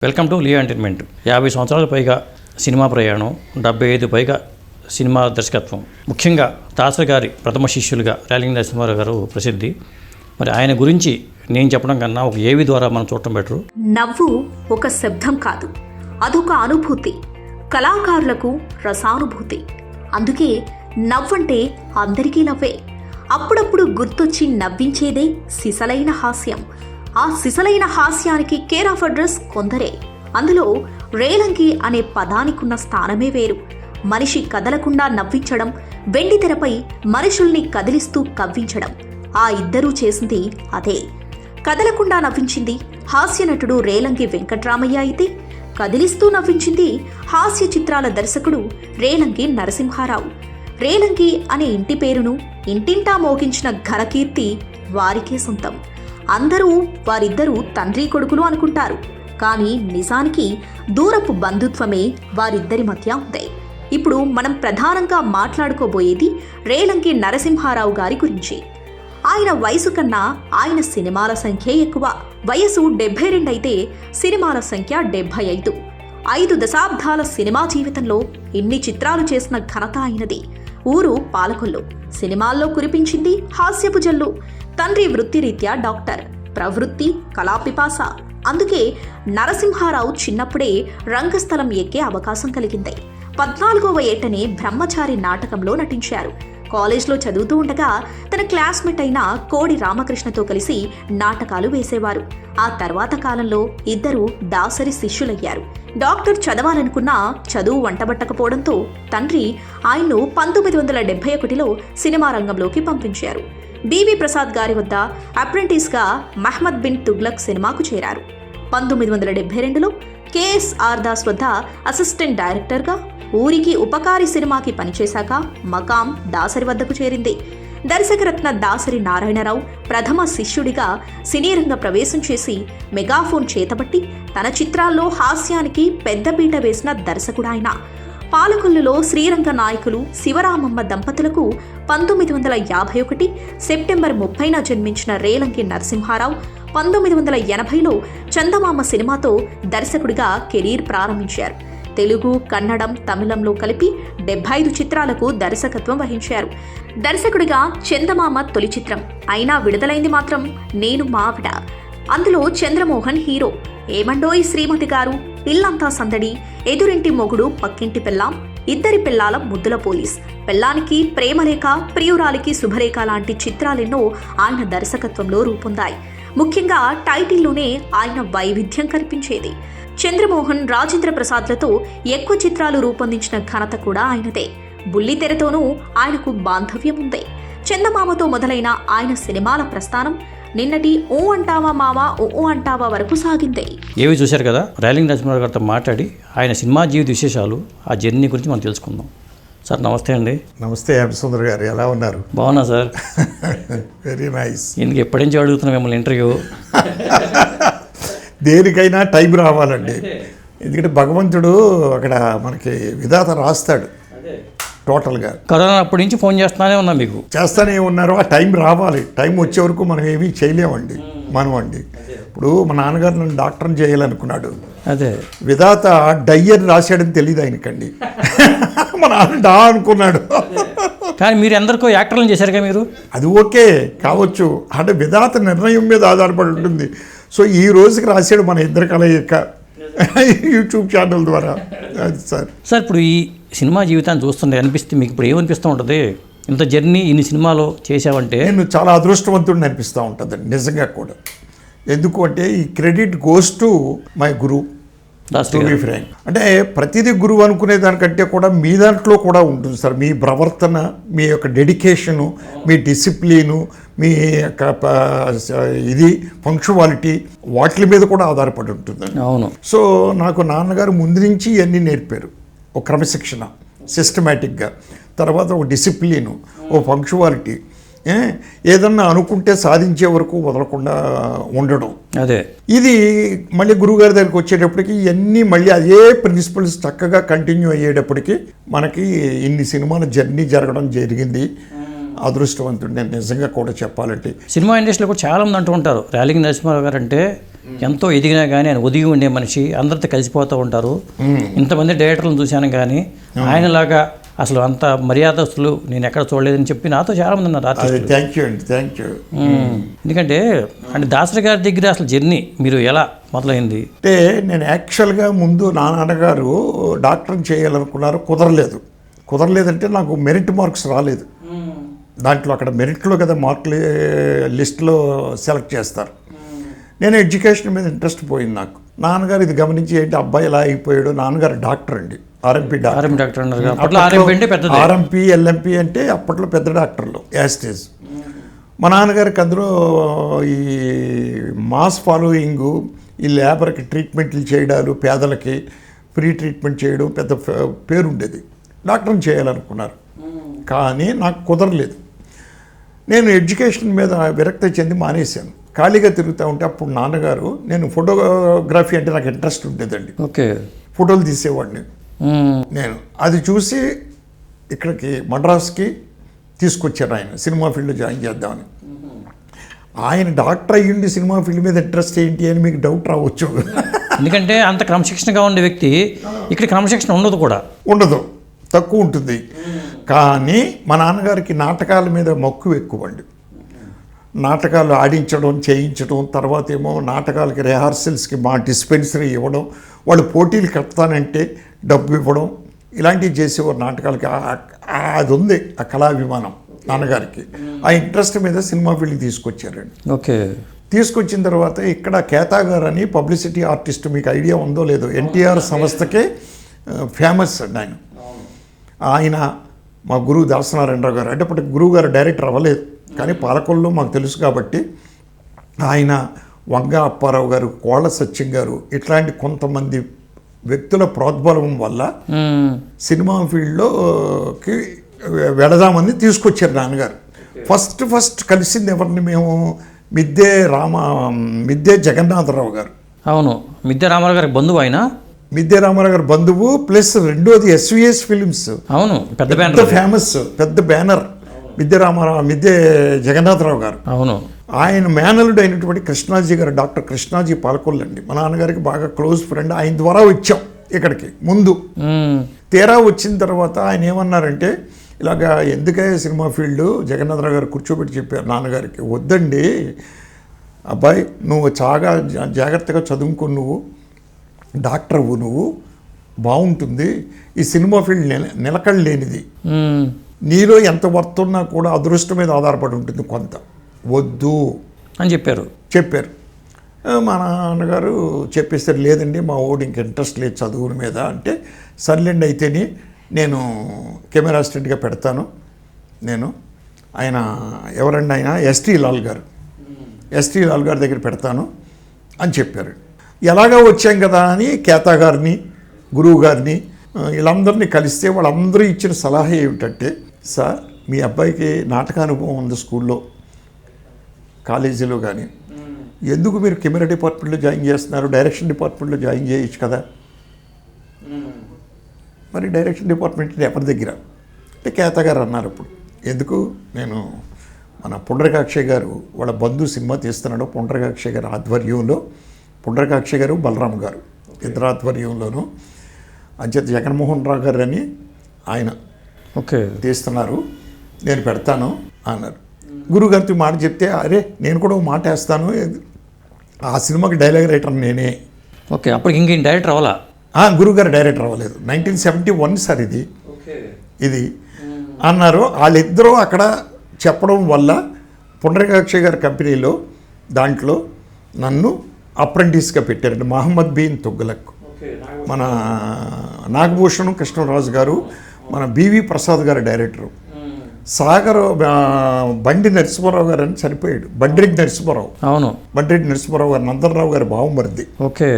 Welcome to Leo entertainment. 50 సంవత్సరాల పైగా cinema ప్రయాణం, 75 పైగా సినిమా దర్శకత్వం. ముఖ్యంగా దాసరి గారి ప్రథమ శిష్యులుగా రేలంగి నరసింహారావు గారు ప్రసిద్ధి. మరి ఆయన గురించి నేను చెప్పడం కన్నా ఒక ఏవి ద్వారా మనం చూడటం బెటరు. నవ్వు ఒక శబ్దం కాదు, అదొక అనుభూతి, కళాకారులకు రసానుభూతి. అందుకే నవ్వంటే అందరికీ నవ్వే. అప్పుడప్పుడు గుర్తొచ్చి నవ్వించేదే సిసలైన హాస్యం. ఆ సిసలైన హాస్యానికి కేర్ ఆఫ్ అడ్రస్ కొందరే. అందులో రేలంగి అనే పదానికున్న స్థానమే వేరు. మనిషి కదలకుండా నవ్వించడం, వెండితెరపై మనుషుల్ని కదిలిస్తూ కవ్వించడం, ఆ ఇద్దరూ చేసింది అదే. కదలకుండా నవ్వించింది హాస్య నటుడు రేలంగి వెంకట్రామయ్య అయితే, కదిలిస్తూ నవ్వించింది హాస్య చిత్రాల దర్శకుడు రేలంగి నరసింహారావు. రేలంగి అనే ఇంటి పేరును ఇంటింటా మోగించిన ఘనకీర్తి వారికే సొంతం. అందరూ వారిద్దరూ తండ్రి కొడుకులు అనుకుంటారు, కానీ నిజానికి దూరపు బంధుత్వమే వారిద్దరి మధ్య ఉంది. ఇప్పుడు మనం ప్రధానంగా మాట్లాడుకోబోయేది రేలంగి నరసింహారావు గారి గురించి. ఆయన వయసు కన్నా ఆయన సినిమాల సంఖ్య ఎక్కువ. వయసు 72 అయితే సినిమాల సంఖ్య 75. 5 దశాబ్దాల సినిమా జీవితంలో ఇన్ని చిత్రాలు చేసిన ఘనత ఆయనది. ఊరు పాలకొల్లు. సినిమాల్లో కురిపించింది హాస్యపు జల్లు. తండ్రి వృత్తిరీత్యా డాక్టర్, ప్రవృత్తి కళాపిపాస. అందుకే నరసింహారావు చిన్నప్పుడే రంగస్థలం ఎక్కే అవకాశం కలిగింది. 14వ ఏటనే బ్రహ్మచారి నాటకంలో నటించారు. కాలేజ్లో చదువుతూ ఉండగా తన క్లాస్మేట్ అయిన కోడి రామకృష్ణతో కలిసి నాటకాలు వేసేవారు. ఆ తర్వాత కాలంలో ఇద్దరు దాసరి శిష్యులయ్యారు. డాక్టర్ చదవాలనుకున్నా చదువు వంటబట్టకపోవడంతో తండ్రి ఆయన్ను 1971లో సినిమా రంగంలోకి పంపించారు. బివి ప్రసాద్ గారి వద్ద అప్రెంటిస్గా మహ్మద్ బిన్ తుగ్లక్ సినిమాకు చేరారు. 1972లో కేఎస్ఆర్ దాస్ వద్ద అసిస్టెంట్ డైరెక్టర్గా, ఊరికి ఉపకారి సినిమాకి పనిచేశాక మకాం దాసరి వద్దకు చేరింది. దర్శకరత్న దాసరి నారాయణరావు ప్రథమ శిష్యుడిగా సినీరంగ ప్రవేశం చేసి మెగాఫోన్ చేతబట్టి తన చిత్రాల్లో హాస్యానికి పెద్దపీట వేసిన దర్శకుడాయన. పాలకొల్లులో శ్రీరంగ నాయకులు శివరామమ్మ దంపతులకు 1951 సెప్టెంబర్ 30న జన్మించిన రేలంగి నరసింహారావు 1980లో చందమామ సినిమాతో దర్శకుడిగా కెరీర్ ప్రారంభించారు. తెలుగు, కన్నడం, తమిళంలో కలిపి 75 చిత్రాలకు దర్శకత్వం వహించారు. దర్శకుడిగా చందమామ తొలి చిత్రం అయినా విడుదలైంది మాత్రం నేను మావిడ. అందులో చంద్రమోహన్ హీరో. ఏమండోయ్ శ్రీమతి గారు, ఇల్లంతా సందడి, ఎదురింటి మొగుడు పక్కింటి పెళ్ళాం, ఇద్దరి పిల్లాల ముద్దుల పోలీస్, పెళ్ళానికి ప్రేమలేఖ, ప్రియురాలికి శుభలేఖ లాంటి చిత్రాలెన్నో ఆయన దర్శకత్వంలో రూపొందాయి. ముఖ్యంగా టైటిల్లోనే ఆయన వైవిధ్యం కనిపించేది. చంద్రమోహన్, రాజేంద్ర ప్రసాద్లతో ఎక్కువ చిత్రాలు రూపొందించిన ఘనత కూడా ఆయనదే. బుల్లితెరతోనూ ఆయనకు బాంధవ్యం ఉంది. చందమామతో మొదలైన ఆయన సినిమాల ప్రస్థానం నిన్నటి ఓ అంటావా మావా ఓ అంటావా వరకు సాగింది. ఏవి చూశారు కదా. రేలంగి నరసింహారావు గారితో మాట్లాడి ఆయన సినిమా జీవిత విశేషాలు, ఆ జర్నీ గురించి మనం తెలుసుకుందాం. సార్ నమస్తే అండి. నమస్తే సుందర్ గారు, ఎలా ఉన్నారు? బాగున్నా సార్. Very nice. ఎందుకు ఎప్పటి నుంచి అడుగుతున్నా మిమ్మల్ని ఇంటర్వ్యూ. దేనికైనా టైం రావాలండి. ఎందుకంటే భగవంతుడు అక్కడ మనకి విధాత రాస్తాడు టోటల్గా. కరోనా అప్పటి నుంచి ఫోన్ చేస్తానే ఉన్నా, మీకు చేస్తానే ఉన్నారు. ఆ టైం రావాలి. టైం వచ్చే వరకు మనం ఏమీ చేయలేమండి. ఇప్పుడు మా నాన్నగారు నన్ను డాక్టర్ని చేయాలనుకున్నాడు. అదే విధాత డయ్యర్ రాశాడని తెలియదు ఆయనకండి. మా నాన్న డా అనుకున్నాడు. కానీ మీరు ఎందరికో యాక్టర్లను చేశారుగా మీరు. అది ఓకే కావచ్చు, అంటే విధాత నిర్ణయం మీద ఆధారపడి ఉంటుంది. సో ఈ రోజుకి రాశాడు మన ఇద్దరి కలయిక యూట్యూబ్ ఛానల్ ద్వారా. అది సార్ ఇప్పుడు ఈ సినిమా జీవితాన్ని చూస్తుంటే అనిపిస్తే మీకు ఇప్పుడు ఏమనిపిస్తూ ఉంటుంది? ఇంత జర్నీ ఇన్ని సినిమాలో చేసావంటే నేను చాలా అదృష్టవంతుడిని అనిపిస్తూ ఉంటుందండి నిజంగా కూడా. ఎందుకు అంటే ఈ credit goes to my guru, to be frank. అంటే ప్రతిదీ గురువు అనుకునే దానికంటే కూడా మీ దాంట్లో కూడా ఉంటుంది సార్. మీ ప్రవర్తన, మీ యొక్క డెడికేషను, మీ డిసిప్లిను, మీ యొక్క ఇది పంక్చువాలిటీ, వాటి మీద కూడా ఆధారపడి ఉంటుందండి. అవును. సో నాకు నాన్నగారు ముందు నుంచి ఇవన్నీ నేర్పారు. ఒక క్రమశిక్షణ, సిస్టమేటిక్గా, తర్వాత ఒక డిసిప్లిను, ఓ పంక్చువాలిటీ, ఏదన్నా అనుకుంటే సాధించే వరకు వదలకుండా ఉండడం. అదే ఇది మళ్ళీ గురువుగారి దగ్గరికి వచ్చేటప్పటికి ఇవన్నీ మళ్ళీ అదే ప్రిన్సిపల్స్ చక్కగా కంటిన్యూ అయ్యేటప్పటికి మనకి ఇన్ని సినిమాల జర్నీ జరగడం జరిగింది. అదృష్టవంతుడు నేను నిజంగా కూడా చెప్పాలంటే. సినిమా ఇండస్ట్రీలో కూడా చాలామంది అంటూ ఉంటారు ర్యాలింగ్ నరసింహారావు గారు అంటే ఎంతో ఎదిగినా కానీ ఆయన ఒదిగి ఉండే మనిషి, అందరితో కలిసిపోతూ ఉంటారు. ఇంతమంది డైరెక్టర్లను చూశాను కానీ ఆయనలాగా అసలు అంత మర్యాదస్తులు నేను ఎక్కడ చూడలేదని చెప్పి నాతో చాలామంది ఉన్నారు ఆర్టిస్టులు. థ్యాంక్ యూ అండి, థ్యాంక్ యూ. ఎందుకంటే అంటే దాసరి గారి దగ్గర అసలు జర్నీ మీరు ఎలా మొదలైంది? అంటే నేను యాక్చువల్గా ముందు నాన్నగారు డాక్టర్ని చేయాలనుకున్నారు, కుదరలేదంటే నాకు మెరిట్ మార్క్స్ రాలేదు దాంట్లో. అక్కడ మెరిట్లో కదా మార్కులు లిస్ట్లో సెలెక్ట్ చేస్తారు. నేను ఎడ్యుకేషన్ మీద ఇంట్రెస్ట్ పోయింది నాకు. నాన్నగారు ఇది గమనించి ఏంటి అబ్బాయి ఇలా అయిపోయాడు. నాన్నగారు డాక్టర్ అండి, ఆర్ఎంపీ డాక్టర్. ఆర్ఎంపీ ఎల్ఎంపీ అంటే అప్పట్లో పెద్ద డాక్టర్లు యాస్టేజ్. మా నాన్నగారికి అందులో ఈ మాస్ ఫాలోయింగు, ఈ లేబర్కి ట్రీట్మెంట్లు చేయడాలు, పేదలకి ఫ్రీ ట్రీట్మెంట్ చేయడం పెద్ద పేరు ఉండేది. డాక్టర్ని చేయాలనుకున్నారు కానీ నాకు కుదరలేదు. నేను ఎడ్యుకేషన్ మీద విరక్తి చెంది మానేశాను. ఖాళీగా తిరుగుతూ ఉంటే అప్పుడు నాన్నగారు, నేను ఫోటోగ్రఫీ అంటే నాకు ఇంట్రెస్ట్ ఉండేదండి, ఓకే, ఫోటోలు తీసేవాడిని నేను. అది చూసి ఇక్కడికి మద్రాస్కి తీసుకొచ్చారు ఆయన, సినిమా ఫీల్డ్లో జాయిన్ చేద్దామని. ఆయన డాక్టర్ అయ్యిండి సినిమా ఫీల్డ్ మీద ఇంట్రెస్ట్ ఏంటి అని మీకు డౌట్ రావచ్చు. ఎందుకంటే అంత క్రమశిక్షణగా ఉండే వ్యక్తి ఇక్కడ క్రమశిక్షణ ఉండదు, తక్కువ ఉంటుంది. కానీ మా నాన్నగారికి నాటకాల మీద మక్కువ ఎక్కువ అండి. నాటకాలు ఆడించడం, చేయించడం, తర్వాత ఏమో నాటకాలకి రిహార్సల్స్కి మా డిస్పెన్సరీ ఇవ్వడం, వాళ్ళు పోటీలు కడతానంటే డబ్బు ఇవ్వడం, ఇలాంటివి చేసేవారు నాటకాలకి. అది ఉంది ఆ కళాభిమానం నాన్నగారికి. ఆ ఇంట్రెస్ట్ మీద సినిమా ఫీల్డ్కి తీసుకొచ్చారండి. ఓకే, తీసుకొచ్చిన తర్వాత ఇక్కడ కేతా గారు అని పబ్లిసిటీ ఆర్టిస్ట్, మీకు ఐడియా ఉందో లేదో, ఎన్టీఆర్ సంస్థకే ఫేమస్ అండి ఆయన. ఆయన మా గురువు దాసనారాయణరావు గారు, అంటే అప్పటికి గురువు గారు డైరెక్టర్ అవ్వలేదు కానీ పాలకొల్లో మాకు తెలుసు కాబట్టి ఆయన, వంగ అప్పారావు గారు, కోళ్ళ సత్యం గారు, ఇట్లాంటి కొంతమంది వ్యక్తుల ప్రోద్బలం వల్ల సినిమా ఫీల్డ్లోకి వెళదామని తీసుకొచ్చారు నాన్నగారు. ఫస్ట్ కలిసింది ఎవరిని మేము, మిద్దె జగన్నాథరావు గారు. అవును, మిద్దె రామారావు గారి బంధువు ఆయన. మిద్దె రామారావు గారు బంధువు, ప్లస్ రెండోది ఎస్విఎస్ ఫిలిమ్స్. అవును, పెద్ద ఫేమస్, పెద్ద బ్యానర్ మిద్దె జగన్నాథరావు గారు. అవును, ఆయన మేనలుడు అయినటువంటి కృష్ణాజీ గారు, డాక్టర్ కృష్ణాజీ పాలకొల్లు అండి, మా నాన్నగారికి బాగా క్లోజ్ ఫ్రెండ్. ఆయన ద్వారా వచ్చాం ఇక్కడికి. ముందు తీరా వచ్చిన తర్వాత ఆయన ఏమన్నారంటే, ఇలాగా ఎందుకే సినిమా ఫీల్డ్, జగన్నాథరావు గారు కూర్చోబెట్టి చెప్పారు నాన్నగారికి, వద్దండి అబ్బాయి, నువ్వు చాలా జాగ్రత్తగా చదువుకుని నువ్వు డాక్టర్వు, నువ్వు బాగుంటుంది. ఈ సినిమా ఫీల్డ్ నిలకడలేనిది, నీలో ఎంత వర్తున్నా కూడా అదృష్టం మీద ఆధారపడి ఉంటుంది, కొంత వద్దు అని చెప్పారు. మా నాన్నగారు చెప్పేస్తారు, లేదండి మా ఓడి ఇంక ఇంట్రెస్ట్ లేదు చదువుల మీద అంటే, సర్లేండి అయితేనే నేను కెమెరా అసిస్టెంట్గా పెడతాను. ఆయన ఎవరండి, ఆయన ఎస్టీ లాల్ గారి దగ్గర పెడతాను అని చెప్పారు. ఎలాగా వచ్చాం కదా అని కేతా గారిని, గురువు గారిని, వీళ్ళందరినీ కలిస్తే వాళ్ళందరూ ఇచ్చిన సలహా ఏమిటంటే, సార్ మీ అబ్బాయికి నాటకానుభవం ఉంది స్కూల్లో, కాలేజీలో కానీ, ఎందుకు మీరు కెమెరా డిపార్ట్మెంట్లో జాయిన్ చేస్తున్నారు, డైరెక్షన్ డిపార్ట్మెంట్లో జాయిన్ చేయొచ్చు కదా. మరి డైరెక్షన్ డిపార్ట్మెంట్ ఎవరి దగ్గర అంటే కేతా గారు అన్నారు. అప్పుడు ఎందుకు, నేను మన పుండరీకాక్షయ్య గారు వాళ్ళ బంధువు సినిమా తీస్తున్నాడు, పుండరీకాక్షయ్య గారు ఆధ్వర్యంలో, పుండరీకాక్షయ్య గారు బలరాం గారు ఇద్దరు ఆధ్వర్యంలోనూ, అంచేత జగన్మోహన్ రావు గారు అని ఆయన తీస్తున్నారు, నేను పెడతాను అన్నారు. గురుగారితో మాట చెప్తే, అరే నేను కూడా మాట వేస్తాను, ఆ సినిమాకి డైలాగ్ రైటర్ నేనే. ఓకే, అప్పటికి ఇంకేం డైరెక్టర్ అవ్వాలా? గురుగారు డైరెక్టర్ అవ్వలేదు, 1971 సార్ ఇది అన్నారు. వాళ్ళిద్దరూ అక్కడ చెప్పడం వల్ల పుండరీకాక్షయ్య గారి కంపెనీలో దాంట్లో నన్ను అప్రెంటిస్గా పెట్టారండి. మహమ్మద్ బిన్ తుగ్లక్, మన నాగభూషణం కృష్ణరాజు గారు, మన బివి ప్రసాద్ గారు డైరెక్టరు, సాగర్ బండి నరసింహారావు గారు అని చనిపోయాడు, బండ్రెడ్డి నరసింహారావు గారు నందనరావు గారి బావమరిది. ఓకే,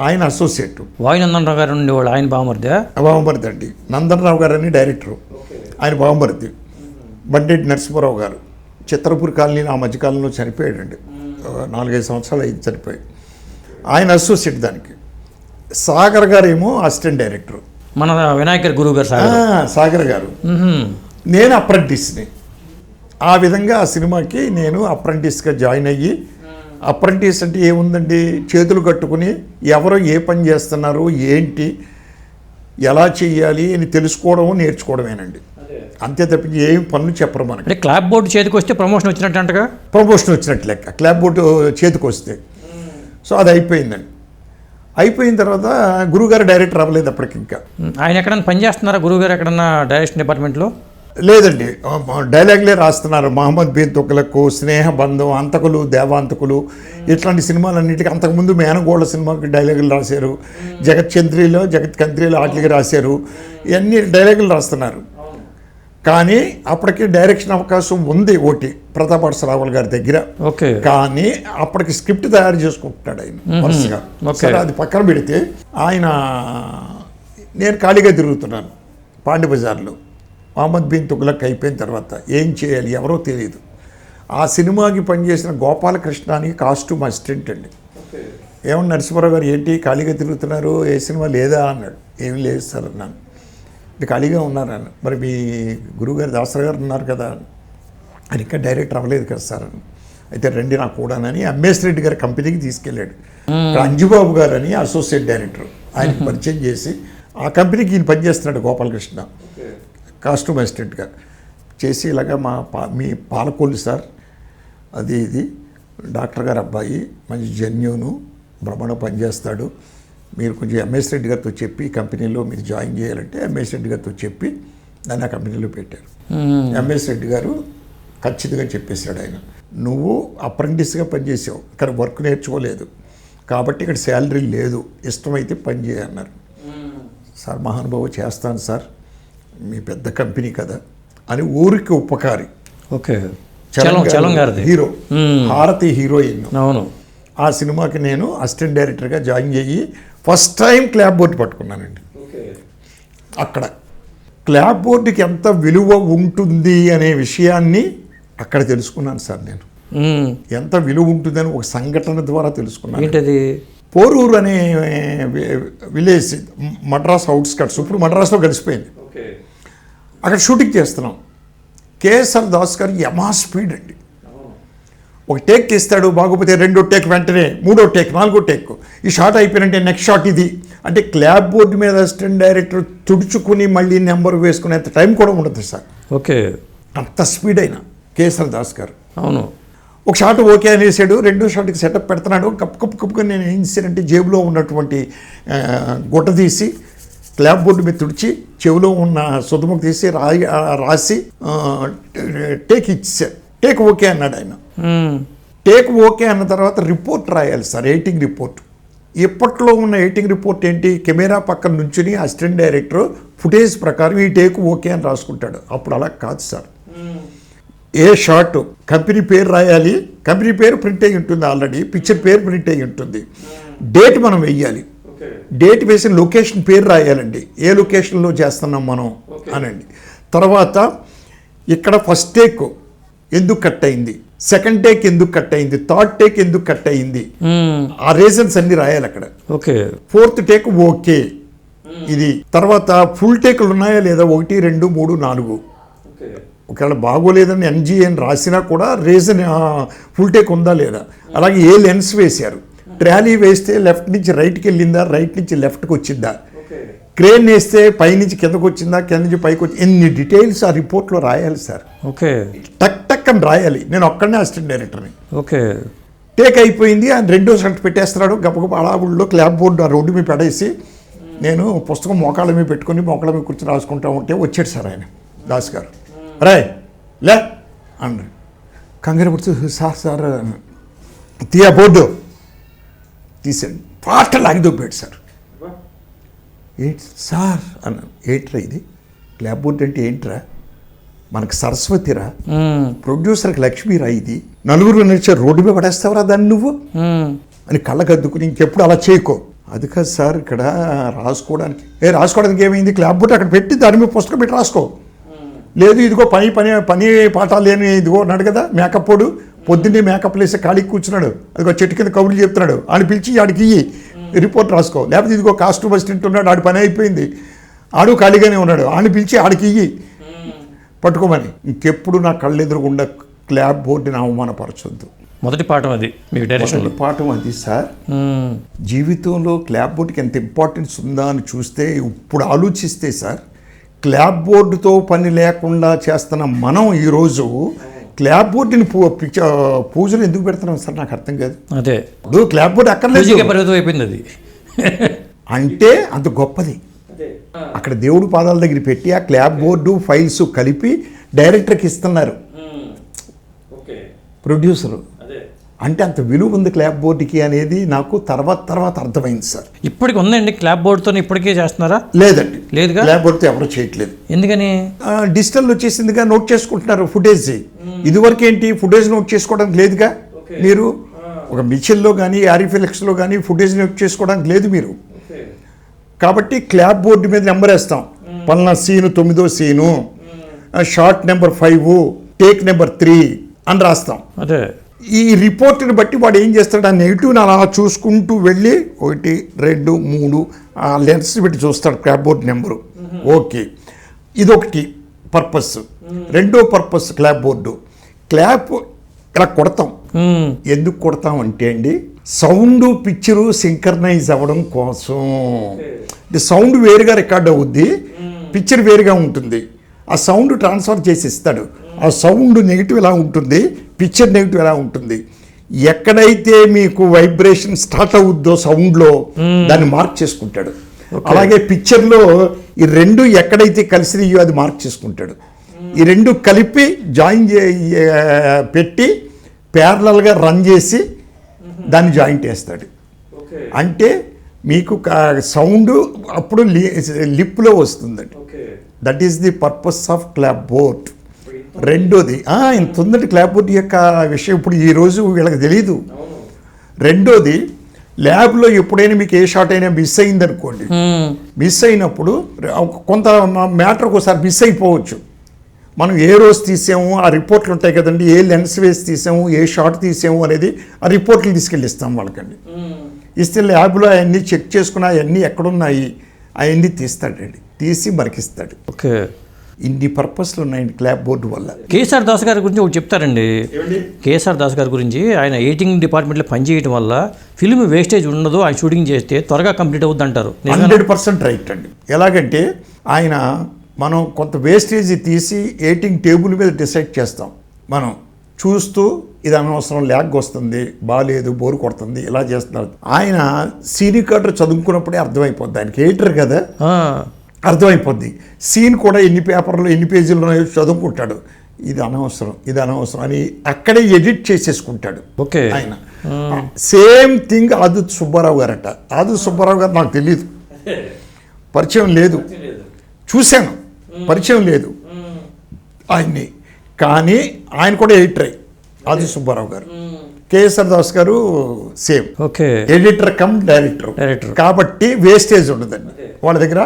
ఆయన అసోసియేట్. నందనరావు గారు ఉండేవాళ్ళు, ఆయన బావమరిది అండి. నందనరావు గారు అని డైరెక్టరు, ఆయన బావమరిది. బండ్రెడ్డి నరసింహారావు గారు చిత్రపూర్ కాలనీలో ఆ మధ్యకాలంలో చనిపోయాడండి, 4-5 సంవత్సరాలు అయింది చనిపోయి. ఆయన అసోసియేట్ దానికి. సాగర్ గారు ఏమో అసిస్టెంట్ డైరెక్టరు, మన వినాయకర్ గురువు గారు సాగర్ గారు. నేను అప్రెంటిస్ని. ఆ విధంగా ఆ సినిమాకి నేను అప్రెంటిస్గా జాయిన్ అయ్యి, అప్రెంటిస్ అంటే ఏముందండి, చేతులు కట్టుకుని ఎవరు ఏ పని చేస్తున్నారు, ఏంటి, ఎలా చేయాలి అని తెలుసుకోవడం నేర్చుకోవడమేనండి. అంతే తప్పించి ఏం పనులు చెప్పరు మనకి. అంటే క్లాప్ బోర్డు చేతికి వస్తే ప్రమోషన్ వచ్చినట్టు అంటగా? ప్రమోషన్ వచ్చినట్టు లెక్క, క్లాప్ బోర్డు చేతికి వస్తే. సో అది అయిపోయిందండి. అయిపోయిన తర్వాత గురువుగారు డైరెక్టర్ అవ్వలేదు అప్పటికి. ఇంకా ఆయన ఎక్కడన్నా పనిచేస్తున్నారా గురువుగారు ఎక్కడన్నా డైరెక్షన్ డిపార్ట్మెంట్లో? లేదండి, డైలాగ్లే రాస్తున్నారు. మహమ్మద్ బిన్ తుగ్లక్, స్నేహబంధం, అంతకులు, దేవాంతకులు, ఇట్లాంటి సినిమాలన్నిటికీ అంతకుముందు మేనగోళ్ళ సినిమాకి డైలాగులు రాశారు. జగత్ కంత్రిలో వాటికి రాశారు. ఇవన్నీ డైలాగులు రాస్తున్నారు. కానీ అప్పటికి డైరెక్షన్ అవకాశం ఉంది ఒకటి ప్రతాపరావుల గారి దగ్గర. ఓకే. కానీ అప్పటికి స్క్రిప్ట్ తయారు చేసుకుంటున్నాడు ఆయన వరుసగా. సరే అది పక్కన పెడితే ఆయన, నేను ఖాళీగా తిరుగుతున్నాను పాండి బజార్లో. మహమ్మద్ బిన్ తుగ్లక్ అయిపోయిన తర్వాత ఏం చేయాలి ఎవరో తెలియదు. ఆ సినిమాకి పనిచేసిన గోపాలకృష్ణ అని కాస్ట్యూమ్ అసిస్టెంట్ అండి. ఏమన్నా నరసింహారావు గారు ఏంటి ఖాళీగా తిరుగుతున్నారు, ఏ సినిమా లేదా అన్నాడు. ఏం లేదు సార్ అన్నాను. అంటే ఖాళీగా ఉన్నారని. మరి మీ గురువుగారు దాసరి గారు ఉన్నారు కదా, అని ఇంకా డైరెక్టర్ అవ్వలేదు కదా సార్ అని. అయితే రండి నాకు కూడానని ఎంఎస్ రెడ్డి గారి కంపెనీకి తీసుకెళ్ళాడు. అంజుబాబు గారు అని అసోసియేట్ డైరెక్టర్, ఆయనకి పరిచయం చేసి ఆ కంపెనీకి ఈయన పనిచేస్తున్నాడు గోపాలకృష్ణ కాస్ట్యూమ్ అసిస్టెంట్గా చేసి, ఇలాగా మీ పాలకొల్లు సార్, అది ఇది డాక్టర్ గారు అబ్బాయి, మంచి జెన్యూను, బ్రహ్మాండ పనిచేస్తాడు, మీరు కొంచెం ఎంఎస్ రెడ్డి గారితో చెప్పి కంపెనీలో మీరు జాయిన్ చేయాలంటే ఎంఎస్ రెడ్డి గారితో చెప్పి దాన్ని ఆ కంపెనీలో పెట్టారు. ఎంఎస్ రెడ్డి గారు ఖచ్చితంగా చెప్పేశాడు ఆయన, నువ్వు అప్రెంటిస్గా పనిచేసావు, ఇక్కడ వర్క్ నేర్చుకోలేదు కాబట్టి ఇక్కడ శాలరీ లేదు, ఇష్టమైతే పని చేయన్నారు. సార్ మహానుభావు చేస్తాను సార్, మీ పెద్ద కంపెనీ కదా అని ఊరికి ఉపకారి. ఓకే. హీరో, హారతి హీరోయిన్. అవును. ఆ సినిమాకి నేను అసిస్టెంట్ డైరెక్టర్గా జాయిన్ చేయి ఫస్ట్ టైం క్లాప్ బోర్డు పట్టుకున్నానండి. అక్కడ క్లాప్ బోర్డుకి ఎంత విలువ ఉంటుంది అనే విషయాన్ని అక్కడ తెలుసుకున్నాను సార్. నేను ఎంత విలువ ఉంటుందని ఒక సంఘటన ద్వారా తెలుసుకున్నాను. ఏంటది? పోరూరు అనే విలేజ్, మద్రాస్ అవుట్స్కట్స్, ఇప్పుడు మద్రాస్లో కలిసిపోయింది. అక్కడ షూటింగ్ చేస్తున్నాం. కేఎస్ఆర్ దాస్ గారు యమా స్పీడ్ అండి. ఒక టేక్ తీస్తాడు, బాగోపోతే రెండో టేక్, వెంటనే మూడో టేక్, నాలుగో టేక్, ఈ షాట్ అయిపోయినంటే నెక్స్ట్ షాట్ ఇది. అంటే క్లాప్ బోర్డు మీద అసిస్టెంట్ డైరెక్టర్ తుడుచుకుని మళ్ళీ నెంబర్ వేసుకునేంత టైం కూడా ఉండదు సార్. ఓకే. అంత స్పీడ్ అయినా కేఎస్ఆర్ దాస్ గారు. అవును. ఒక షాట్ ఓకే అనేసాడు, రెండో షాట్కి సెటప్ పెడుతున్నాడు. కప్పుకొని నేను ఏం చేశానంటే జేబులో ఉన్నటువంటి గుట్ట తీసి క్లాప్ బోర్డు మీద తుడిచి చెవిలో ఉన్న సుధముకు తీసి రాసి టేక్ ఇచ్చాడు. టేక్ ఓకే అన్నాడు ఆయన. టేక్ ఓకే అన్న తర్వాత రిపోర్ట్ రాయాలి సార్, ఎడిటింగ్ రిపోర్ట్. ఇప్పట్లో ఉన్న ఎడిటింగ్ రిపోర్ట్ ఏంటి, కెమెరా పక్కన నుంచుని అసిస్టెంట్ డైరెక్టర్ ఫుటేజ్ ప్రకారం ఈ టేక్ ఓకే అని రాసుకుంటాడు. అప్పుడు అలా కాదు సార్. ఏ షాట్ కంపెనీ పేరు రాయాలి, కంపెనీ పేరు ప్రింట్ అయ్యి ఉంటుంది, ఆల్రెడీ పిక్చర్ పేరు ప్రింట్ అయ్యి ఉంటుంది, డేట్ మనం వెయ్యాలి, డేట్ వేసి లొకేషన్ పేరు రాయాలండి, ఏ లొకేషన్లో చేస్తున్నాం మనం అనండి. తర్వాత ఇక్కడ ఫస్ట్ టేక్ ఎందుకు కట్ అయింది, సెకండ్ టేక్ ఎందుకు కట్ అయింది, థర్డ్ టేక్ ఎందుకు కట్ అయింది, ఆ రీజన్స్ అన్ని రాయాలి అక్కడ. ఓకే. ఫోర్త్ టేక్ ఓకే ఇది. తర్వాత ఫుల్ టేకులు ఉన్నాయా లేదా, 1 2 3 4. ఒకవేళ బాగోలేదని ఎన్జీ అని రాసినా కూడా రీజన్ ఫుల్ టేక్ ఉందా లేదా. అలాగే ఏ లెన్స్ వేశారు, ట్రాలీ వేస్తే లెఫ్ట్ నుంచి రైట్కి వెళ్ళిందా, రైట్ నుంచి లెఫ్ట్కి వచ్చిందా, క్రేన్ వేస్తే పైనుంచి కిందకు వచ్చిందా, కింద నుంచి పైకి వచ్చి, ఎన్ని డీటెయిల్స్ ఆ రిపోర్ట్లో రాయాలి సార్. ఓకే. టక్ టక్ అని రాయాలి. నేను ఒక్కడనే అసిస్టెంట్ డైరెక్టర్ని. ఓకే. టేక్ అయిపోయింది, ఆయన రెండో షాట్ పెట్టేస్తున్నాడు. గప్పగొప్ప అడావుల్లో క్లాప్ బోర్డు ఆ రోడ్డు మీద పడేసి నేను పుస్తకం మోకాళ్ళ మీద పెట్టుకుని మోకాళ్ళ మీద కూర్చొని రాసుకుంటా ఉంటే వచ్చాడు సార్ ఆయన దాస్ గారు. రాయ్ లే అన్నాడు. కంగారు పడుతూ సార్ తీయా బోర్డు తీసాడు. పాట లాగి దొబ్బాడు సార్. ఏంటి సార్ అన్నాను. ఏంట్రా ఇది, క్లాప్ బోర్డు అంటే ఏంట్రా, మనకు సరస్వతిరా, ప్రొడ్యూసర్కి లక్ష్మీరా, ఇది నలుగురు నడిచే రోడ్డు మీద పడేస్తావరా దాన్ని నువ్వు అని కళ్ళకద్దుకుని, ఇంకెప్పుడు అలా చేయకో. అది కాదు సార్, ఇక్కడ రాసుకోవడానికి రాసుకోవడానికి ఏమైంది, క్లాప్ బోర్డు అక్కడ పెట్టి దాని మీద పుస్తకం పెట్టి రాసుకో. లేదు ఇదిగో పని పాఠాలు లేని ఇదిగో అన్నాడు కదా మేకప్ పోడు, పొద్దున్నే మేకప్ వేసి ఖాళీకి కూర్చున్నాడు, అదిగో చెట్టు కింద కబుర్లు చెప్తున్నాడు, ఆడిని పిలిచి ఆడికి ఇయ్యి రిపోర్ట్ రాసుకో. లేకపోతే ఇదిగో కాస్ట్యూమ్ అసిస్టెంట్ ఉన్నాడు, ఆడి పని అయిపోయింది, ఆడు ఖాళీగానే ఉన్నాడు, ఆడిని పిలిచి ఆడికి ఇయ్యి పట్టుకోమని. ఇంకెప్పుడు నా కళ్ళెదురుగుండా క్లాప్ బోర్డుని అవమానపరచొద్దు. మొదటి పాఠం అది మీకు డైరెక్షన్లో. మొదటి పాఠం అది సార్. జీవితంలో క్లాప్ బోర్డుకి ఎంత ఇంపార్టెన్స్ ఉందా అని చూస్తే, ఇప్పుడు ఆలోచిస్తే సార్, క్లాప్ బోర్డుతో పని లేకుండా చేస్తున్న మనం ఈరోజు క్లాప్ బోర్డుని పూజలు ఎందుకు పెడుతున్నాం సార్? నాకు అర్థం కాదు. అదే ఇప్పుడు క్లాప్ బోర్డు అక్కర్లేదు, పరిమితం అయిపోయింది అది. అంటే అంత గొప్పది. అక్కడ దేవుడు పాదాల దగ్గర పెట్టి ఆ క్లాప్ బోర్డు ఫైల్స్ కలిపి డైరెక్టర్కి ఇస్తున్నారు, ప్రొడ్యూసరు. అంటే అంత విలువ ఉంది క్లాప్ బోర్డుకి అనేది నాకు తర్వాత అర్థమైంది సార్. ఇప్పటికి ఉందండి క్లాప్ బోర్డుతో ఇప్పటికే చేస్తున్నారా? లేదండి, లేదుగా. క్లాప్ బోర్డుతో ఎవరు చేయట్లేదు. ఎందుకని? డిజిటల్ వచ్చేసిందిగా, నోట్ చేసుకుంటున్నారు ఫుటేజ్. ఇదివరకు ఏంటి, ఫుటేజ్ నోట్ చేసుకోవడానికి లేదుగా. మీరు ఒక మిచిల్లో కానీ ఆరిఫిలెక్స్లో కానీ ఫుటేజ్ నోట్ చేసుకోవడానికి లేదు మీరు. కాబట్టి క్లాప్ బోర్డు మీద నెంబర్ వేస్తాం, పలానా సీను 9వ scene, short number 5, take number 3 అని రాస్తాం. అదే ఈ రిపోర్ట్ని బట్టి వాడు ఏం చేస్తాడు, ఆ నెగిటివ్ని అలా చూసుకుంటూ వెళ్ళి 1, 2, 3 ఆ లెన్స్ పెట్టి చూస్తాడు క్లాప్ బోర్డ్ నెంబరు. ఓకే, ఇదొకటి పర్పస్. రెండో పర్పస్ క్లాప్ బోర్డు, క్లాప్ ఇలా కొడతాం. ఎందుకు కొడతాం అంటే అండి, సౌండ్ పిక్చరు సింక్రనైజ్ అవ్వడం కోసం. సౌండ్ వేరుగా రికార్డ్ అవుద్ది, పిక్చర్ వేరుగా ఉంటుంది. ఆ సౌండ్ ట్రాన్స్ఫర్ చేసి ఇస్తాడు. ఆ సౌండ్ నెగిటివ్ ఎలా ఉంటుంది, పిక్చర్ నెగిటివ్ ఎలా ఉంటుంది. ఎక్కడైతే మీకు వైబ్రేషన్ స్టార్ట్ అవుద్దో సౌండ్లో దాన్ని మార్క్ చేసుకుంటాడు. అలాగే పిక్చర్లో ఈ రెండు ఎక్కడైతే కలిసినాయో అది మార్క్ చేసుకుంటాడు. ఈ రెండు కలిపి జాయిన్ పెట్టి ప్యారలల్గా రన్ చేసి దాన్ని జాయింట్ వేస్తాడు. అంటే మీకు సౌండ్ అప్పుడు లిప్లో వస్తుందండి. That is the purpose of clap board. రెండోది ఇంత ఉందండి క్లాప్ బోర్డ్ యొక్క విషయం, ఇప్పుడు ఈరోజు వీళ్ళకి తెలీదు. రెండోది, ల్యాబ్లో ఎప్పుడైనా మీకు ఏ షాట్ అయినా మిస్ అయిందనుకోండి, మిస్ అయినప్పుడు కొంత మ్యాటర్కి ఒకసారి మిస్ అయిపోవచ్చు. మనం ఏ రోజు తీసాము ఆ రిపోర్ట్లు ఉంటాయి కదండి, ఏ లెన్స్ వేసి తీసాము, ఏ షాట్ తీసాము అనేది ఆ రిపోర్ట్లు తీసుకెళ్ళి ఇస్తాం వాళ్ళకండి. ఇస్తే ల్యాబ్లో అవన్నీ చెక్ చేసుకుని అవన్నీ ఎక్కడున్నాయి అవన్నీ తీస్తాడండి, తీసి మరికిస్తాడు. ఓకే, ఇన్ని పర్పస్లు ఉన్నాయండి క్లాప్ బోర్డు వల్ల. కేఎస్ఆర్ దాస్ గారి గురించి ఒకటి చెప్తారండి. కేఎస్ఆర్ దాస్ గారి గురించి, ఆయన ఎడిటింగ్ డిపార్ట్మెంట్లో పనిచేయడం వల్ల ఫిల్మ్ వేస్టేజ్ ఉండదు, ఆయన షూటింగ్ చేస్తే త్వరగా కంప్లీట్ అవుద్ది అంటారు. 100% రైట్ అండి. ఎలాగంటే ఆయన, మనం కొంత వేస్టేజ్ తీసి ఎడిటింగ్ టేబుల్ మీద డిసైడ్ చేస్తాం. మనం చూస్తూ ఇది అనవసరం, ల్యాగ్ వస్తుంది, బాగాలేదు, బోరు కొడుతుంది, ఇలా చేస్తున్నారు. ఆయన సీన్ రికార్డర్ చదువుకున్నప్పుడే అర్థమైపోద్ది, ఆయనకి ఎడిటర్ కదా, అర్థమైపోద్ది. సీన్ కూడా ఎన్ని పేపర్లు ఎన్ని పేజీలు ఉన్నాయో చదువుకుంటాడు. ఇది అనవసరం అని అక్కడే ఎడిట్ చేసేసుకుంటాడు. ఓకే, ఆయన సేమ్ థింగ్ ఆదుత్ సుబ్బారావు గారట. ఆదుత్ సుబ్బారావు గారు నాకు తెలియదు, పరిచయం లేదు, చూశాను, పరిచయం లేదు ఆయన్ని. కానీ ఆయన కూడా ఎడిటరే, ఆదుత్ సుబ్బారావు గారు. కేఎస్ఆర్ దాస్ గారు same, okay, editor come director. కాబట్టి వేస్టేజ్ ఉండదండి వాళ్ళ దగ్గర.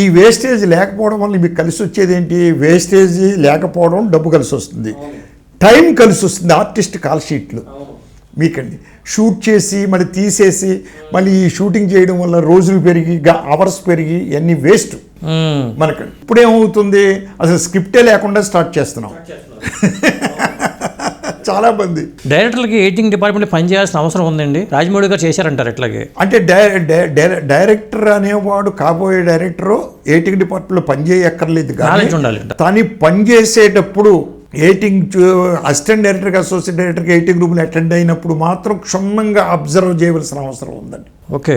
ఈ వేస్టేజ్ లేకపోవడం వల్ల మీకు కలిసి వచ్చేది ఏంటి, వేస్టేజ్ లేకపోవడం డబ్బు కలిసి వస్తుంది, టైం కలిసి వస్తుంది. ఆర్టిస్ట్ కాల్ షీట్లు మీకండి, షూట్ చేసి మళ్ళీ తీసేసి మళ్ళీ ఈ షూటింగ్ చేయడం వల్ల రోజులు పెరిగి అవర్స్ పెరిగి ఇవన్నీ వేస్ట్ మనకండి. ఇప్పుడు ఏమవుతుంది, అసలు స్క్రిప్టే లేకుండా స్టార్ట్ చేస్తున్నాం. చాలా మంది డైరెక్టర్లకి ఎడిటింగ్ డిపార్ట్మెంట్లో పనిచేయాల్సిన అవసరం ఉందండి. రాజమౌళి గారు చేశారంటారు ఎట్లాగే. అంటే డైరెక్టర్ అనేవాడు, కాబోయే డైరెక్టరు ఎడిటింగ్ డిపార్ట్మెంట్లో పనిచేయక్కర్లేదు, కానీ తను పనిచేసేటప్పుడు ఎడిటింగ్ అసిస్టెంట్ డైరెక్టర్గా అసోసియేట్ డైరెక్టర్గా ఎడిటింగ్ రూమ్లో అటెండ్ అయినప్పుడు మాత్రం క్షుణ్ణంగా అబ్జర్వ్ చేయవలసిన అవసరం ఉందండి. ఓకే,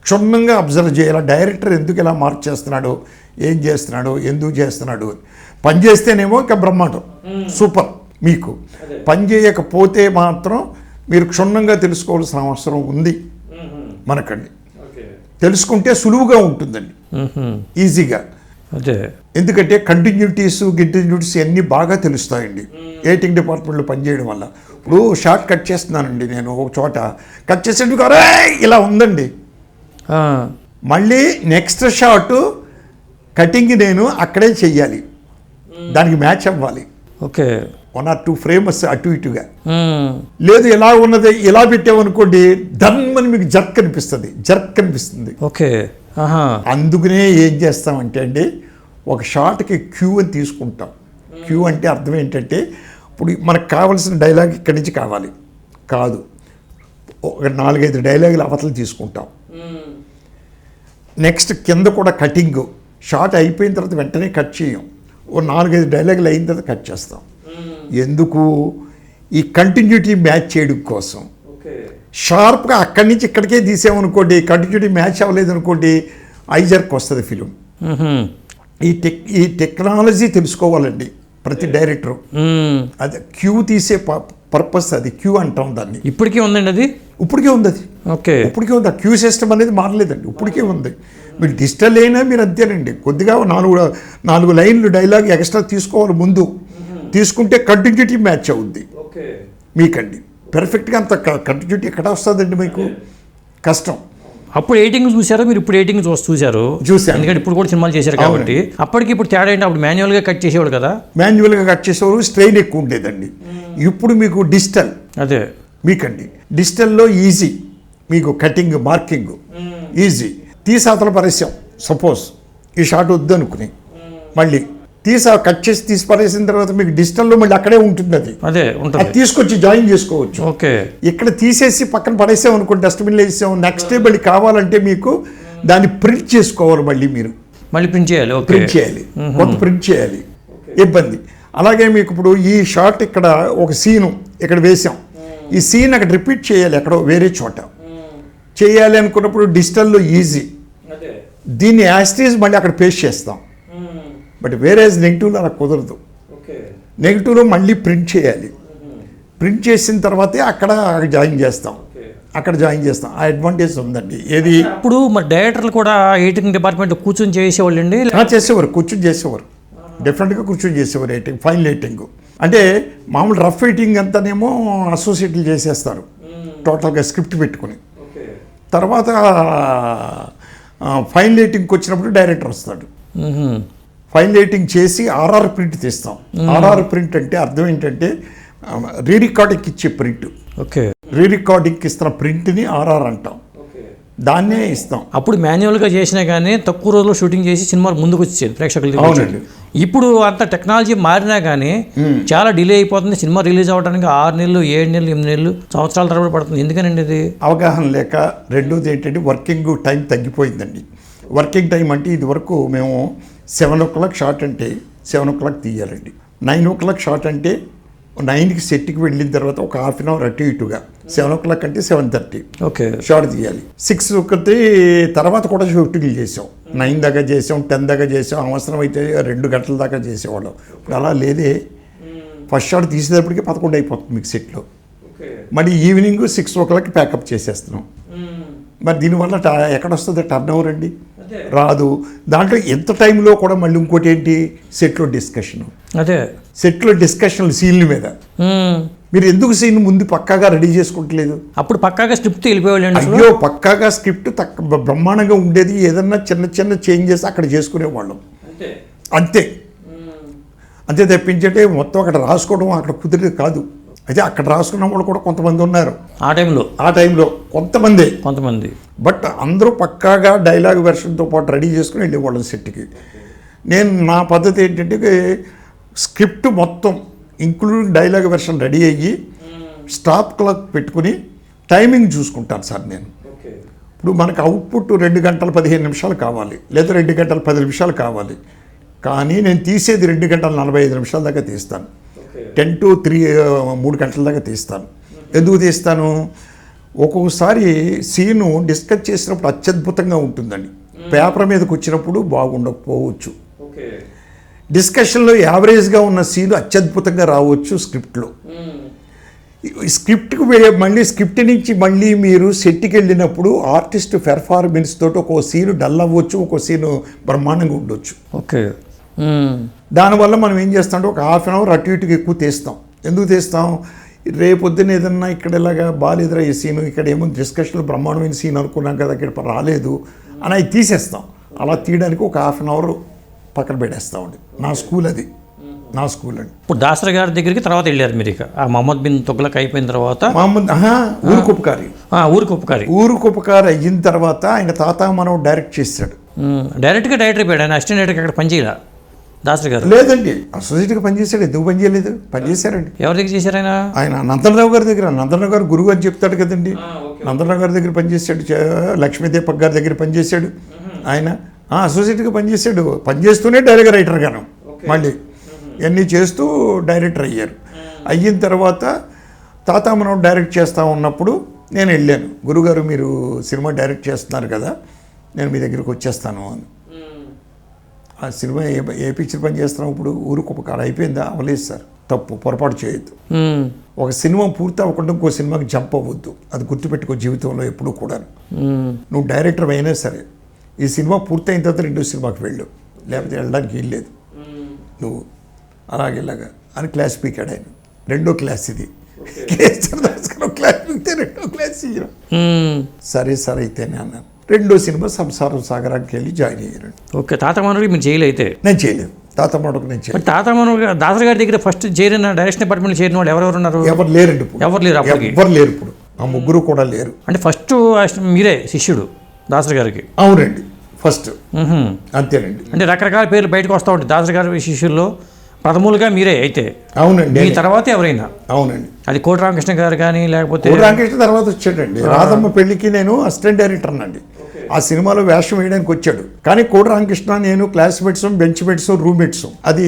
క్షుణ్ణంగా అబ్జర్వ్ చేయాలి. డైరెక్టర్ ఎందుకు ఇలా మార్క్ చేస్తున్నాడు, ఏం చేస్తున్నాడు, ఎందుకు చేస్తున్నాడు. పని చేస్తేనేమో ఇంకా బ్రహ్మాండం, సూపర్. మీకు పని చేయకపోతే మాత్రం మీరు క్షుణ్ణంగా తెలుసుకోవాల్సిన అవసరం ఉంది మనకండి. తెలుసుకుంటే సులువుగా ఉంటుందండి, ఈజీగా. అదే, ఎందుకంటే కంటిన్యూటీస్ అన్నీ బాగా తెలుస్తాయండి ఎడిటింగ్ డిపార్ట్మెంట్లో పనిచేయడం వల్ల. ఇప్పుడు షార్ట్ కట్ చేస్తున్నానండి నేను, ఒక చోట కట్ చేసేందుకు అరే ఇలా ఉందండి, మళ్ళీ నెక్స్ట్ షాట్ కటింగ్ నేను అక్కడే చెయ్యాలి, దానికి మ్యాచ్ అవ్వాలి. ఓకే, 1 or 2 ఫ్రేమ్స్ అటు ఇటుగా. లేదు ఎలా ఉన్నది ఇలా పెట్టామనుకోండి, ధన్మని మీకు జర్క్ అనిపిస్తుంది. ఓకే, అందుకనే ఏం చేస్తామంటే అండి, ఒక షాట్కి క్యూ అని తీసుకుంటాం. క్యూ అంటే అర్థం ఏంటంటే ఇప్పుడు మనకు కావాల్సిన డైలాగ్ ఇక్కడి నుంచి కావాలి కాదు, ఒక 4-5 డైలాగులు అవతలు తీసుకుంటాం. నెక్స్ట్ కింద కూడా కటింగ్, షార్ట్ అయిపోయిన తర్వాత వెంటనే కట్ చేయం, ఓ 4-5 డైలాగులు అయిన తర్వాత కట్ చేస్తాం. ఎందుకు? ఈ కంటిన్యూటీ మ్యాచ్ చేయడం కోసం. షార్ప్గా అక్కడి నుంచి ఇక్కడికే తీసామనుకోండి, కంటిన్యూటీ మ్యాచ్ అవ్వలేదు అనుకోండి, ఐజర్క్ వస్తుంది ఫిలిం. ఈ టెక్నాలజీ తెలుసుకోవాలండి ప్రతి డైరెక్టరు. అది క్యూ తీసే పర్పస్, అది క్యూ అంటాం దాన్ని. ఇప్పటికీ ఉందండి అది? ఇప్పటికే ఉంది అది. ఓకే, ఇప్పటికే ఉంది. ఆ క్యూ సిస్టమ్ అనేది మారలేదండి, ఇప్పటికే ఉంది. మీరు డిజిటల్ అయినా మీరు అంతేనండి, కొద్దిగా 4 లైన్లు డైలాగ్ ఎక్స్ట్రా తీసుకోవాలి ముందు, తీసుకుంటే కంటిన్యూటీ మ్యాచ్ అవుద్ది మీకండి. పెర్ఫెక్ట్గా అంత కంటిన్యూటీ ఎక్కడ వస్తుందండి మీకు? కష్టం. అప్పుడు ఎడిటింగ్ చూసారు మీరు, ఇప్పుడు ఎడిటింగ్ చూసారు? చూసాను. ఎందుకంటే ఇప్పుడు కూడా సినిమాలు చేశారు కాబట్టి. అప్పటికి ఇప్పుడు తేడా ఏంటి? అప్పుడు మాన్యువల్గా కట్ చేసేవాడు కదా? మాన్యువల్గా కట్ చేసేవారు, స్ట్రెయిన్ ఎక్కువ ఉండేదండి. ఇప్పుడు మీకు డిజిటల్. అదే మీకండి డిజిటల్లో ఈజీ, మీకు కటింగ్ మార్కింగ్ ఈజీ. తీసాతలు పరిశ్యం, సపోజ్ ఈ షాట్ వద్దు అనుకుని మళ్ళీ కట్ చేసి తీసి పరేసిన తర్వాత మీకు డిజిటల్లో మళ్ళీ అక్కడే ఉంటుంది అది. అదే ఉంటుంది, అది తీసుకొచ్చి జాయిన్ చేసుకోవచ్చు. ఓకే, ఇక్కడ తీసేసి పక్కన పడేసాం అనుకోండి, డస్ట్బిన్లో వేసాం, నెక్స్ట్ డే మళ్ళీ కావాలంటే మీకు దాన్ని ప్రింట్ చేసుకోవాలి, మళ్ళీ ప్రింట్ చేయాలి. ప్రింట్ చేయాలి, కొంత ప్రింట్ చేయాలి, ఇబ్బంది. అలాగే మీకు ఇప్పుడు ఈ షాట్ ఇక్కడ ఒక సీను ఇక్కడ వేసాం, ఈ సీన్ అక్కడ రిపీట్ చేయాలి ఎక్కడో వేరే చోట చేయాలి అనుకున్నప్పుడు డిజిటల్లో ఈజీ, దీన్ని యాస్టీజ్ మళ్ళీ అక్కడ పేస్ట్ చేస్తాం. బట్ వేరే నెగిటివ్లో అలా కుదరదు. నెగిటివ్లో మళ్ళీ ప్రింట్ చేయాలి, ప్రింట్ చేసిన తర్వాతే అక్కడ జాయిన్ చేస్తాం, ఆ అడ్వాంటేజ్ ఉందండి. ఏది ఇప్పుడు మరి డైరెక్టర్లు కూడా ఎడిటింగ్ డిపార్ట్మెంట్ కూర్చొని చేసేవాళ్ళు అండి? చేసేవారు, కూర్చొని చేసేవారు, డెఫినెట్గా కూర్చొని చేసేవారు. ఎడిటింగ్, ఫైనల్ ఎడిటింగ్ అంటే మామూలు రఫ్ ఎడిటింగ్ అంతానేమో అసోసియేట్లు చేసేస్తారు టోటల్గా స్క్రిప్ట్ పెట్టుకుని. తర్వాత ఫైనల్ ఎడిటింగ్కి వచ్చినప్పుడు డైరెక్టర్ వస్తాడు, ఫైనల్ ఎడిటింగ్ చేసి ఆర్ఆర్ ప్రింట్ తీస్తాం. ఆర్ఆర్ ప్రింట్ అంటే అర్థం ఏంటంటే రీ రికార్డింగ్కి ఇచ్చే ప్రింట్. ఓకే, రీ రికార్డింగ్కి ఇస్తున్న ప్రింట్ని ఆర్ఆర్ అంటాం, దాన్నే ఇస్తాం. అప్పుడు మాన్యువల్గా చేసినా కానీ తక్కువ రోజుల్లో షూటింగ్ చేసి సినిమా ముందుకు వచ్చేది ప్రేక్షకులకి. అవునండి. ఇప్పుడు అంత టెక్నాలజీ మారినా కానీ చాలా డిలే అయిపోతుంది. సినిమా రిలీజ్ అవ్వడానికి 6 నెలలు, 7 నెలలు, 8 నెలలు, సంవత్సరాల తరబడి పడుతుంది. ఎందుకనండి ఇది? అవగాహన లేక. రెండోది ఏంటంటే వర్కింగ్ టైం తగ్గిపోయిందండి. వర్కింగ్ టైం అంటే ఇది వరకు మేము 7 o'clock షార్ట్ అంటే 7 o'clock తీయాలండి, 9 o'clock షార్ట్ అంటే 9కి సెట్కి వెళ్ళిన తర్వాత ఒక హాఫ్ అన్ అవర్ అటు ఇటుగా 7 o'clock అంటే 7:30 ఓకే షార్ట్ తీయాలి. 6 ఒకటి తర్వాత కూడా షూటింగ్లు చేసాం, 9 దాకా చేసాం, 10 దాకా చేసాం, అవసరం అయితే 2 గంటల దాకా చేసేవాళ్ళం. ఇప్పుడు అలా లేదే, ఫస్ట్ షార్ట్ తీసేటప్పటికి 11 అయిపోతుంది మీకు సెట్లో. మళ్ళీ ఈవినింగ్ 6 o'clock ప్యాకప్ చేసేస్తున్నాం. మరి దీనివల్ల ఎక్కడ వస్తుంది టర్న్ ఓవర్ అండి? రాదు. దాంట్లో ఎంత టైంలో కూడా మళ్ళీ ఇంకోటి ఏంటి, సెట్లో డిస్కషన్. అదే సెట్లో డిస్కషన్లు సీన్ల మీద. మీరు ఎందుకు సీన్ ముందు పక్కాగా రెడీ చేసుకుంటలేదు? అప్పుడు పక్కాగా స్క్రిప్ట్ వెళ్ళిపోయాడు. అయ్యో, పక్కాగా స్క్రిప్ట్ బ్రహ్మాండంగా ఉండేది, ఏదన్నా చిన్న చేంజెస్ అక్కడ చేసుకునేవాళ్ళం, అంతే తప్పించంటే మొత్తం అక్కడ రాసుకోవడం అక్కడ కుదిరేది కాదు. అయితే అక్కడ రాసుకున్న వాళ్ళు కూడా కొంతమంది ఉన్నారు ఆ టైంలో కొంతమంది. బట్ అందరూ పక్కాగా డైలాగ్ వెర్షన్తో పాటు రెడీ చేసుకుని వెళ్ళేవాళ్ళం సెట్కి. నా పద్ధతి ఏంటంటే స్క్రిప్ట్ మొత్తం ఇంక్లూడింగ్ డైలాగ్ వెర్షన్ రెడీ అయ్యి స్టాప్ క్లాక్ పెట్టుకుని టైమింగ్ చూసుకుంటాను సార్ నేను. ఇప్పుడు మనకు అవుట్పుట్ 2 గంటల 15 నిమిషాలు కావాలి, లేదా 2 గంటల 10 నిమిషాలు కావాలి, కానీ నేను తీసేది 2 గంటల 45 నిమిషాల దాకా తీస్తాను. 10 to 3 గంటల దాకా తీస్తాను. ఎందుకు తీస్తాను? ఒక్కొక్కసారి సీను డిస్కస్ చేసినప్పుడు అత్యద్భుతంగా ఉంటుందండి, పేపర్ మీదకి వచ్చినప్పుడు బాగుండకపోవచ్చు, డిస్కషన్లో యావరేజ్గా ఉన్న సీను అత్యద్భుతంగా రావచ్చు స్క్రిప్ట్లో. స్క్రిప్ట్కి మళ్ళీ స్క్రిప్ట్ నుంచి మళ్ళీ మీరు సెట్కి వెళ్ళినప్పుడు ఆర్టిస్ట్ పెర్ఫార్మెన్స్ తోటి ఒక్కో సీను డల్ అవ్వచ్చు, ఒక్కో సీను బ్రహ్మాండంగా ఉండొచ్చు. ఓకే, దానివల్ల మనం ఏం చేస్తామంటే ఒక హాఫ్ అన్ అవర్ అటు ఇటుకి ఎక్కువ తీస్తాం. ఎందుకు తీస్తాం? రేపొద్దున ఏదన్నా ఇక్కడ ఇలాగా బాగాలేదురా ఈ సీను, ఇక్కడ ఏమో డిస్కషన్లో బ్రహ్మాండమైన సీన్ అనుకున్నాం కదా, ఇక్కడ రాలేదు అని అవి తీసేస్తాం. అలా తీయడానికి ఒక హాఫ్ అన్ అవర్ పక్కన పెట్టేస్తామండి. నా స్కూల్ అండి. ఇప్పుడు దాసరి గారి దగ్గరికి తర్వాత వెళ్ళారు మీరు? ఇక మహమ్మద్ బిన్ తుగ్లక్ అయిపోయిన తర్వాత ఊరుకుపకారి అయిన తర్వాత ఆయన తాత మనం డైరెక్ట్ చేశాడు. డైరెక్ట్గా డైరెక్టర్ అయిపోయాడు ఆయన, అసిస్టెంట్ డైరెక్టర్ అక్కడ పనిచేయాల. దాసరి గారు? లేదండి, అసోసియేట్గా పనిచేశాడు. ఎందుకు పనిచేయలేదు? పనిచేశారండి. ఎవరి దగ్గర చేశారు ఆయన? ఆయన నందనరావు గారి దగ్గర, నందనరావు గారు గురువు అని చెప్తాడు కదండి, నందనరావు గారి దగ్గర పనిచేశాడు. లక్ష్మీదీపక్ గారి దగ్గర పనిచేశాడు. ఆయన అసోసియేట్గా పనిచేశాడు. పనిచేస్తూనే డైరెక్ట్ రైటర్ గాను మళ్ళీ ఇవన్నీ చేస్తూ డైరెక్టర్ అయ్యారు. అయిన తర్వాత తాతా మనోహర్ డైరెక్ట్ చేస్తూ ఉన్నప్పుడు నేను వెళ్ళాను. గురుగారు మీరు సినిమా డైరెక్ట్ చేస్తున్నారు కదా, నేను మీ దగ్గరికి వచ్చేస్తాను అని. ఆ సినిమా ఏ పిక్చర్ పని చేస్తున్నాం ఇప్పుడు? ఊరికి ఒక కాడ అయిపోయిందా? అవ్వలేదు సార్, తప్పు, పొరపాటు చేయొద్దు. ఒక సినిమా పూర్తి అవ్వకుండా ఇంకో సినిమాకి జంప్ అవ్వద్దు, అది గుర్తుపెట్టుకో జీవితంలో ఎప్పుడు కూడా. నువ్వు డైరెక్టర్ అయినా సరే ఈ సినిమా పూర్తి అయిన తర్వాత రెండో సినిమాకి వెళ్ళు, లేకపోతే వెళ్ళడానికి వెళ్ళలేదు నువ్వు అలాగేలాగా అని క్లాస్ పీకాడు ఆయన. రెండో క్లాస్ ఇది, క్లాస్ పీకితే రెండో క్లాస్ ఇయ్యను. సరే సరే అయితేనే అన్నాను. రెండో సినిమా సంసారం సాగరానికి వెళ్ళి జాయిన్ అయ్యాను. ఓకే, తాత మనోహర్ మీరు చేయలేదు? నేను చేయలేదు. తాత మనోహర్ నేను చేయలేదు. తాత మనోహర్ దాసరి గారి దగ్గర ఫస్ట్ చేరిన డైరెక్షన్ డిపార్ట్మెంట్ చేరిన వాళ్ళు ఎవరెవరు ఉన్నారు? ఎవరు లేరండి ఇప్పుడు. ఎవరు లేరు అప్పటికి? ఎవరు లేరు ఇప్పుడు. ఆ ముగ్గురు కూడా లేరు. అంటే ఫస్ట్ మీరే శిష్యుడు దాసరి గారికి? అవునండి, ఫస్ట్. అంతేనండి. అంటే రకరకాల పేర్లు బయటకు వస్తూ ఉంటాయి దాసరి గారి శిష్యుల్లో, ప్రథములుగా మీరే అయితే? అవునండి. మీ తర్వాత ఎవరైనా? అవునండి. అది కోటి రామకృష్ణ గారు కానీ లేకపోతే? కోటి రామకృష్ణ తర్వాత వచ్చాడండి. రాధమ్మ పెళ్లికి నేను అసిస్టెంట్ డైరెక్టర్ అండి. ఆ సినిమాలో వేషం వేయడానికి వచ్చాడు. కానీ కోటి రామకృష్ణ నేను క్లాస్మేట్స్, బెంచ్ మేట్స్, రూమ్మేట్స్. అది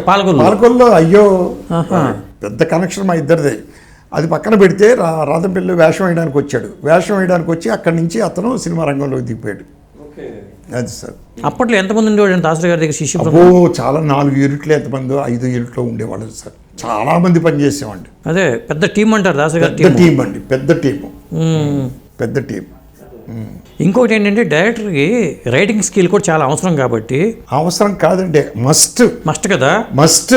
పాలకొల్లో. అయ్యో పెద్ద కనెక్షన్ మా ఇద్దరిదే. అది పక్కన పెడితే రాధంపల్లి వేషం వేయడానికి వచ్చాడు. వేషం వేయడానికి వచ్చి అక్కడి నుంచి అతను సినిమా రంగంలోకి దిగిపోయాడు. అది సార్. అప్పట్లో ఎంతమంది ఉండేవాడు దాసరి గారి దగ్గర శిష్యులు? చాలా 4 యూనిట్లు, ఎంతమంది 5 యూనిట్లో ఉండేవాళ్ళు సార్. చాలా మంది పనిచేసేవాడి. అదే పెద్ద టీం అంటారు దాసరి గారి టీం అండి, పెద్ద టీము, పెద్ద టీం. ఇంకోటి ఏంటంటే డైరెక్టర్కి రైటింగ్ స్కిల్ కూడా చాలా అవసరం. కాబట్టి అవసరం కాదండి, మస్ట్ కదా, మస్ట్.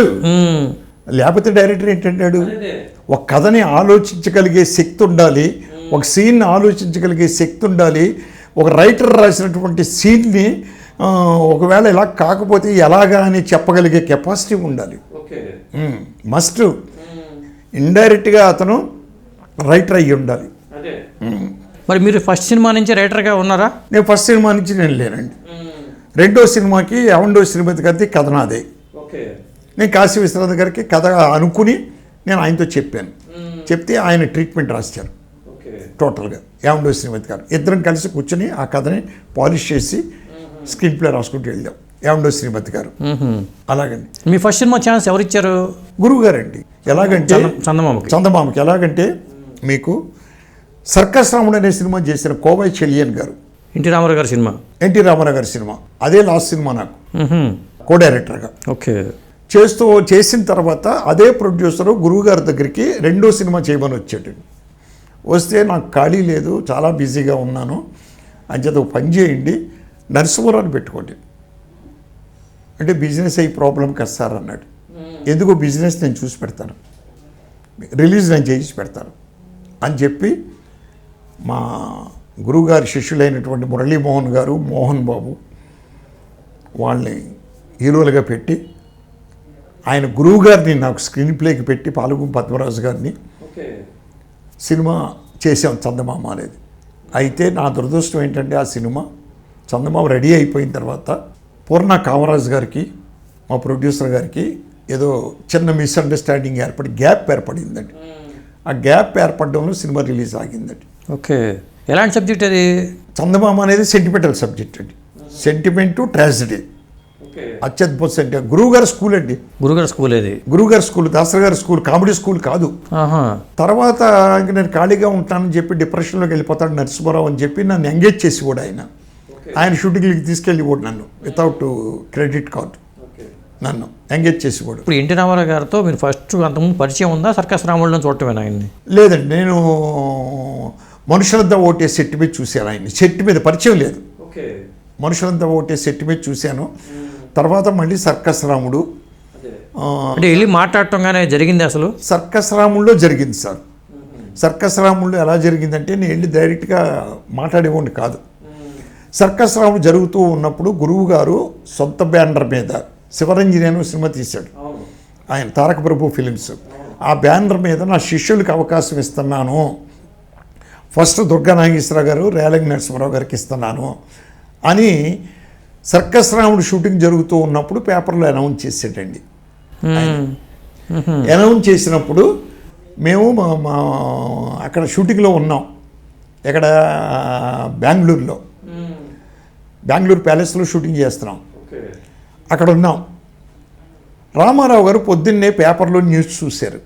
లేకపోతే డైరెక్టర్ ఏంటంటాడు, ఒక కథని ఆలోచించగలిగే శక్తి ఉండాలి, ఒక సీన్ని ఆలోచించగలిగే శక్తి ఉండాలి. ఒక రైటర్ రాసినటువంటి సీన్ని ఒకవేళ ఇలా కాకపోతే ఎలాగా అని చెప్పగలిగే కెపాసిటీ ఉండాలి. మస్ట్. ఇండైరెక్ట్గా అతను రైటర్ అయ్యి ఉండాలి. మరి మీరు ఫస్ట్ సినిమా నుంచి రైటర్గా ఉన్నారా? నేను ఫస్ట్ సినిమా నుంచి నేను లేనండి. రెండో సినిమాకి అవండో శ్రీమతి గారికి కథ నాదే. నేను కాశీ విశ్వనాథ్ గారికి కథ అనుకుని నేను ఆయనతో చెప్పాను. చెప్తే ఆయన ట్రీట్మెంట్ రాశారు టోటల్గా. యావండో శ్రీమతి గారు ఇద్దరం కలిసి కూర్చొని ఆ కథని పాలిష్ చేసి స్క్రీన్ ప్లే రాసుకుంటూ వెళ్ళాం. యావండో శ్రీమతి గారు. అలాగండి. మీ ఫస్ట్ సినిమా ఛాన్స్ ఎవరు ఇచ్చారు? గురువు గారండి. ఎలాగంటే చందమామకి. ఎలాగంటే మీకు సర్కస్ రాముడు అనే సినిమా చేసిన కోవై చెలియన్ గారు, ఎన్టీ రామారావు గారి సినిమా. ఎన్టీ రామారావు గారి సినిమా అదే లాస్ట్ సినిమా నాకు కో డైరెక్టర్గా. ఓకే. చేసిన తర్వాత అదే ప్రొడ్యూసరు గురువు గారి దగ్గరికి రెండో సినిమా చేయమని వచ్చాడు. వస్తే నాకు ఖాళీ లేదు, చాలా బిజీగా ఉన్నాను, అంచేత పని చేయండి, నరసింహరావుని పెట్టుకోండి అంటే బిజినెస్ అయ్యి ప్రాబ్లం కదా సార్ అన్నాడు. ఎందుకు? బిజినెస్ నేను చూసి పెడతాను, రిలీజ్ నేను చేసి పెడతాను అని చెప్పి మా గురువుగారి శిష్యులైనటువంటి మురళీమోహన్ గారు, మోహన్ బాబు వాళ్ళని హీరోలుగా పెట్టి ఆయన గురువు గారిని నాకు స్క్రీన్ ప్లేకి పెట్టి పాలుగు పద్మరాజు గారిని సినిమా చేసాం చందమామ అనేది. అయితే నా దురదృష్టం ఏంటంటే ఆ సినిమా చందమామ రెడీ అయిపోయిన తర్వాత పూర్ణ కామరాజు గారికి మా ప్రొడ్యూసర్ గారికి ఏదో చిన్న మిస్అండర్స్టాండింగ్ గ్యాప్ ఏర్పడిందండి. ఆ గ్యాప్ ఏర్పడడంలో సినిమా రిలీజ్ ఆగిందండి. ఓకే. ఎలాంటి సబ్జెక్ట్ అది? చందమామ అనేది సెంటిమెంటల్ సబ్జెక్ట్ అండి. సెంటిమెంటు, ట్రాజడీ, అత్యద్భుత సెంటిమెంట్. గురువుగారి స్కూల్ అండి. గురుగారి స్కూల్ అది? గురుగారి స్కూల్, దాసరి గారి స్కూల్, కామెడీ స్కూల్ కాదు. తర్వాత ఇంక నేను ఖాళీగా ఉంటానని చెప్పి డిప్రెషన్లోకి వెళ్ళిపోతాడు నరసింహారావు అని చెప్పి నన్ను ఎంగేజ్ చేసి కూడా ఆయన షూటింగ్కి తీసుకెళ్ళి కూడా నన్ను వితౌట్ క్రెడిట్ కార్డు నన్ను ఎంగేజ్ చేసి కూడా. ఇప్పుడు ఎన్టీ రామారావు గారితో మీరు ఫస్ట్ అంతకుముందు పరిచయం ఉందా? సర్కస్ రాముళ్ళని చూడటమేనా ఆయన్ని? లేదండి, నేను మనుషులంతా ఓటే సెట్ మీద చూశాను ఆయన్ని. సెట్ మీద పరిచయం లేదు, మనుషులంతా ఓటే సెట్ మీద చూశాను. తర్వాత మళ్ళీ సర్కస్ రాముడు అంటే వెళ్ళి మాట్లాడటంగానే జరిగింది. అసలు సర్కస్ రాముల్లో జరిగింది సార్. సర్కస్ రాముల్లో ఎలా జరిగిందంటే నేను వెళ్ళి డైరెక్ట్గా మాట్లాడేవాడిని కాదు. సర్కస్ రాముడు జరుగుతూ ఉన్నప్పుడు గురువు గారు సొంత బ్యానర్ మీద శివరంజని అనే సినిమా తీశాడు ఆయన, తారక ప్రభు ఫిలిమ్స్. ఆ బ్యానర్ మీద నా శిష్యులకు అవకాశం ఇస్తున్నాను, ఫస్ట్ దుర్గా నాగేశ్వరరావు గారు, రేలంగి నరసింహారావు గారికి ఇస్తున్నాను అని సర్కస్ రాముడు షూటింగ్ జరుగుతూ ఉన్నప్పుడు పేపర్లో అనౌన్స్ చేసాడండి. అనౌన్స్ చేసినప్పుడు మేము మా అక్కడ షూటింగ్లో ఉన్నాం. ఎక్కడ బెంగళూరులో, బెంగళూరు ప్యాలెస్లో షూటింగ్ చేస్తున్నాం. అక్కడ ఉన్నాం. రామారావు గారు పొద్దున్నే పేపర్లో న్యూస్ చూశారు.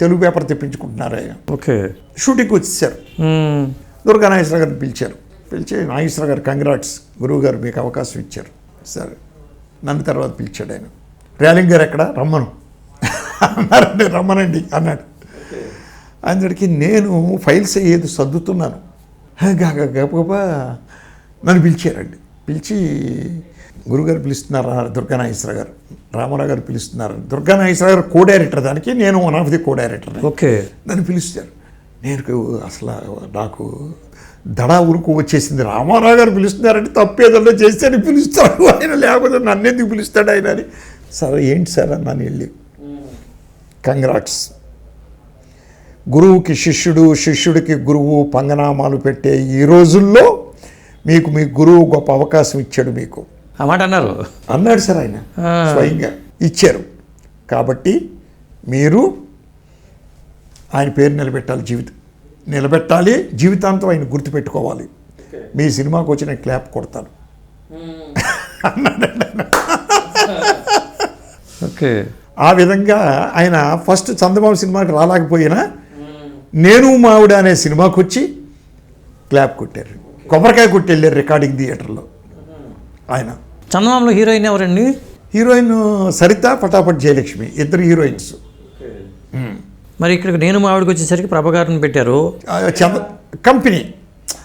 తెలుగు పేపర్ తెప్పించుకుంటున్నారు ఆయన. ఓకే. షూటింగ్కి వచ్చేసారు. దుర్గా నాగేశ్వర గారిని పిలిచి నాగేశ్వర గారు కంగ్రాట్స్ గురువు గారు మీకు అవకాశం ఇచ్చారు. సరే నన్ను తర్వాత పిలిచాడు ఆయన. ర్యాలింగ్ గారు ఎక్కడ రమ్మను అన్నారండి. రమ్మనండి అన్నాడు. అందరికి నేను ఫైల్స్ ఏది సర్దుతున్నాను. గబగబా నన్ను పిలిచారండి. పిలిచి గురుగారు పిలుస్తున్నారు దుర్గా నాగేశ్వర గారు, రామారావు గారు పిలుస్తున్నారు. దుర్గా నాగేశ్వర గారు కో డైరెక్టర్, దానికి నేను one of the co director. Okay. నన్ను పిలుస్తారు. నేను అసలు నాకు దడా ఉరుకు వచ్చేసింది. రామారావు గారు పిలుస్తున్నారంటే తప్పేదన్నా చేస్తే అని పిలుస్తాడు ఆయన, లేకపోతే నన్ను ఎందుకు పిలుస్తాడు ఆయన అని. సరే ఏంటి సార్ అన్నాను వెళ్ళి. కంగ్రాట్స్, గురువుకి శిష్యుడు, శిష్యుడికి గురువు పంగనామాలు పెట్టే ఈ రోజుల్లో మీకు మీ గురువు గొప్ప అవకాశం ఇచ్చాడు మీకు ఆ మాట అన్నాడు సార్ ఆయన. స్వయంగా ఇచ్చారు. కాబట్టి మీరు ఆయన పేరు నిలబెట్టాలి, జీవితాంతం ఆయన గుర్తుపెట్టుకోవాలి. మీ సినిమాకి వచ్చిన క్లాప్ కొడతాను అన్నాడు. ఓకే. ఆ విధంగా ఆయన ఫస్ట్ చందమామ సినిమాకి రాలేకపోయినా నేను మావిడ అనే సినిమాకి వచ్చి క్లాప్ కొట్టారు, కొబ్బరికాయ కొట్టి వెళ్ళారు రికార్డింగ్ థియేటర్లో ఆయన. చందమామలో హీరోయిన్ ఎవరండి? హీరోయిన్ సరిత, పటాపట్ జయలక్ష్మి, ఇద్దరు హీరోయిన్స్. మరి ఇక్కడ నేను మావిడికి వచ్చేసరికి ప్రభాకర్ని పెట్టారు. కంపెనీ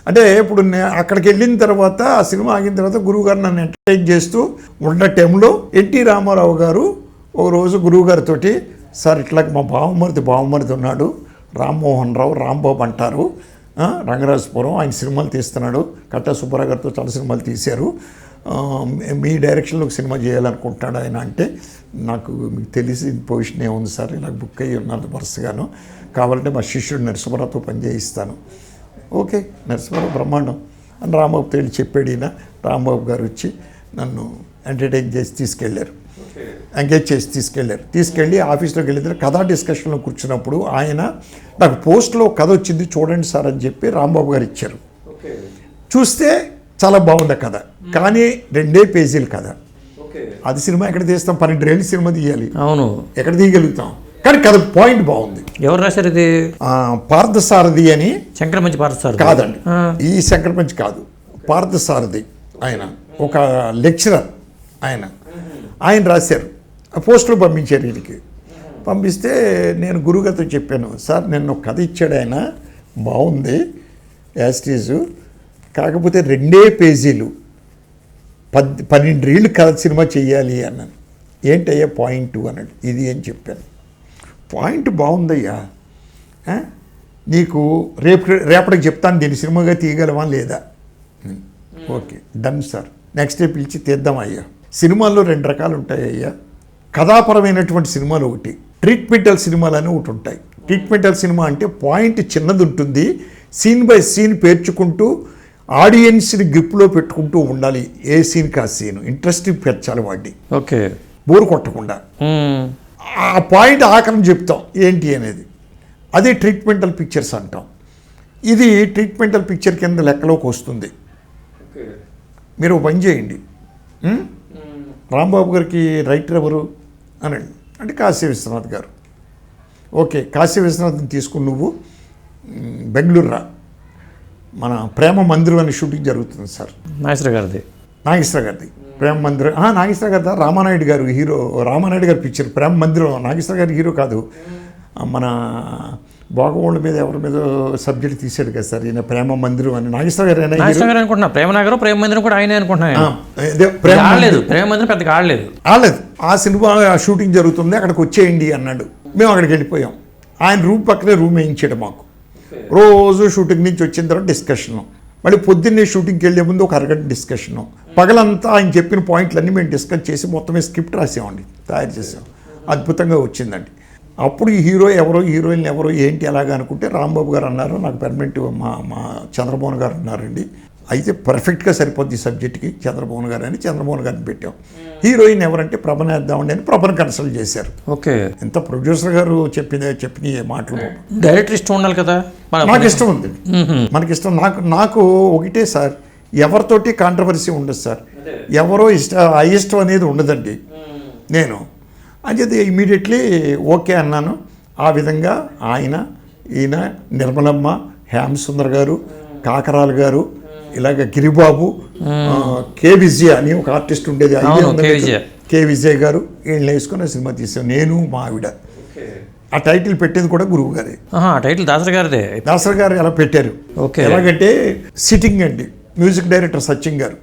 అంటే ఇప్పుడు అక్కడికి వెళ్ళిన తర్వాత ఆ సినిమా ఆగిన తర్వాత గురువు గారు నన్ను ఎంటర్టైన్ చేస్తూ ఉన్న టైంలో ఎన్టీ రామారావు గారు ఒక రోజు గురువు గారితో, సార్ ఇట్లా మా బావమరిది ఉన్నాడు, రామ్మోహన్ రావు, రాంబాబు అంటారు, రంగరాజపురం, ఆయన సినిమాలు తీస్తున్నాడు, కట్టా సుబ్బారావు గారితో చాలా సినిమాలు తీశారు, మీ డైరెక్షన్లో ఒక సినిమా చేయాలనుకుంటున్నాడు ఆయన. అంటే నాకు మీకు తెలిసి పొజిషన్ ఏముంది సార్, ఇలా బుక్ అయ్యి ఉన్నాను వరుసగాను, కావాలంటే మా శిష్యుడు నరసింహరావుతో పని చేయిస్తాను. ఓకే నరసింహరావు బ్రహ్మాండం అని రాంబాబుతో వెళ్ళి చెప్పాడు ఈయన. రాంబాబు గారు వచ్చి నన్ను ఎంటర్టైన్ చేసి ఎంగేజ్ చేసి తీసుకెళ్ళి ఆఫీస్లోకి వెళ్ళిన కథా డిస్కషన్లో కూర్చున్నప్పుడు ఆయన నాకు పోస్ట్లో కథ వచ్చింది చూడండి సార్ అని చెప్పి రాంబాబు గారు ఇచ్చారు. చూస్తే చాలా బాగుంది కథ, కానీ 2 పేజీల కథ. అది సినిమా ఎక్కడ తీస్తాం, 12 ఏళ్ళు సినిమా తీయాలి, అవును ఎక్కడ తీయగలుగుతాం, కానీ కథ పాయింట్ బాగుంది. ఎవరు రాశారు ఇది? పార్థసారథి అని. శంకరమంచి పార్థసారథి కాదండి, ఈ శంకరమంచి కాదు, పార్థసారథి ఆయన ఒక లెక్చరర్. ఆయన రాశారు, పోస్టులు పంపించారు వీరికి. పంపిస్తే నేను గురుగారితో చెప్పాను, సార్ నేను ఒక కథ ఇచ్చాడు ఆయన, బాగుంది యాస్టీజు, కాకపోతే 2 పేజీలు 12 ఏళ్ళు కథ సినిమా చెయ్యాలి అన్నాను. ఏంటయ్యా పాయింట్ అన్నాడు. ఇది అని చెప్పాను. పాయింట్ బాగుందయ్యా, నీకు రేపటికి చెప్తాను దీన్ని సినిమాగా తీయగలవా లేదా. Okay done sir. Next day పిలిచి తీద్దామయ్యా. సినిమాల్లో 2 రకాలు ఉంటాయ్యా, కథాపరమైనటువంటి సినిమాలు ఒకటి, ట్రీట్మెంటల్ సినిమాలు అని ఒకటి ఉంటాయి. ట్రీట్మెంటల్ సినిమా అంటే పాయింట్ చిన్నది ఉంటుంది, సీన్ బై సీన్ పేర్చుకుంటూ ఆడియన్స్ని గ్రిప్లో పెట్టుకుంటూ ఉండాలి. ఏ సీన్కి ఆ సీన్ ఇంట్రెస్టింగ్ పెంచాలి వాడిని, ఓకే బోరు కొట్టకుండా. ఆ పాయింట్ ఆఖరం చెప్తాం ఏంటి అనేది, అదే ట్రీట్మెంటల్ పిక్చర్స్ అంటాం. ఇది ట్రీట్మెంటల్ పిక్చర్ కింద లెక్కలోకి వస్తుంది. మీరు పని చేయండి, రాంబాబు గారికి రైటర్ ఎవరు అని అంటే కాశీ విశ్వనాథ్ గారు. ఓకే కాశీ విశ్వనాథ్ని తీసుకుని నువ్వు బెంగళూరు రా, మన ప్రేమ మందిరం అనే షూటింగ్ జరుగుతుంది సార్. నాగేశ్వర గారిది ప్రేమ మందిరం. నాగేశ్వర గారి రామానాయుడు గారు హీరో, రామానాయుడు గారు పిక్చర్ ప్రేమ మందిరం. నాగేశ్వర గారి హీరో కాదు, మన బాగోళ్ళ మీద ఎవరి మీద సబ్జెక్ట్ తీశాడు కదా సార్ ఈయన, ప్రేమ మందిరం అని. నాగేశ్వర గారు అనుకుంటున్నా, ప్రేమ నగరం ప్రేమ మందిరం కూడా ఆయన అనుకుంటున్నాను. ప్రేమ మందిరం పెద్దగా ఆడలేదు. ఆ సినిమా షూటింగ్ జరుగుతుంది, అక్కడికి వచ్చేయండి అన్నాడు. మేము అక్కడికి వెళ్ళిపోయాం. ఆయన రూమ్ పక్కనే రూమ్ వేయించాడు మాకు. రోజు షూటింగ్ నుంచి వచ్చిన తర్వాత డిస్కషను, మళ్ళీ పొద్దున్నే షూటింగ్కి వెళ్ళే ముందు ఒక అరగంట డిస్కషను, పగలంతా ఆయన చెప్పిన పాయింట్లన్నీ మేము డిస్కస్ చేసి మొత్తమే స్క్రిప్ట్ రాసామండి, తయారు చేసాం. అద్భుతంగా వచ్చిందండి. అప్పుడు ఈ హీరో ఎవరో హీరోయిన్ ఎవరో ఏంటి అలాగా అనుకుంటే రాంబాబు గారు అన్నారు, నాకు పర్మనెంట్ మా చంద్రమోహన్ గారు అన్నారండి, అయితే పర్ఫెక్ట్గా సరిపోద్ది ఈ సబ్జెక్ట్కి చంద్రమోహన్ గారు అని చంద్రమోహన్ గారిని పెట్టాం. హీరోయిన్ ఎవరంటే ప్రభను వేద్దామండి అని ప్రభను కన్సల్ట్ చేశారు. ఓకే. ఎంత ప్రొడ్యూసర్ గారు చెప్పిన మాటలు. డైరెక్టర్ ఇష్టం ఉండాలి కదా. నాకు ఇష్టం ఉంది, మనకి ఇష్టం. నాకు ఒకటే సార్, ఎవరితోటి కాంట్రవర్సీ ఉండదు సార్, ఎవరో అయిష్టం అనేది ఉండదండి. నేను అంచేది ఇమీడియట్లీ ఓకే అన్నాను. ఆ విధంగా ఈయన నిర్మలమ్మ, హేమ సుందర్ గారు, కాకరాలు గారు, ఇలాగ గిరిబాబు, కే విజయ అని ఒక ఆర్టిస్ట్ ఉండేది, కే విజయ్ గారు, వీళ్ళని వేసుకుని సినిమా తీసాం. నేను మా ఆవిడ. ఆ టైటిల్ పెట్టేది కూడా గురువు గారే. టైటిల్ దాసరి గారిదే. దాసరి గారు ఎలా పెట్టారు, ఎలాగంటే సిట్టింగ్ అండి, మ్యూజిక్ డైరెక్టర్ సచిన్ గారు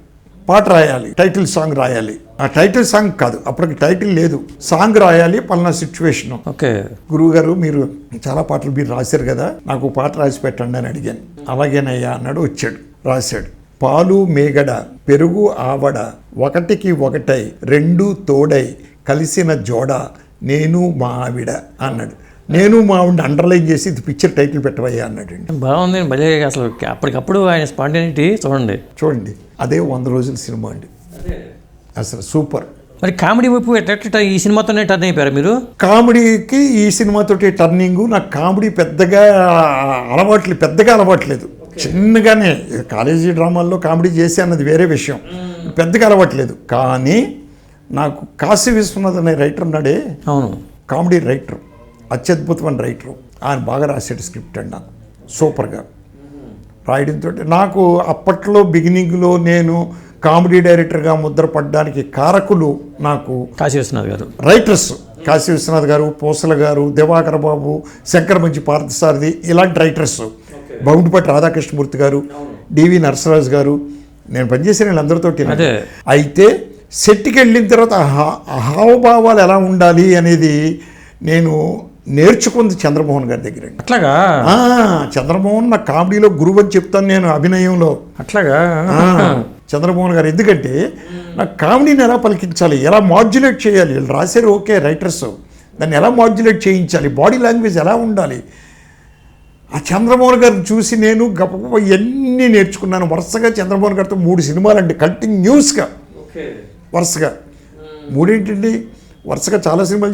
పాట రాయాలి, టైటిల్ సాంగ్ రాయాలి. ఆ టైటిల్ సాంగ్ కాదు, అప్పటికి టైటిల్ లేదు, సాంగ్ రాయాలి పలానా సిచ్యువేషన్. ఓకే. గురువు గారు మీరు చాలా పాటలు మీరు రాశారు కదా, నాకు పాట రాసి పెట్టండి అని అడిగాను. అలాగేనయ్యా అన్నాడు. వచ్చాడు, రాశాడు. పాలు మేగడ పెరుగు ఆవడ ఒకటికి ఒకటై రెండు తోడై కలిసిన జోడ నేను మా ఆవిడ అన్నాడు. నేను మా ఆవిడ అండర్లైన్ చేసి ఇది పిక్చర్ టైటిల్ పెట్టవయ్యా అన్నాడు. బాగుంది భలే. అసలు అప్పటికప్పుడు ఆయన స్పాంటేనిటీ చూడండి. అదే 100 రోజుల సినిమా అండి, అసలు సూపర్. మరి కామెడీ వైపు ఎట్లా ఈ సినిమాతోనే టర్న్ అయిపోయారు మీరు? కామెడీకి ఈ సినిమాతోటి టర్నింగ్. నాకు కామెడీ పెద్దగా అలవాట్లేదు. చిన్నగానే కాలేజీ డ్రామాల్లో కామెడీ చేసి అన్నది వేరే విషయం, పెద్దగా అలవాట్లేదు. కానీ నాకు కాశీ విశ్వనాథ్ అనే రైటర్ ఉన్నాడే, అవును, కామెడీ రైటర్, అత్యద్భుతమైన రైటరు. ఆయన బాగా రాసాడు స్క్రిప్ట్ అండి, నాకు సూపర్గా రాయడంతో. నాకు అప్పట్లో బిగినింగ్లో నేను కామెడీ డైరెక్టర్గా ముద్రపడడానికి కారకులు నాకు కాశీ విశ్వనాథ్ గారు, రైటర్స్. కాశీ విశ్వనాథ్ గారు, పోసల గారు, దివాకర్ బాబు, శంకర మంచి పార్థసారథి, ఇలాంటి రైటర్స్. బౌండిపట్టి రాధాకృష్ణమూర్తి గారు, డివి నరసరాజు గారు, నేను పనిచేసిన వీళ్ళందరితో. అయితే సెట్కి వెళ్ళిన తర్వాత హావభావాలు ఎలా ఉండాలి అనేది నేను నేర్చుకుంది చంద్రమోహన్ గారి దగ్గర. అట్లాగా చంద్రమోహన్ నా కామెడీలో గురువు అని చెప్తాను నేను, అభినయంలో. అట్లాగా చంద్రమోహన్ గారు, ఎందుకంటే నాకు కామెడీని ఎలా పలికించాలి, ఎలా మాడ్యులేట్ చేయాలి, వీళ్ళు రాశారు ఓకే రైటర్స్, దాన్ని ఎలా మాడ్యులేట్ చేయించాలి, బాడీ లాంగ్వేజ్ ఎలా ఉండాలి. ఆ చంద్రమోహన్ గారిని చూసి నేను గొప్ప ఎన్ని నేర్చుకున్నాను. వరుసగా చంద్రమోహన్ గారితో 3 సినిమాలు అండి, కంటిన్యూస్గా వరుసగా. 3 ఏంటండి, వరుసగా చాలా సినిమాలు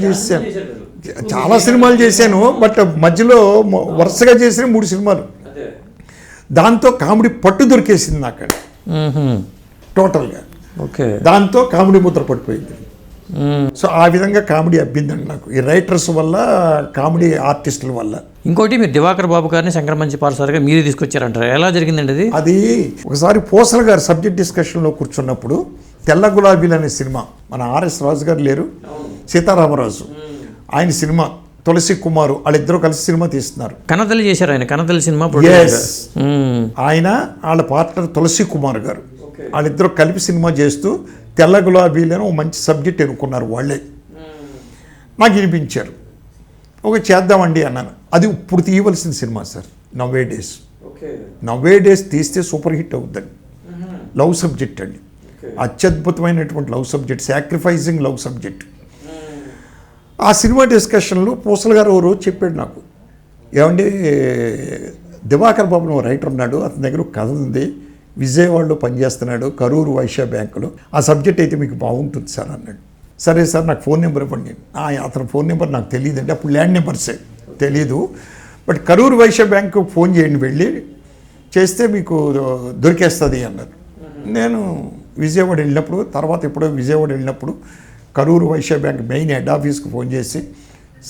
చేశాను. బట్ మధ్యలో వరుసగా చేసిన 3 సినిమాలు. దాంతో కామెడీ పట్టు దొరికేసింది నాకు టోటల్గా. ఓకే. దాంతో కామెడీ ముద్ర పడిపోయింది. సో ఆ విధంగా కామెడీ అబ్బిందండి నాకు, ఈ రైటర్స్ వల్ల, కామెడీ ఆర్టిస్టుల వల్ల. ఇంకోటి, మీరు దివాకర్ బాబు గారిని శంకర మంచి పార్థసారథిగా మీరే తీసుకొచ్చారంటారు, ఎలా జరిగిందండి అది? ఒకసారి పోసల గారు సబ్జెక్ట్ డిస్కషన్లో కూర్చున్నప్పుడు తెల్ల గులాబీలు అనే సినిమా, మన ఆర్ఎస్ రాజు గారు లేరు, సీతారామరాజు, ఆయన సినిమా, తులసి కుమారు, వాళ్ళిద్దరూ కలిసి సినిమా తీస్తున్నారు. కన్నతల్లి చేశారు ఆయన, కన్నతల్లి సినిమా. ఆయన వాళ్ళ పార్ట్నర్ తులసి కుమార్ గారు, వాళ్ళిద్దరూ కలిపి సినిమా చేస్తూ తెల్ల గులాబీలను ఒక మంచి సబ్జెక్ట్ ఎన్నుకున్నారు వాళ్ళే. నాకు వినిపించారు, ఒక చేద్దామండి అన్నాను. అది ఇప్పుడు తీయవలసిన సినిమా సార్, నవ్వే డేస్ తీస్తే సూపర్ హిట్ అవుతుందండి. లవ్ సబ్జెక్ట్ అండి, అత్యద్భుతమైనటువంటి love subject, sacrificing love subject. ఆ సినిమా డిస్కషన్లో పూసల గారు ఓ రోజు చెప్పాడు నాకు, ఏమండి దివాకర్ బాబు రైటర్ ఉన్నాడు, అతని దగ్గర కథ ఉంది, విజయవాడలో పనిచేస్తున్నాడు, కరూరు వైశ్య బ్యాంకులో, ఆ సబ్జెక్ట్ అయితే మీకు బాగుంటుంది సార్ అన్నాడు. సరే సార్ నాకు ఫోన్ నెంబర్ ఇవ్వండి. అతని ఫోన్ నెంబర్ నాకు తెలియదండి, అప్పుడు ల్యాండ్ నెంబర్సే తెలీదు, but Karur Vysya bank phone చేయండి, వెళ్ళి చేస్తే మీకు దొరికేస్తుంది అన్నారు. నేను విజయవాడ వెళ్ళినప్పుడు, తర్వాత ఎప్పుడో విజయవాడ వెళ్ళినప్పుడు Karur Vysya bank main head ఆఫీస్కి ఫోన్ చేసి,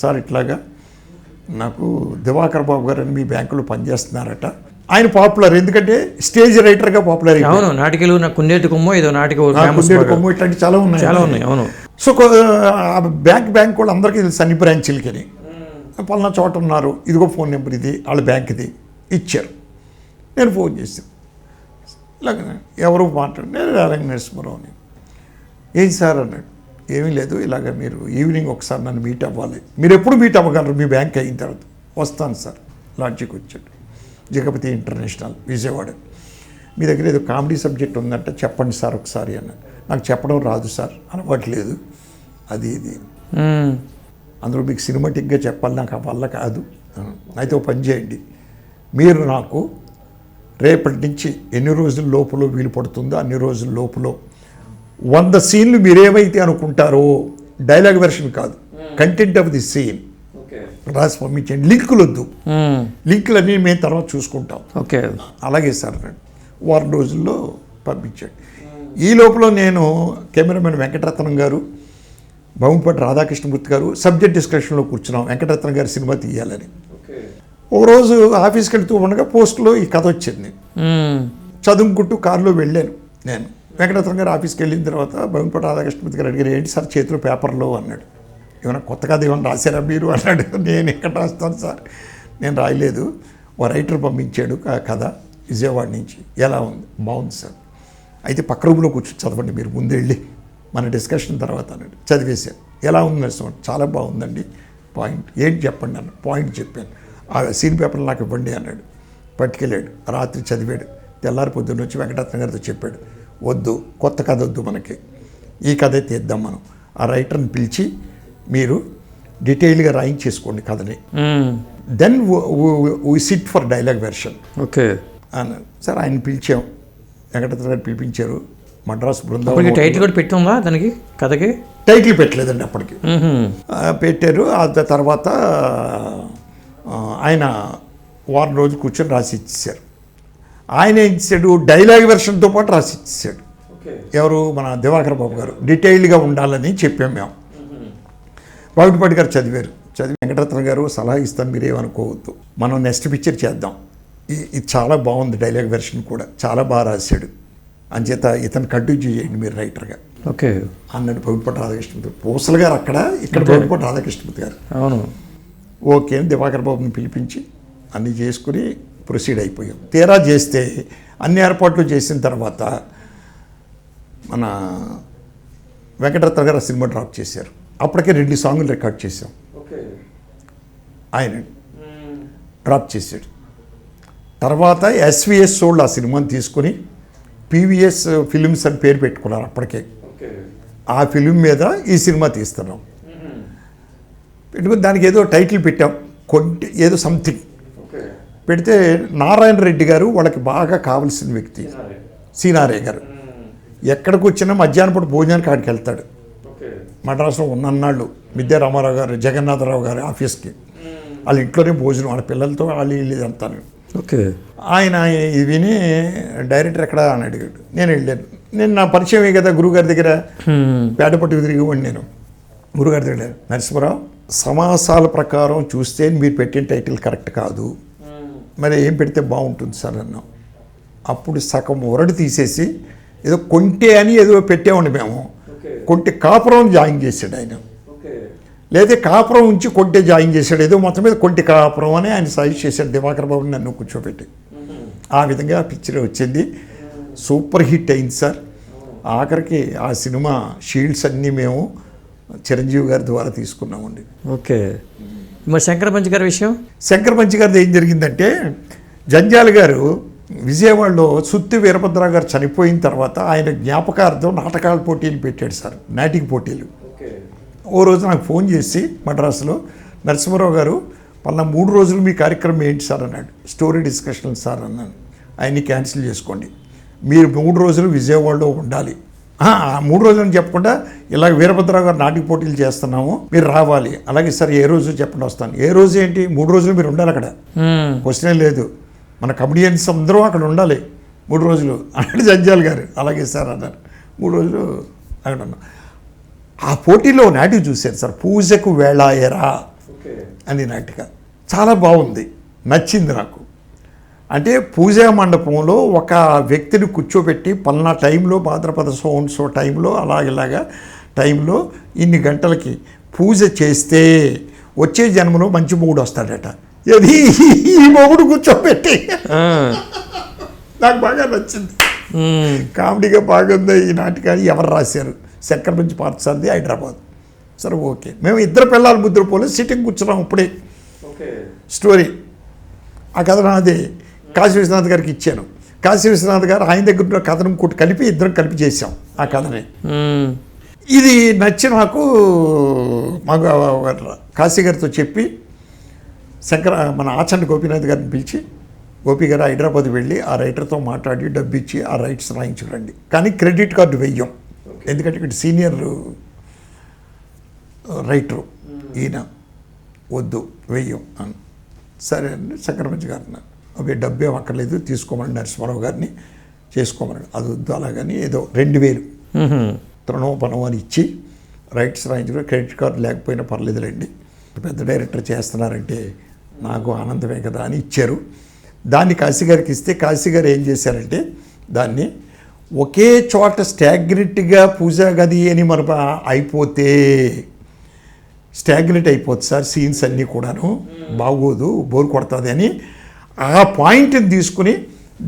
సార్ ఇట్లాగా నాకు దివాకర్ బాబు గారు అని మీ బ్యాంకులో పనిచేస్తున్నారట. ఆయన పాపులర్, ఎందుకంటే స్టేజ్ రైటర్గా పాపులర్. అవును, నాటికలు, కుందేటి కొమ్ము, ఏదో నాటిక, కుందేటి కొమ్ము, ఇట్లాంటి చాలా ఉన్నాయి. అవును. సో బ్యాంక్ వాళ్ళు అందరికీ తెలుసు, అన్ని బ్రాంచీలకి. పలానా చోట ఉన్నారు, ఇదిగో ఫోన్ నెంబర్ ఇది, వాళ్ళ బ్యాంక్ది ఇచ్చారు. నేను ఫోన్ చేశాను, ఇలాగ ఎవరు మాట్లాడి, నేను రాలంగి నరసింహారావుని. ఏం సార్ అన్నాడు. ఏమీ లేదు, ఇలాగ మీరు ఈవినింగ్ ఒకసారి నన్ను మీట్ అవ్వాలి. మీరు ఎప్పుడు మీట్ అవ్వగలరు మీ బ్యాంక్ అయిన తర్వాత? వస్తాను సార్. లాడ్జికి వచ్చాడు, జగపతి ఇంటర్నేషనల్ విజయవాడ. మీ దగ్గర ఏదో కామెడీ సబ్జెక్ట్ ఉందంటే చెప్పండి సార్ ఒకసారి అన్నాడు. నాకు చెప్పడం రాదు సార్, అలవాట్లేదు, అది ఇది. అందులో మీకు సినిమాటిక్గా చెప్పాలి, నాకు ఆ వల్ల కాదు. అయితే ఒక పని చేయండి, మీరు నాకు రేపటి నుంచి ఎన్ని రోజుల లోపల వీలు పడుతుందో అన్ని రోజుల లోపల 100 సీన్లు మీరేమైతే అనుకుంటారో, డైలాగ్ వెర్షన్ కాదు, కంటెంట్ ఆఫ్ ది సీన్ రాసి పంపించండి. లింకులు వద్దు, లింకులన్నీ మేము తర్వాత చూసుకుంటాం. ఓకే, అలాగే సార్ అన్నాడు. వారం రోజుల్లో పంపించాడు. ఈ లోపల నేను కెమెరామెన్ వెంకటరత్నం గారు, భౌంపాటి రాధాకృష్ణమూర్తి గారు సబ్జెక్ట్ డిస్కషన్లో కూర్చున్నాం. వెంకటరత్నం గారి సినిమా తీయాలని. ఒకరోజు ఆఫీస్కి వెళ్తూ ఉండగా పోస్ట్లో ఈ కథ వచ్చింది. చదువుకుంటూ కారులో వెళ్ళాను నేను. వెంకటరత్నం గారు ఆఫీస్కి వెళ్ళిన తర్వాత భౌంపాటి రాధాకృష్ణమూర్తి గారు అడిగారు, ఏంటి సార్ చేతిలో పేపర్లో అన్నాడు. ఏమైనా కొత్త కథ ఏమైనా రాశారా మీరు అన్నాడు. నేను ఎక్కడ రాస్తాను సార్, నేను రాయలేదు, ఓ రైటర్ పంపించాడు కథ విజయవాడ నుంచి. ఎలా ఉంది? బాగుంది సార్. అయితే పక్క రూమ్లో కూర్చొని చదవండి మీరు, ముందు వెళ్ళి మన డిస్కషన్ తర్వాత అన్నాడు. చదివేశాను. ఎలా ఉంది నరసింహ? చాలా బాగుందండి. పాయింట్ ఏంటి చెప్పండి అన్నాడు. పాయింట్ చెప్పాను. ఆ సీన్ పేపర్లు నాకు ఇవ్వండి అన్నాడు. పట్టుకెళ్ళాడు. రాత్రి చదివాడు. తెల్లారి పొద్దున్న వచ్చి వెంకటరత్న గారితో చెప్పాడు, వద్దు, కొత్త కథ వద్దు, మనకి ఈ కథే తీద్దాం మనం. ఆ రైటర్ని పిలిచి మీరు డీటెయిల్గా రాయించేసుకోండి కథని, then we sit for dialogue version. Okay అన్నాడు. సార్ ఆయన పిలిచాం, వెంకటరత్న గారు పిలిపించారు. మద్రాసు బృందావనం టైటిల్ కూడా పెట్టిందా దానికి, కథకి? టైటిల్ పెట్టలేదండి అప్పటికి. పెట్టారు. ఆ తర్వాత ఆయన వారం రోజులు కూర్చొని రాసి ఇచ్చేసారు. ఆయన ఏం చేశాడు, డైలాగ్ వెర్షన్తో పాటు రాసి ఇచ్చేసాడు. ఎవరు? మన దివాకర్ బాబు గారు. డీటెయిల్డ్గా ఉండాలని చెప్పాం మేము. బాగుపాటి గారు చదివారు. చదివి వెంకటరత్న గారు సలహా ఇస్తాను, మీరేమనుకోవద్దు, మనం నెక్స్ట్ పిక్చర్ చేద్దాం, ఇది చాలా బాగుంది, డైలాగ్ వెర్షన్ కూడా చాలా బాగా రాశాడు, అంచేత ఇతను కంటిన్యూ చేయండి మీరు రైటర్గా. ఓకే అన్నాడు బాగుపాటి రాధాకృష్ణమూర్తి. పూసల గారు అక్కడ, ఇక్కడ బాగుపాటి రాధాకృష్ణమూర్తి గారు. అవును. ఓకే అని దివాకర్ బాబుని పిలిపించి అన్నీ చేసుకుని ప్రొసీడ్ అయిపోయాం. తీరా చేస్తే అన్ని ఏర్పాట్లు చేసిన తర్వాత మన వెంకటరత్న గారు ఆ సినిమా డ్రాప్ చేశారు. అప్పటికే 2 సాంగులు రికార్డ్ చేశాం. ఆయన డ్రాప్ చేశాడు. తర్వాత ఎస్విఎస్ సోల్డ్ ఆ సినిమాని తీసుకొని పివిఎస్ ఫిలిమ్స్ అని పేరు పెట్టుకున్నారు అప్పటికే. ఆ ఫిలిం మీద ఈ సినిమా తీస్తున్నాం. పెట్టుకుని దానికి ఏదో టైటిల్ పెట్టాం, కొంటే ఏదో సంథింగ్ పెడితే నారాయణ రెడ్డి గారు వాళ్ళకి బాగా కావాల్సిన వ్యక్తి, సీనారే గారు. ఎక్కడికి వచ్చినా మధ్యాహ్నం పూట భోజనానికి ఆడికి వెళ్తాడు. మద్రాసులో ఉన్నన్నాళ్ళు మిద్దే రామారావు గారు, జగన్నాథరావు గారి ఆఫీస్కి, వాళ్ళ ఇంట్లోనే భోజనం, వాళ్ళ పిల్లలతో వాళ్ళు వెళ్తాను. ఓకే. ఆయన ఇది విని డైరెక్టర్ ఎక్కడ అని అడిగాడు. నేను వెళ్ళాను. నేను నా పరిచయమే కదా గురువుగారి దగ్గర, పేడపట్టు తిరిగివ్వండి. నేను గురుగారి దగ్గర, నరసింహరావు సమాసాల ప్రకారం చూస్తే మీరు పెట్టిన టైటిల్ కరెక్ట్ కాదు, మరి ఏం పెడితే బాగుంటుంది సార్ అన్నాం. అప్పుడు సగం వరడు తీసేసి ఏదో కొంటే అని ఏదో పెట్టామండి మేము. కొంటే కాపురం జాయిన్ చేశాడు ఆయన, లేదా కాపురం ఉంచి కొంటే జాయిన్ చేశాడు. ఏదో మొత్తం మీద కొంటే కాపురం అని ఆయన సజెస్ట్ చేశాడు దివాకర్ బాబుని నన్ను కూర్చోబెట్టి. ఆ విధంగా పిక్చర్ వచ్చింది. సూపర్ హిట్ అయింది సార్. ఆఖరికి ఆ సినిమా షీల్డ్స్ అన్నీ మేము చిరంజీవి గారి ద్వారా తీసుకున్నామండి. ఓకే. మరి శంకర పంచ్ గారి విషయం? శంకర పంచ్ గారిది ఏం జరిగిందంటే, జంజాల గారు విజయవాడలో సుత్తి వీరభద్ర గారు చనిపోయిన తర్వాత ఆయన జ్ఞాపకార్థం నాటకాల పోటీలు పెట్టాడు సార్, నాటిక పోటీలు. ఓ రోజు నాకు ఫోన్ చేసి మద్రాసులో, నరసింహారావు గారు పలానా 3 రోజులు మీ కార్యక్రమం ఏంటి సార్ అన్నాడు. స్టోరీ డిస్కషన్ సార్ అన్నాను. ఆయన్ని క్యాన్సిల్ చేసుకోండి, మీరు 3 రోజులు విజయవాడలో ఉండాలి. 3 రోజులు అని చెప్పకుండా ఇలాగ వీరభద్రరావు గారు నాటిక పోటీలు చేస్తున్నాము, మీరు రావాలి. అలాగే సార్ ఏ రోజు చెప్పండి వస్తాను. ఏ రోజు ఏంటి, 3 రోజులు మీరు ఉండాలి అక్కడ, క్వశ్చనే లేదు, మన కమెడియన్స్ అందరూ అక్కడ ఉండాలి 3 రోజులు అన్నాడు జంజాల్ గారు. అలాగే సార్ అన్నారు. 3 రోజులు అక్కడ ఉన్నాం. ఆ పోటీలో నాటిక చూశారు సార్, పూజకు వేళాయరా అని నాటిక. చాలా బాగుంది, నచ్చింది నాకు. అంటే పూజా మండపంలో ఒక వ్యక్తిని కూర్చోబెట్టి పలానా టైంలో భాద్రపద సో టైంలో అలాగలాగా టైంలో ఇన్ని గంటలకి పూజ చేస్తే వచ్చే జన్మలో మంచి మొగుడు వస్తాడట. ఇది ఈ మొగుడు కూర్చోబెట్టి నాకు బాగా నచ్చింది. కామెడీగా బాగుంది ఈ నాటకాన్ని. ఎవరు రాశారు? శంకర పంచ్ పార్థసారథి, హైదరాబాద్. సరే ఓకే. మేము 2 పిల్లల ముద్ర పోలే సిట్టింగ్ కూర్చున్నాం. ఇప్పుడే స్టోరీ ఆ కథ నాదే కాశీ విశ్వనాథ్ గారికి ఇచ్చాను. కాశీ విశ్వనాథ్ గారు ఆయన దగ్గర ఉన్న కథను ఇంకోటి కలిపి ఇద్దరం కలిపి చేసాం ఆ కథని. ఇది నచ్చి నాకు మాకు కాశీ గారితో చెప్పి మన ఆచండ గోపీనాథ్ గారిని పిలిచి గోపి గారు హైదరాబాద్ వెళ్ళి ఆ రైటర్తో మాట్లాడి డబ్బు ఇచ్చి ఆ రైట్స్ రాయించుకురండి, కానీ క్రెడిట్ కార్డు వెయ్యం, ఎందుకంటే ఇక్కడ సీనియర్ రైటరు ఈయన, వద్దు వెయ్యం అని. సరే అండి చక్రవర్తి గారు అన్నారు, అవి డబ్బు ఏం అక్కర్లేదు తీసుకోమని నరసింహారావు గారిని చేసుకోమన్నాడు. అది వద్దు అలాగని ఏదో 2000 తృణోపనం అని ఇచ్చి రైట్స్ రాయించుకుని క్రెడిట్ కార్డు లేకపోయినా పర్లేదులేండి, పెద్ద డైరెక్టర్ చేస్తున్నారంటే నాకు ఆనందమే కదా అని ఇచ్చారు. దాన్ని కాశీ గారికి ఇస్తే కాశీ గారు ఏం చేశారంటే దాన్ని ఒకే చోట స్టాగ్నెట్గా పూజా గది అని మన అయిపోతే స్టాగ్నెట్ అయిపోతుంది సార్, సీన్స్ అన్నీ కూడాను బాగోదు, బోర్ కొడుతుంది అని ఆ పాయింట్ని తీసుకుని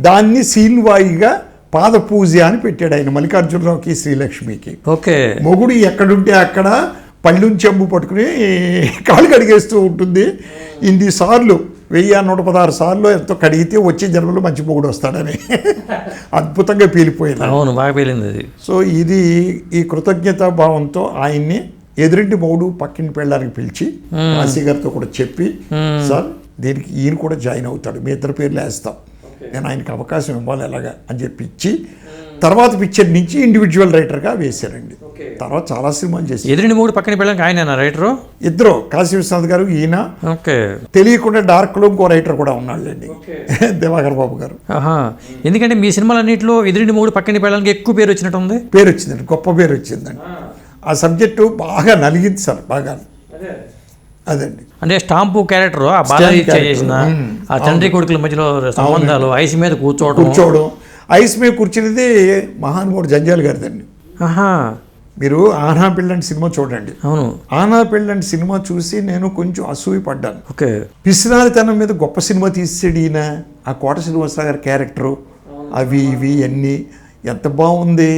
దాన్ని సీన్ వాయిగా పాద పూజ అని పెట్టాడు ఆయన మల్లికార్జునరావుకి శ్రీలక్ష్మికి. ఓకే, మొగుడు ఎక్కడుంటే అక్కడ పళ్ళుం చెంబు పట్టుకుని కాళ్ళు కడిగేస్తూ ఉంటుంది. ఇన్ని సార్లు 1116 సార్లు ఎంతో కడిగితే వచ్చే జన్మలో మంచి మొగుడు వస్తాడని అద్భుతంగా పీలిపోయింది. అవును, బాగా పేలింది అది. సో ఇది ఈ కృతజ్ఞతా భావంతో ఆయన్ని ఎదురింటి మొగుడు పక్కింటి పెళ్ళడానికి పిలిచి కాశీ గారితో కూడా చెప్పి, సార్ దీనికి ఈయన కూడా జాయిన్ అవుతాడు, మీ ఇద్దరు పేర్లు వేస్తాం, నేను ఆయనకి అవకాశం ఇవ్వాలి ఎలాగా అని చెప్పి ఇచ్చి తర్వాత పిక్చర్ నుంచి ఇండివిజువల్ రైటర్గా వేశారండి. తర్వాత చాలా సినిమాలు చేసి ఎదురింటి మూడు పక్కన పెళ్ళడానికి ఆయన రైటరు ఇద్దరు కాశీ విశ్వనాథ్ గారు ఈయన. ఓకే, తెలియకుండా డార్క్లో ఇంకో రైటర్ కూడా ఉన్నాళ్ళండి, దివాకర్ బాబు గారు. ఎందుకంటే మీ సినిమాలన్నింటిలో ఎదురింటి మూడు పక్కన పెళ్ళడానికి ఎక్కువ పేరు వచ్చినట్టు ఉంది. పేరు వచ్చిందండి, గొప్ప పేరు వచ్చిందండి. ఆ సబ్జెక్టు బాగా నలిగింది సార్, బాగా అదండి. అంటే స్టాంపు క్యారెక్టర్ ఆ బాలయ్య చేసిన ఆ తండ్రి కొడుకుల మధ్యలో సంబంధాలు, ఐస్ మీద కూర్చోవడం ఐస్ మీద కూర్చునేది మహానుభావుడు జంజాల్ గారిదండి. మీరు ఆనా పెళ్ళంటి సినిమా చూడండి. అవును, ఆనా పెళ్ళంటి సినిమా చూసి నేను కొంచెం అసూయ పడ్డాను. ఓకే, పిసినారితనం మీద గొప్ప సినిమా తీసాడు ఈయన. ఆ కోట శ్రీనివాసరావు గారి క్యారెక్టరు అవి ఇవి అన్నీ ఎంత బాగుంది,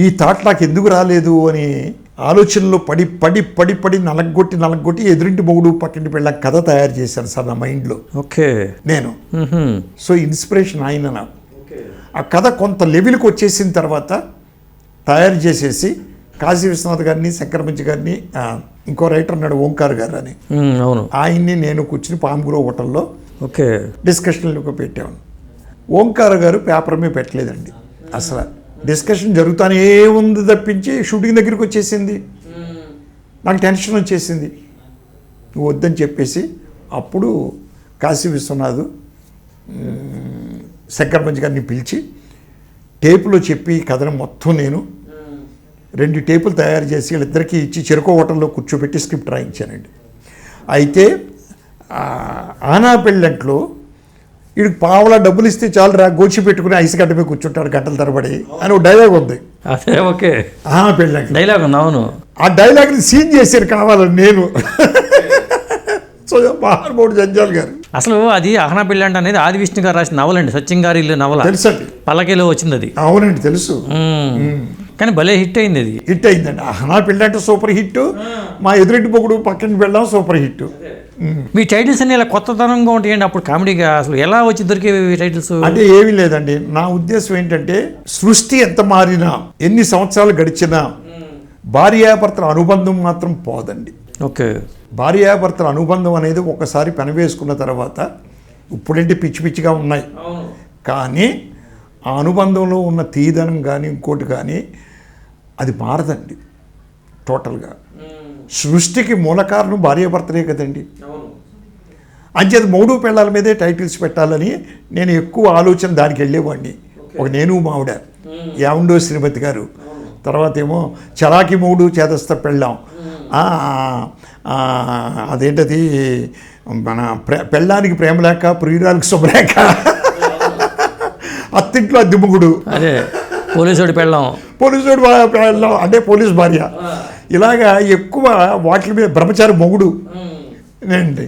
ఈ థాట్ నాకు ఎందుకు రాలేదు అని ఆలోచనలో పడి పడి పడి పడి నలగొట్టి ఎదురింటి మొగుడు పక్కింటి పెళ్ళ కథ తయారు చేశాను సార్ నా మైండ్లో. ఓకే, నేను సో ఇన్స్పిరేషన్ ఆయన నాకు. ఆ కథ కొంత లెవెల్కి వచ్చేసిన తర్వాత తయారు చేసేసి కాశీ విశ్వనాథ్ గారిని, శంకరమంచి గారిని, ఇంకో రైటర్ ఉన్నాడు ఓంకార్ గారు అని, అవును, ఆయన్ని నేను కూర్చుని పామ్గ్రో హోటల్లో ఓకే డిస్కషన్లకు పెట్టాను. ఓంకార్ గారు పేపర్ మీద పెట్టలేదండి, అసలు డిస్కషన్ జరుగుతానే ఉంది తప్పించి షూటింగ్ దగ్గరికి వచ్చేసింది. నాకు టెన్షన్ వచ్చేసింది, నువ్వు వద్దని చెప్పేసి అప్పుడు కాశీ విశ్వనాథ్ శంకరమంచి గారిని పిలిచి టేపులో చెప్పి కథను మొత్తం నేను 2 టేపులు తయారు చేసి వీళ్ళిద్దరికీ ఇచ్చి చెరుకు హోటల్లో కూర్చోబెట్టి స్క్రిప్ట్ రాయించానండి. అయితే ఆనా పెళ్ళంట్లో వీడికి పావలా డబ్బులు ఇస్తే చాలు రా, గోచి పెట్టుకుని ఐస్ గడ్డపై కూర్చుంటాడు గంటల తరబడి అని ఒక డైలాగ్ ఉంది. అదే, ఓకే, ఆనా పెళ్ళంట డైలాగ్ ఉంది. అవును, ఆ డైలాగ్ని సీన్ చేశారు కావాలని నేను. సో మహానుభావుడు జంజాల్ గారు. అసలు అది అహనా పెళ్ళంట అనేది ఆది విష్ణు గారు రాసిన నవల అండి, సత్యం గారి ఇల్లు నవల. తెలుసండి, పల్లకీలో వచ్చింది అది. అవునండి తెలుసు, కానీ భలే హిట్ అయింది అది. హిట్ అయిందండి. అహనా పెళ్ళంటే సూపర్ హిట్, మా ఎదురింటి పొగుడు పక్కన పెళ్ళాం సూపర్ హిట్. మీ టైటిల్స్ అన్ని ఇలా కొత్తతనంగా ఉంటాయండి. అప్పుడు కామెడీగా అసలు ఎలా వచ్చి దొరికేవి టైటిల్స్? అంటే ఏమీ లేదండి, నా ఉద్దేశం ఏంటంటే సృష్టి ఎంత మారినా ఎన్ని సంవత్సరాలు గడిచినా భార్యాభర్తల అనుబంధం మాత్రం పోదండి. ఓకే, భార్యాభర్తల అనుబంధం అనేది ఒకసారి పెనవేసుకున్న తర్వాత ఇప్పుడంటే పిచ్చి పిచ్చిగా ఉన్నాయి, కానీ ఆ అనుబంధంలో ఉన్న తీదనం కానీ ఇంకోటి కానీ అది మారదండి టోటల్గా. సృష్టికి మూల కారణం భార్యాభర్తలే కదండి. అంచేది మూడు పెళ్ళాల మీదే టైటిల్స్ పెట్టాలని నేను ఎక్కువ ఆలోచన దానికి వెళ్ళేవాడిని. ఒక నేను మావిడ, యావండో శ్రీమతి గారు, తర్వాత ఏమో చలాకి మూడు చేదస్త పెళ్ళాం, అదేంటది మన పెళ్ళానికి ప్రేమ లేక ప్రియురాలకు శుభ్రేఖ, అత్తింట్లో అద్దెముగుడు, అదే పోలీసుడి పెళ్ళాం, పోలీసుడు పెళ్ళాం అంటే పోలీస్ భార్య. ఇలాగా ఎక్కువ వాటి మీద బ్రహ్మచారి మొగుడు అండి,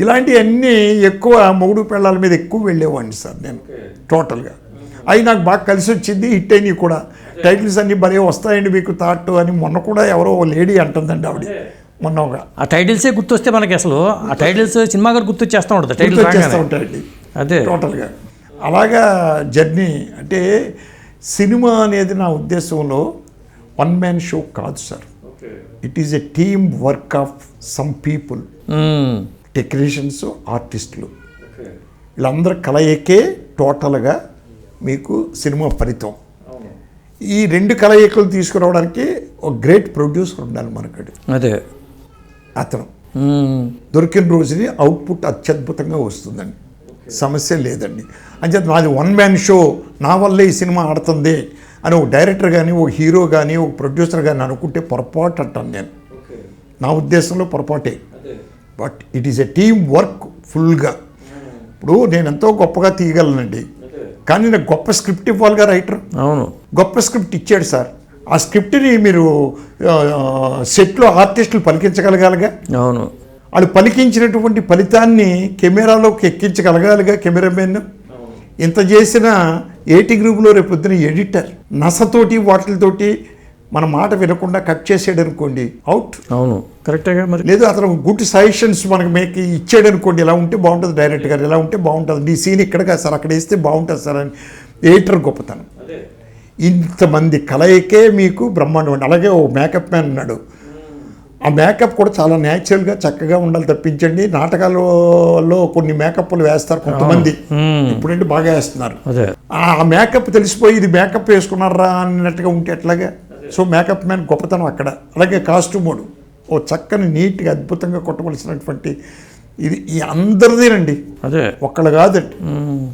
ఇలాంటివన్నీ ఎక్కువ మొగుడు పెళ్ళాల మీద ఎక్కువ వెళ్ళేవాడిని సార్ నేను టోటల్గా. అవి నాకు బాగా కలిసి వచ్చింది, హిట్ అయినవి కూడా. టైటిల్స్ అన్నీ భలే వస్తాయండి మీకు థాట్ అని మొన్న కూడా ఎవరో లేడీ అంటుందండి ఆవిడ మొన్న. ఆ టైటిల్సే గుర్తొస్తే మనకి అసలు ఆ టైటిల్స్ సినిమా గారు గుర్తొచ్చేస్తూ ఉంటుంది, టైటిల్స్ వచ్చేస్తూ ఉంటాయండి అదే టోటల్గా. అలాగా జర్నీ అంటే సినిమా అనేది నా ఉద్దేశంలో వన్ మ్యాన్ షో కాదు sir. It is a team work of some people, technicians, ఆర్టిస్టులు, వీళ్ళందరూ కలయికే టోటల్గా మీకు సినిమా ఫలితం. ఈ 2 కలయికలు తీసుకురావడానికి ఒక గ్రేట్ ప్రొడ్యూసర్ ఉండాలి మనకడు. అదే అతను దొరికిన రోజుని అవుట్పుట్ అత్యద్భుతంగా వస్తుందండి, సమస్య లేదండి. అంచేత నాది 1 మ్యాన్ షో, నా వల్లే ఈ సినిమా ఆడుతుంది అని ఒక డైరెక్టర్ కానీ, ఒక హీరో కానీ, ఒక ప్రొడ్యూసర్ కానీ అనుకుంటే పొరపాటు అంటాను నేను. నా ఉద్దేశంలో పొరపాటే. But it is a team work ఫుల్గా. ఇప్పుడు నేను ఎంతో గొప్పగా తీయగలనండి, కానీ నాకు గొప్ప స్క్రిప్ట్ ఇవ్వాలిగా రైటర్. అవును, గొప్ప స్క్రిప్ట్ ఇచ్చాడు సార్. ఆ స్క్రిప్ట్ని మీరు సెట్లో ఆర్టిస్టులు పలికించగలగాలిగా. అవును, వాళ్ళు పలికించినటువంటి ఫలితాన్ని కెమెరాలోకి ఎక్కించగలగాలిగా కెమెరామెన్. ఇంత చేసిన ఏటి గ్రూపులో రేపొద్దున ఎడిటర్ నసతోటి వాటితోటి మన మాట వినకుండా కట్ చేసాడు అనుకోండి, అవుట్. అవును, కరెక్టేగా మరి. లేదు అతను గుడ్ సజెషన్స్ మనకి మీకు ఇచ్చాడు అనుకోండి, ఇలా ఉంటే బాగుంటుంది డైరెక్టర్ గారు, ఇలా ఉంటే బాగుంటుంది, నీ సీన్ ఇక్కడ కాదు సార్ అక్కడ వేస్తే బాగుంటుంది సార్ అని ఎడిటర్ గొప్పతనం. ఇంతమంది కలయికే మీకు బ్రహ్మాండం అండి. అలాగే ఓ మేకప్ మ్యాన్ ఉన్నాడు. ఆ మేకప్ కూడా చాలా న్యాచురల్గా చక్కగా ఉండాలి తప్పించండి. నాటకాలలో కొన్ని మేకప్లు వేస్తారు కొంతమంది, ఇప్పుడంటే బాగా వేస్తున్నారు. ఆ మేకప్ తెలిసిపోయి ఇది మేకప్ వేసుకున్నారా అన్నట్టుగా ఉంటే ఎట్లాగా. సో మేకప్ మ్యాన్ గొప్పతనం అక్కడ. అలాగే కాస్ట్యూమోడు ఓ చక్కని నీట్గా అద్భుతంగా కొట్టవలసినటువంటి ఇది ఈ అందరిదేనండి, అదే ఒక్కళ్ళు కాదండి.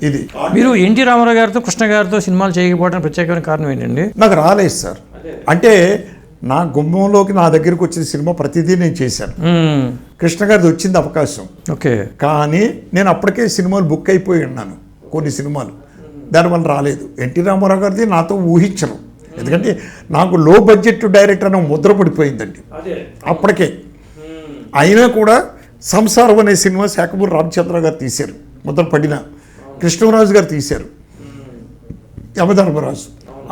ఇది మీరు ఎన్టీ రామారావు గారితో కృష్ణ గారితో సినిమాలు చేయకపోవడం ప్రత్యేకమైన కారణం ఏంటండి? నాకు రాలేదు సార్. అంటే నా గుమ్మంలోకి నా దగ్గరికి వచ్చిన సినిమా ప్రతిదీ నేను చేశాను. కృష్ణ గారిది వచ్చింది అవకాశం, ఓకే, కానీ నేను అప్పటికే సినిమాలు బుక్ అయిపోయి ఉన్నాను కొన్ని సినిమాలు, దానివల్ల రాలేదు. ఎన్టీ రామారావు గారిది నాతో ఊహించను, ఎందుకంటే నాకు లో బడ్జెట్ డైరెక్టర్ అని ముద్ర పడిపోయిందండి అప్పటికే. అయినా కూడా సంసారం అనే సినిమా శాఖమూరి రామచంద్ర గారు తీశారు, ముద్ర పడిన. కృష్ణరాజు గారు తీశారు, యమధర్మరాజు.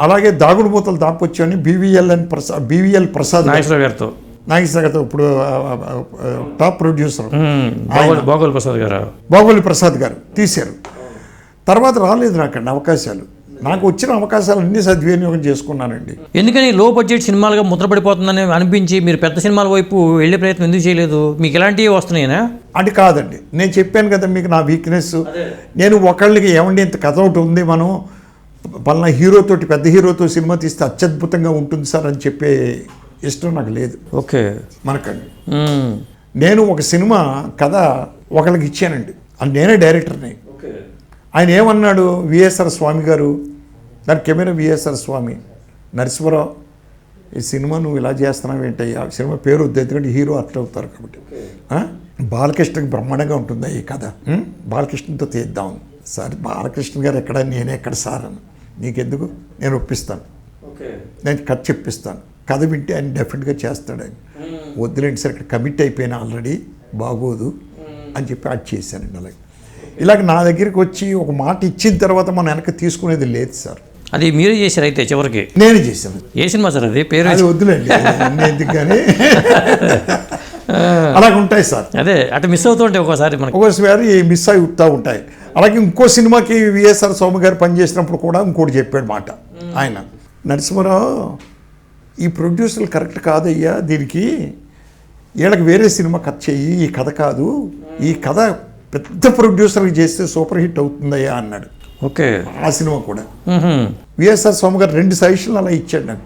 అలాగే దాగుడు మూతలు దాపొచ్చని బీవీఎల్ ప్రసాద్ నాగేశ్వరరావు గారితో ఇప్పుడు టాప్ ప్రొడ్యూసర్ బాగోలి ప్రసాద్ గారు తీశారు. తర్వాత రాలేదు నాకండి అవకాశాలు. నాకు వచ్చిన అవకాశాలన్నీ సద్వినియోగం చేసుకున్నానండి. ఎందుకని లో బడ్జెట్ సినిమాలుగా ముద్రపడిపోతుందని అనిపించి మీరు పెద్ద సినిమాల వైపు వెళ్ళే ప్రయత్నం ఎందుకు చేయలేదు? మీకు ఎలాంటివి వస్తున్నాయినా? అది కాదండి, నేను చెప్పాను కదా మీకు నా వీక్నెస్. నేను ఒకళ్ళకి ఏమండి ఇంత కథ ఒకటి ఉంది, మనం పలానా హీరోతోటి పెద్ద హీరోతో సినిమా తీస్తే అత్యద్భుతంగా ఉంటుంది సార్ అని చెప్పే ఇష్టం నాకు లేదు. ఓకే, మనకండి నేను ఒక సినిమా కథ ఒకళ్ళకి ఇచ్చానండి, అది నేనే డైరెక్టర్ని. ఆయన ఏమన్నాడు, విఎస్ఆర్ స్వామి గారు, దాని కెమెరా విఎస్ఆర్ స్వామి, నరసింహరావు ఈ సినిమా నువ్వు ఇలా చేస్తున్నావు ఏంటయ్యా, సినిమా పేరు వద్దు ఎందుకంటే హీరో అట్లా అవుతారు కాబట్టి, బాలకృష్ణకి బ్రహ్మాండంగా ఉంటుందా ఈ కథ, బాలకృష్ణతో తీద్దాం సార్. బాలకృష్ణ గారు ఎక్కడ, నేనే ఎక్కడ సార్ అని, నీకెందుకు, నేను ఒప్పిస్తాను, నేను కథ చెప్పిస్తాను, కథ వింటే ఆయన డెఫినెట్గా చేస్తాడు. ఆయన వద్దులేండి సార్ ఇక్కడ కమిట్ అయిపోయినా ఆల్రెడీ బాగోదు అని చెప్పి అది చేశానండి. అలాగే ఇలాగ నా దగ్గరికి వచ్చి ఒక మాట ఇచ్చిన తర్వాత మనం వెనక తీసుకునేది లేదు సార్. అది మీరే చేశారు అయితే చివరికి? నేను చేశాను. ఏ సినిమా సార్ అది? పేరు అది వద్దులేండి ఎందుకు కానీ అలాగ ఉంటాయి సార్. అదే అటు మిస్ అవుతూ ఉంటాయి ఒక్కోసారి మనకు, ఒక్కోసారి మిస్ అవుతూ ఉంటాయి. అలాగే ఇంకో సినిమాకి విఎస్ఆర్ స్వామి గారు పనిచేసినప్పుడు కూడా ఇంకోటి చెప్పాడు మాట ఆయన, నరసింహరావు ఈ ప్రొడ్యూసర్లు కరెక్ట్ కాదయ్యా, దీనికి వీళ్ళకి వేరే సినిమా కథ చెయ్యి, ఈ కథ కాదు, ఈ కథ పెద్ద ప్రొడ్యూసర్కి చేస్తే సూపర్ హిట్ అవుతుందయ్యా అన్నాడు. ఓకే, ఆ సినిమా కూడా విఎస్ఆర్ స్వామి గారు 2 సజెషన్లు అలా ఇచ్చాడు నాకు.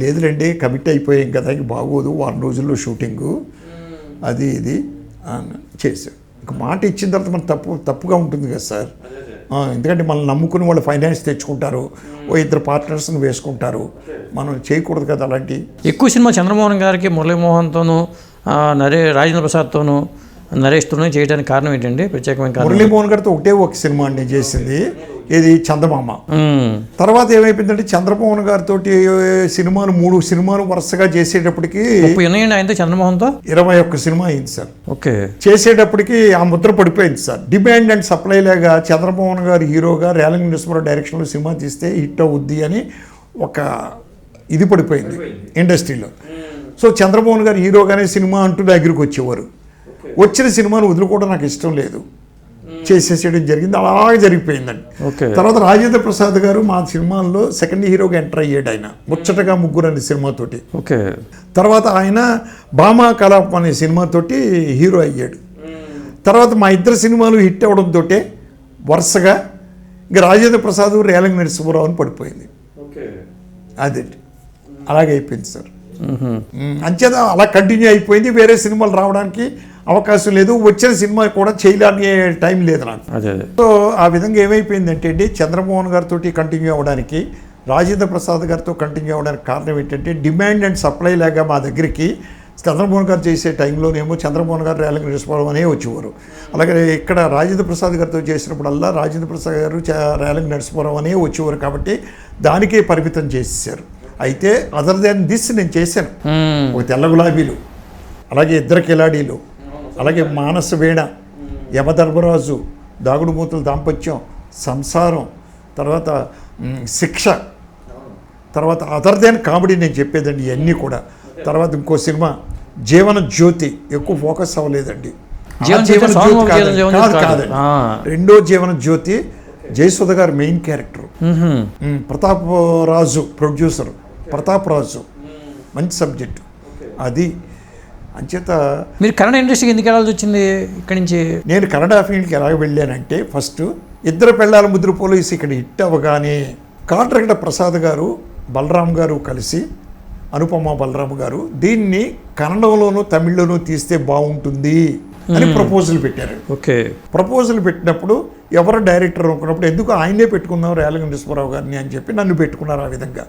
లేదు రండి కమిట్ అయిపోయాం కదా ఇంక బాగోదు, 1 రోజుల్లో షూటింగు అది ఇది చేశాడు. ఇంక మాట ఇచ్చిన తర్వాత మన తప్పుగా ఉంటుంది కదా సార్. ఎందుకంటే మనం నమ్ముకుని వాళ్ళు ఫైనాన్స్ తెచ్చుకుంటారు, ఓ 2 పార్ట్నర్స్ని వేసుకుంటారు, మనం చేయకూడదు కదా అలాంటి. ఎక్కువ సినిమా చంద్రమోహన్ గారికి మురళీమోహన్తోనూ రాజేంద్ర ప్రసాద్తోనూ నరేష్తోనూ చేయడానికి కారణం ఏంటండి? ప్రత్యేకమైన కారణం. మురళీమోహన్ గారితో ఒకటే సినిమా అండి చేసింది, ఇది చందమామ. తర్వాత ఏమైపోయిందంటే చంద్రమోహన్ గారితో సినిమాలు 3 సినిమాలు వరుసగా చేసేటప్పటికి ఆయనతో చంద్రమోహన్తో 21 సినిమా అయింది సార్. ఓకే, చేసేటప్పటికి ఆ ముద్ర పడిపోయింది సార్. డిమాండ్ అండ్ సప్లై లాగా చంద్రమోహన్ గారు హీరోగా రేలంగి నరసింహారావు డైరెక్షన్లో సినిమా తీస్తే హిట్ అవుద్ది అని ఒక ఇది పడిపోయింది ఇండస్ట్రీలో. సో చంద్రమోహన్ గారు హీరోగానే సినిమా అంటూ దగ్గరికి వచ్చేవారు. వచ్చిన సినిమాను వదులుకోవడం నాకు ఇష్టం లేదు, చేసేసేయడం జరిగింది. అలాగే జరిగిపోయిందండి. తర్వాత రాజేంద్ర ప్రసాద్ గారు మా సినిమాల్లో సెకండ్ హీరోగా ఎంటర్ అయ్యాడు. ఆయన ముచ్చటగా ముగ్గురు అనే సినిమాతోటి. తర్వాత ఆయన భామా కలాపం అనే సినిమాతోటి హీరో అయ్యాడు. తర్వాత మా 2 సినిమాలు హిట్ అవడంతో వరుసగా ఇంకా రాజేంద్ర ప్రసాద్ రేలంగి నరసింహారావు అని పడిపోయింది. అదే అలాగే అయిపోయింది సార్. అంచేత అలా కంటిన్యూ అయిపోయింది. వేరే సినిమాలు రావడానికి అవకాశం లేదు, వచ్చిన సినిమా కూడా చేయడానికి టైం లేదు నాకు. సో ఆ విధంగా ఏమైపోయిందంటే అండి, చంద్రమోహన్ గారితో కంటిన్యూ అవ్వడానికి, రాజేంద్ర ప్రసాద్ గారితో కంటిన్యూ అవ్వడానికి కారణం ఏంటంటే డిమాండ్ అండ్ సప్లై లాగా మా దగ్గరికి చంద్రమోహన్ గారు చేసే టైంలోనేమో చంద్రమోహన్ గారు రేలంగి నరసింహారావు అనే వచ్చేవారు. అలాగే ఇక్కడ రాజేంద్ర ప్రసాద్ గారితో చేసినప్పుడల్లా రాజేంద్ర ప్రసాద్ గారు రేలంగి నరసింహారావు అనే వచ్చేవారు. కాబట్టి దానికే పరిమితం చేసేసారు. అయితే అదర్ దాన్ దిస్ నేను చేశాను. ఒక తెల్ల గులాబీలు, అలాగే ఇద్దరు కిలాడీలు, అలాగే మానస వీణ, యమధర్మరాజు, దాగుడుమూతల దాంపత్యం, సంసారం, తర్వాత శిక్ష, తర్వాత అదర్ దాన్ కామెడీ నేను చెప్పేదండి ఇవన్నీ కూడా. తర్వాత ఇంకో సినిమా జీవన జ్యోతి, ఎక్కువ ఫోకస్ అవ్వలేదండి. కాదండి, రెండో జీవన జ్యోతి జయసుధ గారు మెయిన్ క్యారెక్టర్, ప్రతాప్ రాజు ప్రొడ్యూసర్, ప్రతాప్ రాజు మంచి సబ్జెక్టు అది. అంచేత మీరు కన్నడ ఇండస్ట్రీకి ఎందుకు వెళ్ళాల్సి వచ్చింది ఇక్కడి నుంచి? నేను కన్నడ ఫీల్డ్కి ఎలాగ వెళ్ళానంటే, ఫస్ట్ ఇద్దరు పెళ్ళాల ముద్ర పోలీసు ఇక్కడ హిట్ అవ్వగానే కాట్రగడ ప్రసాద్ గారు, బలరాం గారు కలిసి, అనుపమ బలరాం గారు దీన్ని కన్నడంలోనూ తమిళ్లోనూ తీస్తే బాగుంటుంది అని ప్రపోజల్ పెట్టారు. ఓకే, ప్రపోజల్ పెట్టినప్పుడు ఎవరు డైరెక్టర్ అనుకున్నప్పుడు ఎందుకు ఆయనే పెట్టుకుందాం రేలంగి నరసింహారావు గారిని అని చెప్పి నన్ను పెట్టుకున్నారు. ఆ విధంగా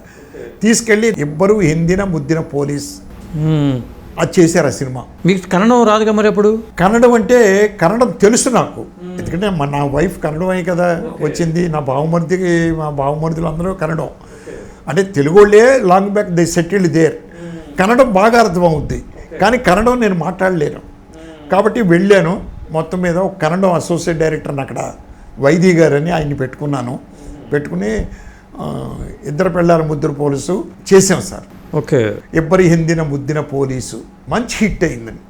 తీసుకెళ్ళి ఎవ్వరు హిందిన ముద్దిన పోలీస్ అది చేశారు ఆ సినిమా. మీకు కన్నడం రాదుగా మరి? అప్పుడు కన్నడం అంటే కన్నడం తెలుసు నాకు, ఎందుకంటే నా వైఫ్ కన్నడమే కదా వచ్చింది. మా బావమరిదులు అందరూ కన్నడం, అంటే తెలుగు వాళ్ళే long back they settled there. కన్నడం బాగా అర్థమవుద్ది, కానీ కన్నడం నేను మాట్లాడలేను. కాబట్టి వెళ్ళాను. మొత్తం మీద ఒక కన్నడం అసోసియేట్ డైరెక్టర్ని అక్కడ వైద్య గారని ఆయన్ని పెట్టుకున్నాను. పెట్టుకుని ఇద్దరు పెళ్ళాల ముద్ర పోలీసు చేసాం సార్. ఓకే, ఎవ్వరి హిందిన ముద్దిన పోలీసు మంచి హిట్ అయిందని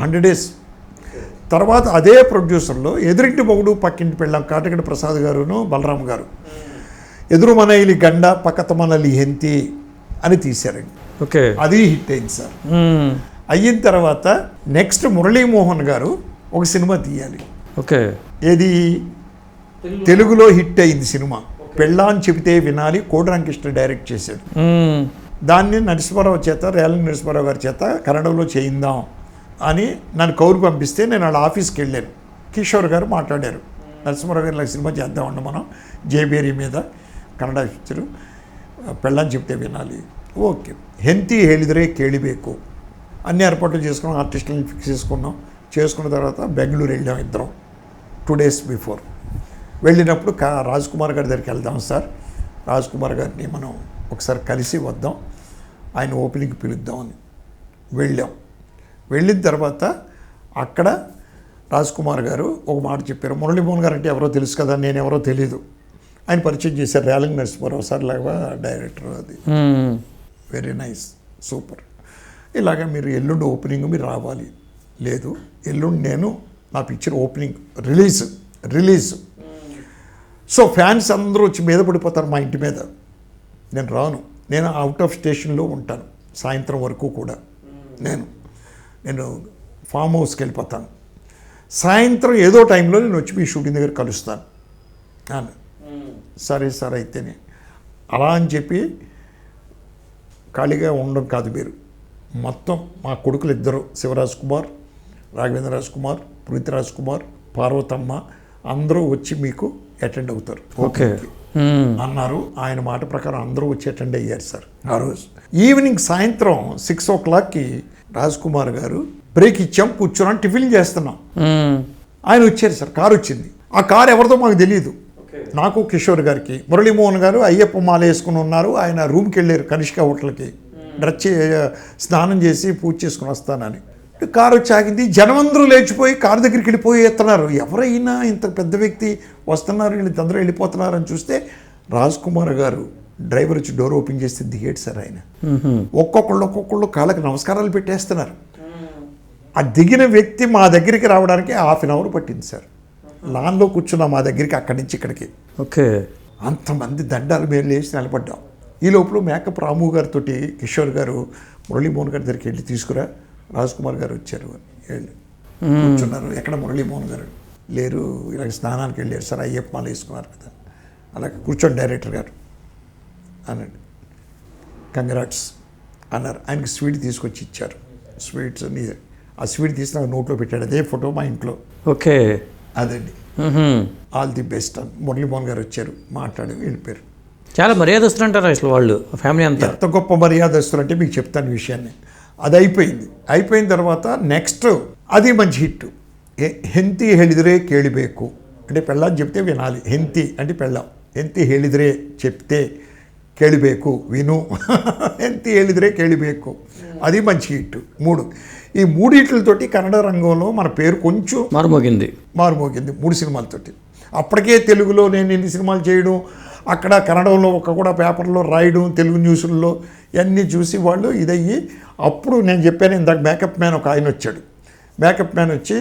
100 days. తర్వాత అదే ప్రొడ్యూసర్లో ఎదురింటి మొగుడు పక్కింటి పెళ్ళాం కాటగడ ప్రసాద్ గారును బలరాం గారు ఎదురు మనయిలి గండ పక్కత మనలి హెంతి అని తీశారండి. ఓకే, అది హిట్ అయింది సార్. అయిన తర్వాత నెక్స్ట్ మురళీమోహన్ గారు ఒక సినిమా తీయాలి. ఓకే, ఏది తెలుగులో హిట్ అయింది సినిమా, పెళ్ళాన్ చెబితే వినాలి, కోడిరామకృష్ణ డైరెక్ట్ చేశాడు. దాన్ని నరసింహారావు చేత, రేలంగి నరసింహారావు గారి చేత కన్నడలో చేయిందాం అని నన్ను కౌరు పంపిస్తే నేను వాళ్ళ ఆఫీస్కి వెళ్ళాను. కిషోర్ గారు మాట్లాడారు, నరసింహారావు గారు సినిమా చేద్దామండి మనం జేబేరి మీద, కన్నడ పిక్చరు, పెళ్ళాన్ చెబితే వినాలి. ఓకే, హెంతి ಹೇಳಿದರೆ ಕೇಳಬೇಕು అన్ని ఏర్పాట్లు చేసుకున్నాం, ఆర్టిస్టులను ఫిక్స్ చేసుకున్న తర్వాత బెంగళూరు వెళ్ళాం ఇద్దరం 2 days బిఫోర్. వెళ్ళినప్పుడు రాజ్ కుమార్ గారి దగ్గరికి వెళ్దాం సార్, రాజ్ కుమార్ గారిని మనం ఒకసారి కలిసి వద్దాం, ఆయన ఓపెనింగ్కి పిలుద్దామని వెళ్ళాం. వెళ్ళిన తర్వాత అక్కడ రాజ్ కుమార్ గారు ఒక మాట చెప్పారు. మురళీమోహన్ గారు అంటే ఎవరో తెలుసు కదా, నేను ఎవరో తెలీదు. ఆయన పరిచయం చేశారు, రేలంగి నరసింహారావు సార్ లాగా డైరెక్టర్, అది వెరీ నైస్, సూపర్. ఇలాగ మీరు ఎల్లుండి ఓపెనింగ్ మీరు రావాలి. లేదు, ఎల్లుండి నేను నా picture opening release. So fans అందరూ వచ్చి మీద పడిపోతారు మా ఇంటి మీద. నేను రాను, నేను అవుట్ ఆఫ్ స్టేషన్లో ఉంటాను సాయంత్రం వరకు కూడా. నేను ఫామ్ హౌస్కి వెళ్ళిపోతాను. సాయంత్రం ఏదో టైంలో నేను వచ్చి మీ షూటింగ్ దగ్గర కలుస్తాను. సరే సార్ అయితేనే అలా అని చెప్పి ఖాళీగా ఉండడం కాదు మీరు. మొత్తం మా కొడుకులు ఇద్దరు, శివరాజ్ కుమార్, రాఘవేంద్ర రాజ్ కుమార్, పృథ్వీరాజ్ కుమార్, పార్వతమ్మ అందరూ వచ్చి మీకు అటెండ్ అవుతారు. ఓకే అన్నారు. ఆయన మాట ప్రకారం అందరూ వచ్చి అటెండ్ అయ్యారు సార్. ఆ రోజు ఈవినింగ్ సాయంత్రం 6 o'clockకి రాజ్ కుమార్ గారు బ్రేక్ ఇచ్చాం, కూర్చున్నాం, టిఫిన్ చేస్తున్నాం. ఆయన వచ్చారు సార్, కారు వచ్చింది. ఆ కారు ఎవరితో మాకు తెలియదు, నాకు కిషోర్ గారికి. మురళీమోహన్ గారు అయ్యప్ప మాల వేసుకుని ఉన్నారు, ఆయన రూమ్కి వెళ్ళారు కనిష్క హోటల్కి, స్నానం చేసి పూజ చేసుకుని వస్తానని. కారు వచ్చి ఆగింది, జనమందరూ లేచిపోయి కారు దగ్గరికి వెళ్ళిపోయి ఎత్తున్నారు. ఎవరైనా ఇంత పెద్ద వ్యక్తి వస్తున్నారు, వీళ్ళు అందరూ వెళ్ళిపోతున్నారు అని చూస్తే రాజ్ కుమార్ గారు డ్రైవర్ వచ్చి డోర్ ఓపెన్ చేస్తే దిగేడు సార్. ఆయన ఒక్కొక్కళ్ళు కాళ్ళకి నమస్కారాలు పెట్టేస్తున్నారు. ఆ దిగిన వ్యక్తి మా దగ్గరికి రావడానికి 1/2 hour పట్టింది సార్. లాన్లో కూర్చున్నాం మా దగ్గరికి, అక్కడి నుంచి ఇక్కడికి. ఓకే, అంతమంది దండాలు మేము లేచి నిలబడ్డాం. ఈ లోపల మేకప్ రాము గారితో కిషోర్ గారు మురళీమోహన్ గారి దగ్గరికి వెళ్ళి తీసుకురా, రాజ్ కుమార్ గారు వచ్చారు అని కూర్చున్నారు. ఎక్కడ మురళీమోహన్ గారు? లేరు, ఇలాగ స్నానానికి వెళ్ళారు సార్, అయ్యప్ప మాల వేసుకున్నారు కదా. అలాగే కూర్చోండి డైరెక్టర్ గారు అన్నాడు. కంగ్రాట్స్ అన్నారు. ఆయనకి స్వీట్ తీసుకొచ్చి ఇచ్చారు. స్వీట్స్ ఆ స్వీట్ తీసి నాకు నోట్లో పెట్టాడు. అదే ఫోటో మా ఇంట్లో. ఓకే. అదండి. ఆల్ ది బెస్ట్ అని మురళీమోహన్ గారు వచ్చారు, మాట్లాడి వెళ్ళిపోయారు. చాలా మర్యాదస్తులు అంటారు అసలు వాళ్ళు, ఫ్యామిలీ అంతా. ఎంత గొప్ప మర్యాదస్తులు అంటే మీకు చెప్తాను విషయాన్ని. అది అయిపోయింది. అయిపోయిన తర్వాత నెక్స్ట్ అది మంచి హిట్. ಹೆಂತಿ ಹೇಳಿದರೆ ಕೇಳಬೇಕು అంటే పెళ్ళాం చెప్తే వినాలి. ಹೆಂತಿ అంటే పెళ్ళాం. ಹೆಂತಿ ಹೇಳಿದರೆ చెప్తే కేళిబేకు విను. ಹೆಂತಿ ಹೇಳಿದರೆ ಕೇಳಬೇಕು అది మంచి హిట్. 3 ఈ 3 హిట్లతోటి కన్నడ రంగంలో మన పేరు కొంచెం మారుమోగింది 3 సినిమాలతోటి. అప్పటికే తెలుగులో నేను ఎన్ని సినిమాలు చేయడం, అక్కడ కన్నడంలో కూడా పేపర్లో రాయడం, తెలుగు న్యూస్ల్లో ఇవన్నీ చూసి వాళ్ళు ఇదయ్యి, అప్పుడు నేను చెప్పాను ఇందాక మేకప్ మ్యాన్ ఒక ఆయన వచ్చాడు. మేకప్ మ్యాన్ వచ్చి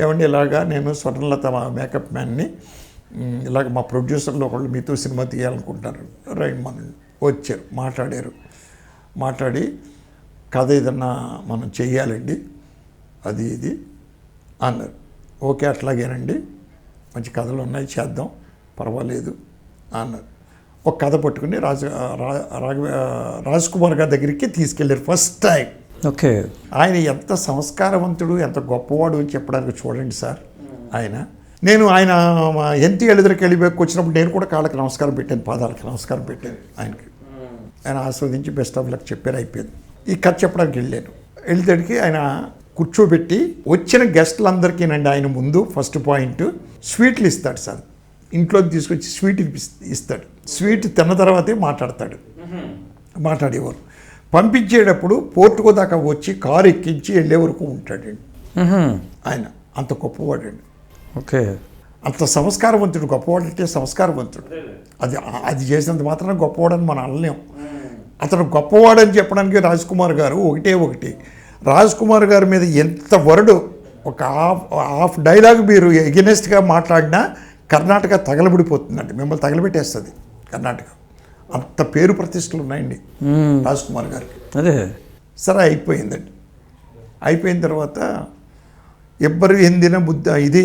ఏమండి ఇలాగా నేను స్వర్ణలత మేకప్ మ్యాన్ని, ఇలాగ మా ప్రొడ్యూసర్లో ఒకళ్ళు మీతో సినిమా తీయాలనుకుంటున్నారు, రైట్ మన వచ్చారు, మాట్లాడి కథ ఏదన్నా మనం చెయ్యాలండి అది ఇది అన్నారు. ఓకే అట్లాగేనండి, మంచి కథలు ఉన్నాయి చేద్దాం పర్వాలేదు అన్నారు. ఒక కథ పట్టుకుని రాజ్ కుమార్ గారి దగ్గరికి తీసుకెళ్ళారు ఫస్ట్ టైం. ఓకే. ఆయన ఎంత సంస్కారవంతుడు, ఎంత గొప్పవాడు అని చెప్పడానికి చూడండి సార్. ఆయన ಹೆಂತಿ ಹೇಳಿದರೆ ಕೇಳಬೇಕು వచ్చినప్పుడు నేను కూడా కాళ్ళకి నమస్కారం పెట్టాను, పాదాలకి నమస్కారం పెట్టాను ఆయనకి. ఆయన ఆస్వాదించి బెస్ట్ ఆఫ్ లక్ చెప్పారు, అయిపోయింది. ఈ కథ చెప్పడానికి వెళ్ళేటికి ఆయన కూర్చోబెట్టి వచ్చిన గెస్టులందరికీనండి ఆయన ముందు ఫస్ట్ పాయింట్ స్వీట్లు ఇస్తాడు సార్. ఇంట్లోకి తీసుకొచ్చి స్వీట్ ఇస్తాడు. స్వీట్ తిన్న తర్వాతే మాట్లాడేవారు. పంపించేటప్పుడు పోర్టుకో దాకా వచ్చి కారు ఎక్కించి వెళ్ళే వరకు ఉంటాడండి ఆయన. అంత గొప్పవాడండి. ఓకే. అంత సంస్కారవంతుడు. గొప్పవాడు అంటే సంస్కారవంతుడు. అది చేసినంత మాత్రం గొప్పవాడని మనం అనలేం. అతను గొప్పవాడని చెప్పడానికి రాజ్ కుమార్ గారు ఒకటి రాజ్ కుమార్ గారి మీద ఎంత వరడు, ఒక హాఫ్ డైలాగ్ మీరు ఎగెనెస్ట్గా మాట్లాడినా కర్ణాటక తగలబడిపోతుందండి, మిమ్మల్ని తగలబెట్టేస్తుంది కర్ణాటక. అంత పేరు ప్రతిష్టలు ఉన్నాయండి రాజ్ కుమార్ గారికి. అదే సరే అయిపోయిందండి. అయిపోయిన తర్వాత ఎవ్వరి ఎందిన ముద్ద ఇది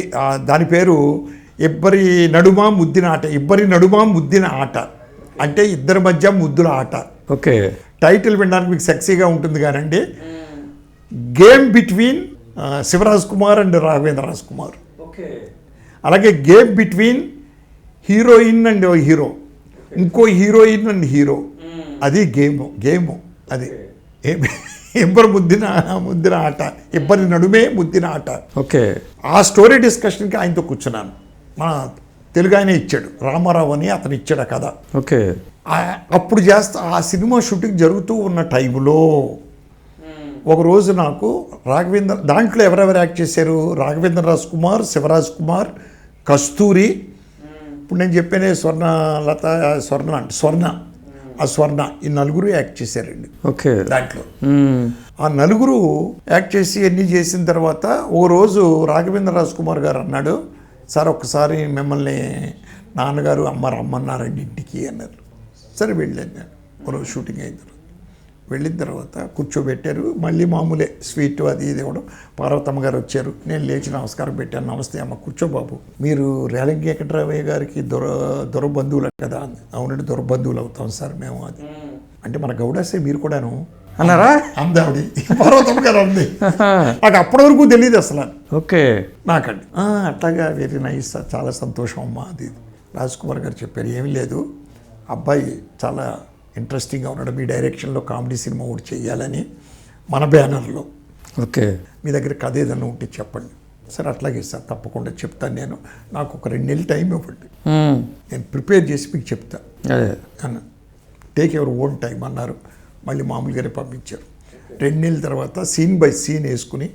దాని పేరు ఎవ్వరి నడుమ ముద్దిన ఆట అంటే ఇద్దరి మధ్య ముద్దుల ఆట. ఓకే. టైటిల్ వినడానికి మీకు సెక్సీగా ఉంటుంది కానండి. Game between Shivaraj Kumar and Raghavendra Raj Kumar. అలాగే game between heroine and hero, ఇంకో హీరోయిన్ అండ్ హీరో. అది గేము అది ఎవ్వరు ముద్దిన ఆట, ఎవ్వరి నడుమే ముద్దిన ఆట. ఓకే. ఆ స్టోరీ డిస్కషన్కి ఆయనతో కూర్చున్నాను. మన తెలుగు ఆయన ఇచ్చాడు, రామారావు అని అతను ఇచ్చాడు ఆ కథ. ఓకే. అప్పుడు ఆ సినిమా షూటింగ్ జరుగుతూ ఉన్న టైంలో ఒకరోజు నాకు దాంట్లో ఎవరెవరు యాక్ట్ చేశారు, రాఘవేంద్ర రాజ్ కుమార్, శివరాజ్ కుమార్, కస్తూరి, ఇప్పుడు నేను చెప్పానే స్వర్ణ ఈ నలుగురు యాక్ట్ చేశారండి. ఓకే. దాంట్లో ఆ నలుగురు యాక్ట్ చేసి అన్నీ చేసిన తర్వాత ఓ రోజు రాఘవేంద్ర రాజ్ కుమార్ గారు అన్నాడు, సార్ ఒక్కసారి మిమ్మల్ని నాన్నగారు అమ్మ రమ్మన్నారండి ఇంటికి అన్నారు. సరే వెళ్ళాను నేను. ఒకరోజు షూటింగ్ అయిన తర్వాత వెళ్ళిన తర్వాత కూర్చోబెట్టారు. మళ్ళీ మామూలే స్వీట్ అది ఇది ఇవ్వడం. పార్వతమ్మ గారు వచ్చారు. నేను లేచి నమస్కారం పెట్టాను. నమస్తే అమ్మ, కూర్చోబాబు, మీరు రేలంగి వెంకటరామయ్య గారికి దొరబంధువులు కదా. అవునండి, దొరబంధువులు అవుతాం సార్ మేము. అది అంటే మన గౌడాసే మీరు కూడాను అన్నారా? అందావిడి పార్వతమ్మ గారు అంది. నాకు అప్పటి వరకు తెలియదు అసలు. ఓకే. నాకండి అట్లాగా వెరీ నైస్ సార్, చాలా సంతోషం అమ్మా అది. రాజ్ కుమార్ గారు చెప్పారు, ఏమీ లేదు, అబ్బాయి చాలా ఇంట్రెస్టింగ్గా ఉన్నాడు, మీ డైరెక్షన్లో కామెడీ సినిమా ఒకటి చెయ్యాలని మన బ్యానర్లో. ఓకే. మీ దగ్గర కథ ఏదన్నా ఉంటే చెప్పండి. సరే అట్లాగే సార్, తప్పకుండా చెప్తాను నేను, నాకు ఒక 2 నెలలు టైం ఇవ్వండి, నేను ప్రిపేర్ చేసి మీకు చెప్తాను అన్న. టేక్ యువర్ ఓన్ టైం అన్నారు. మళ్ళీ మామూలుగానే పంపించారు. 2 నెలల తర్వాత సీన్ బై సీన్ వేసుకుని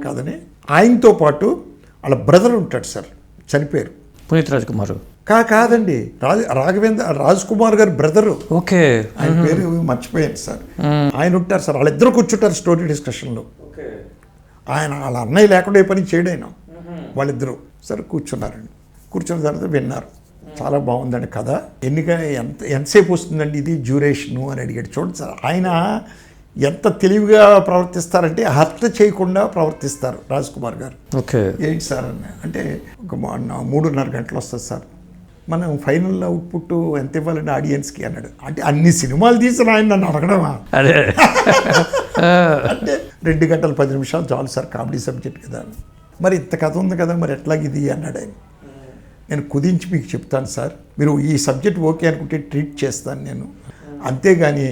కథని, ఆయనతో పాటు వాళ్ళ బ్రదర్ ఉంటాడు సార్, చనిపోయారు, పునీత్ రాజ్ కుమార్. కాదండి, రాఘవేంద్ర రాజ్ కుమార్ గారి బ్రదరు. ఓకే. ఆయన పేరు మర్చిపోయాను సార్. ఆయన ఉంటారు సార్, వాళ్ళిద్దరు కూర్చుంటారు స్టోరీ డిస్కషన్లో. వాళ్ళ అన్నయ్య లేకుండా ఏ పని చేయడు ఆయన. వాళ్ళిద్దరూ సరే కూర్చున్నారండి. కూర్చున్న తర్వాత విన్నారు, చాలా బాగుందండి కథ, ఎంతసేపు వస్తుందండి ఇది డ్యూరేషను అని అడిగాడు. చూడండి సార్, ఆయన ఎంత తెలివిగా ప్రవర్తిస్తారంటే హత్య చేయకుండా ప్రవర్తిస్తారు రాజ్ కుమార్ గారు. ఓకే. ఏంటి సార్ అంటే ఒక 3.5 గంటలు వస్తుంది సార్, మనం ఫైనల్ అవుట్పుట్ ఎంత ఇవ్వాలండి ఆడియన్స్కి అన్నాడు. అంటే అన్ని సినిమాలు తీసిన ఆయన నన్ను అడగడమా అదే అంటే 2 గంటల 10 నిమిషాలు చాలు సార్, కామెడీ సబ్జెక్ట్ కదా. మరి ఇంత కథ ఉంది కదా, మరి ఎట్లాగిది అన్నాడు ఆయన. నేను కుదించి మీకు చెప్తాను సార్, మీరు ఈ సబ్జెక్ట్ ఓకే అనుకుంటే ట్రీట్ చేస్తాను నేను, అంతేగాని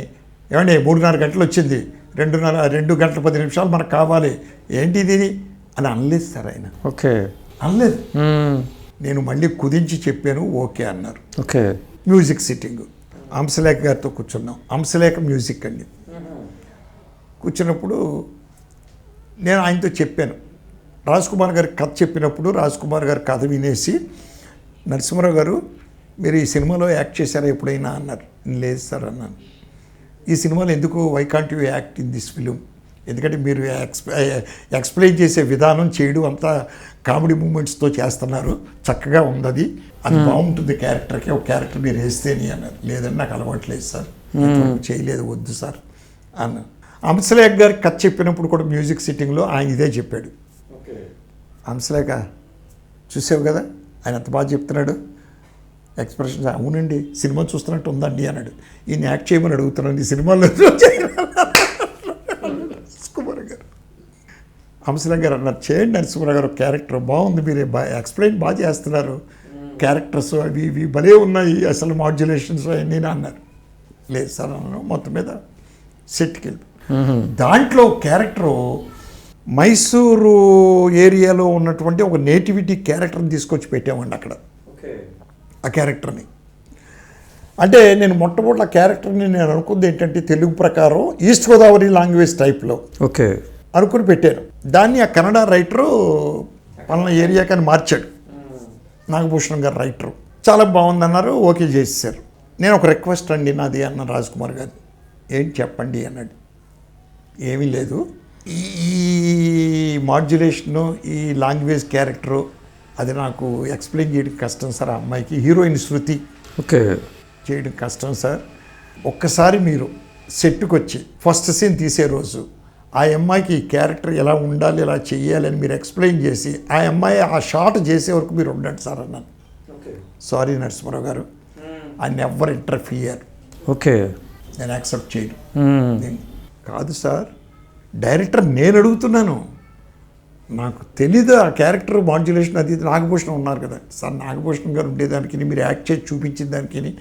ఏమంటే 3.5 గంటలు వచ్చింది, 2 గంటల 10 నిమిషాలు మనకు కావాలి ఏంటి ఇది అని అనలేదు సార్ ఆయన. ఓకే. అనలేదు. నేను మళ్ళీ కుదించి చెప్పాను, ఓకే అన్నారు. ఓకే. మ్యూజిక్ సిట్టింగ్ హంసలేఖ గారితో కూర్చున్నాం. హంసలేఖ మ్యూజిక్ అండి. కూర్చున్నప్పుడు నేను ఆయనతో చెప్పాను, రాజ్ కుమార్ గారికి కథ చెప్పినప్పుడు రాజ్ కుమార్ గారి కథ వినేసి, నరసింహారావు గారు మీరు ఈ సినిమాలో యాక్ట్ చేశారా ఎప్పుడైనా అన్నారు. లేదు సార్ అన్నాను. ఈ సినిమాలో ఎందుకు why can't you act in this film, ఎందుకంటే మీరు ఎక్స్ప్లెయిన్ చేసే విధానం చేయడం అంతా కామెడీ మూమెంట్స్తో చేస్తున్నారు, చక్కగా ఉంది, అది బాగుంటుంది క్యారెక్టర్కి, ఒక క్యారెక్టర్ మీరు వేస్తేని అన్నారు. లేదని నాకు అలవాట్లేదు సార్, చేయలేదు, వద్దు సార్ అన్నారు. హంసలేఖ గారికి కథ చెప్పినప్పుడు కూడా మ్యూజిక్ సిట్టింగ్లో ఆయన ఇదే చెప్పాడు. హంసలేఖ చూసావు కదా ఆయన ఎంత బాగా చెప్తున్నాడు, ఎక్స్ప్రెషన్స్. అవునండి సినిమా చూస్తున్నట్టు ఉందండి అన్నాడు. ఈయన యాక్ట్ చేయమని అడుగుతున్నాను, ఈ సినిమాలో కుమార్ గారు. హంసలేఖ గారు అన్నారు, చేయండి నరసింహారావు గారు, క్యారెక్టర్ బాగుంది, మీరు ఎక్స్ప్లెయిన్ బాగా చేస్తున్నారు, క్యారెక్టర్స్ అవి ఇవి భలే ఉన్నాయి, అసలు మాడ్యులేషన్స్ అవన్నీ అన్నారు. లేదు సార్ అన్నాను. మొత్తం మీద సెట్కి వెళ్ళి దాంట్లో క్యారెక్టరు మైసూరు ఏరియాలో ఉన్నటువంటి ఒక నేటివిటీ క్యారెక్టర్ని తీసుకొచ్చి పెట్టామండి అక్కడ. ఆ క్యారెక్టర్ని అంటే నేను మొట్టమొదటి ఆ క్యారెక్టర్ని నేను అనుకుంది ఏంటంటే తెలుగు ప్రకారం ఈస్ట్ గోదావరి లాంగ్వేజ్ టైప్లో ఓకే అనుకుని పెట్టాను. దాన్ని ఆ కన్నడ రైటరు పలానా ఏరియాకని మార్చాడు, నాగభూషణం గారు రైటరు. చాలా బాగుందన్నారు, ఓకే చేసేసారు. నేను ఒక రిక్వెస్ట్ అండి నాది అన్న రాజ్ కుమార్ గారు. ఏంటి చెప్పండి అన్నాడు. ఏమీ లేదు, ఈ మాడ్యులేషను ఈ లాంగ్వేజ్ క్యారెక్టరు అది నాకు ఎక్స్ప్లెయిన్ చేయడం కష్టం సార్. ఆ అమ్మాయికి హీరోయిన్ శృతి ఓకే చేయడం కష్టం సార్. ఒక్కసారి మీరు సెట్కి వచ్చి ఫస్ట్ సీన్ తీసే రోజు ఆ అమ్మాయికి ఈ క్యారెక్టర్ ఎలా ఉండాలి, ఎలా చెయ్యాలి అని మీరు ఎక్స్ప్లెయిన్ చేసి ఆ అమ్మాయి ఆ షాట్ చేసే వరకు మీరు ఉండండి సార్ అన్నాను. సారీ నరసింహారావు గారు, ఐ నెవర్ ఇంటర్ఫియర్. ఓకే. నేను యాక్సెప్ట్ చేయను. కాదు సార్ డైరెక్టర్ నేను అడుగుతున్నాను, నాకు తెలీదు ఆ క్యారెక్టర్ మాడ్యులేషన్ అది నాగభూషణం ఉన్నారు కదా సార్, నాగభూషణం గారు ఉండేదానికి మీరు యాక్ట్ చేసి చూపించిన దానికి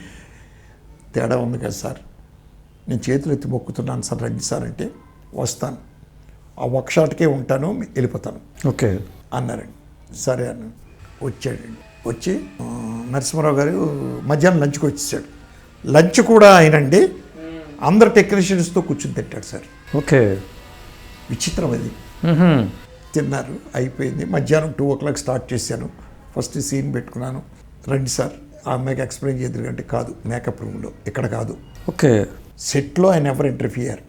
తేడా ఉంది కదా సార్, నేను చేతులు ఎత్తి మొక్కుతున్నాను సార్, రండి సార్ అంటే వస్తాను, ఆ ఒక షాట్కే ఉంటాను, వెళ్ళిపోతాను ఓకే అన్నారండి. సరే అన్న వచ్చాడండి. వచ్చి నరసింహారావు గారు మధ్యాహ్నం లంచ్కి వచ్చేసాడు. లంచ్ కూడా ఆయనండి అందరు టెక్నీషియన్స్తో కూర్చుని తింటాడు సార్. ఓకే. విచిత్రం అది. తిన్నారు, అయిపోయింది. మధ్యాహ్నం 2 o'clock స్టార్ట్ చేశాను. ఫస్ట్ సీన్ పెట్టుకున్నాను. రండి సార్ ఆ అమ్మాయికి ఎక్స్ప్లెయిన్ చేద్దరు అంటే కాదు మేకప్ రూమ్లో, ఇక్కడ కాదు. ఓకే. సెట్లో ఆయన ఎవరు ఇంటర్ఫియర్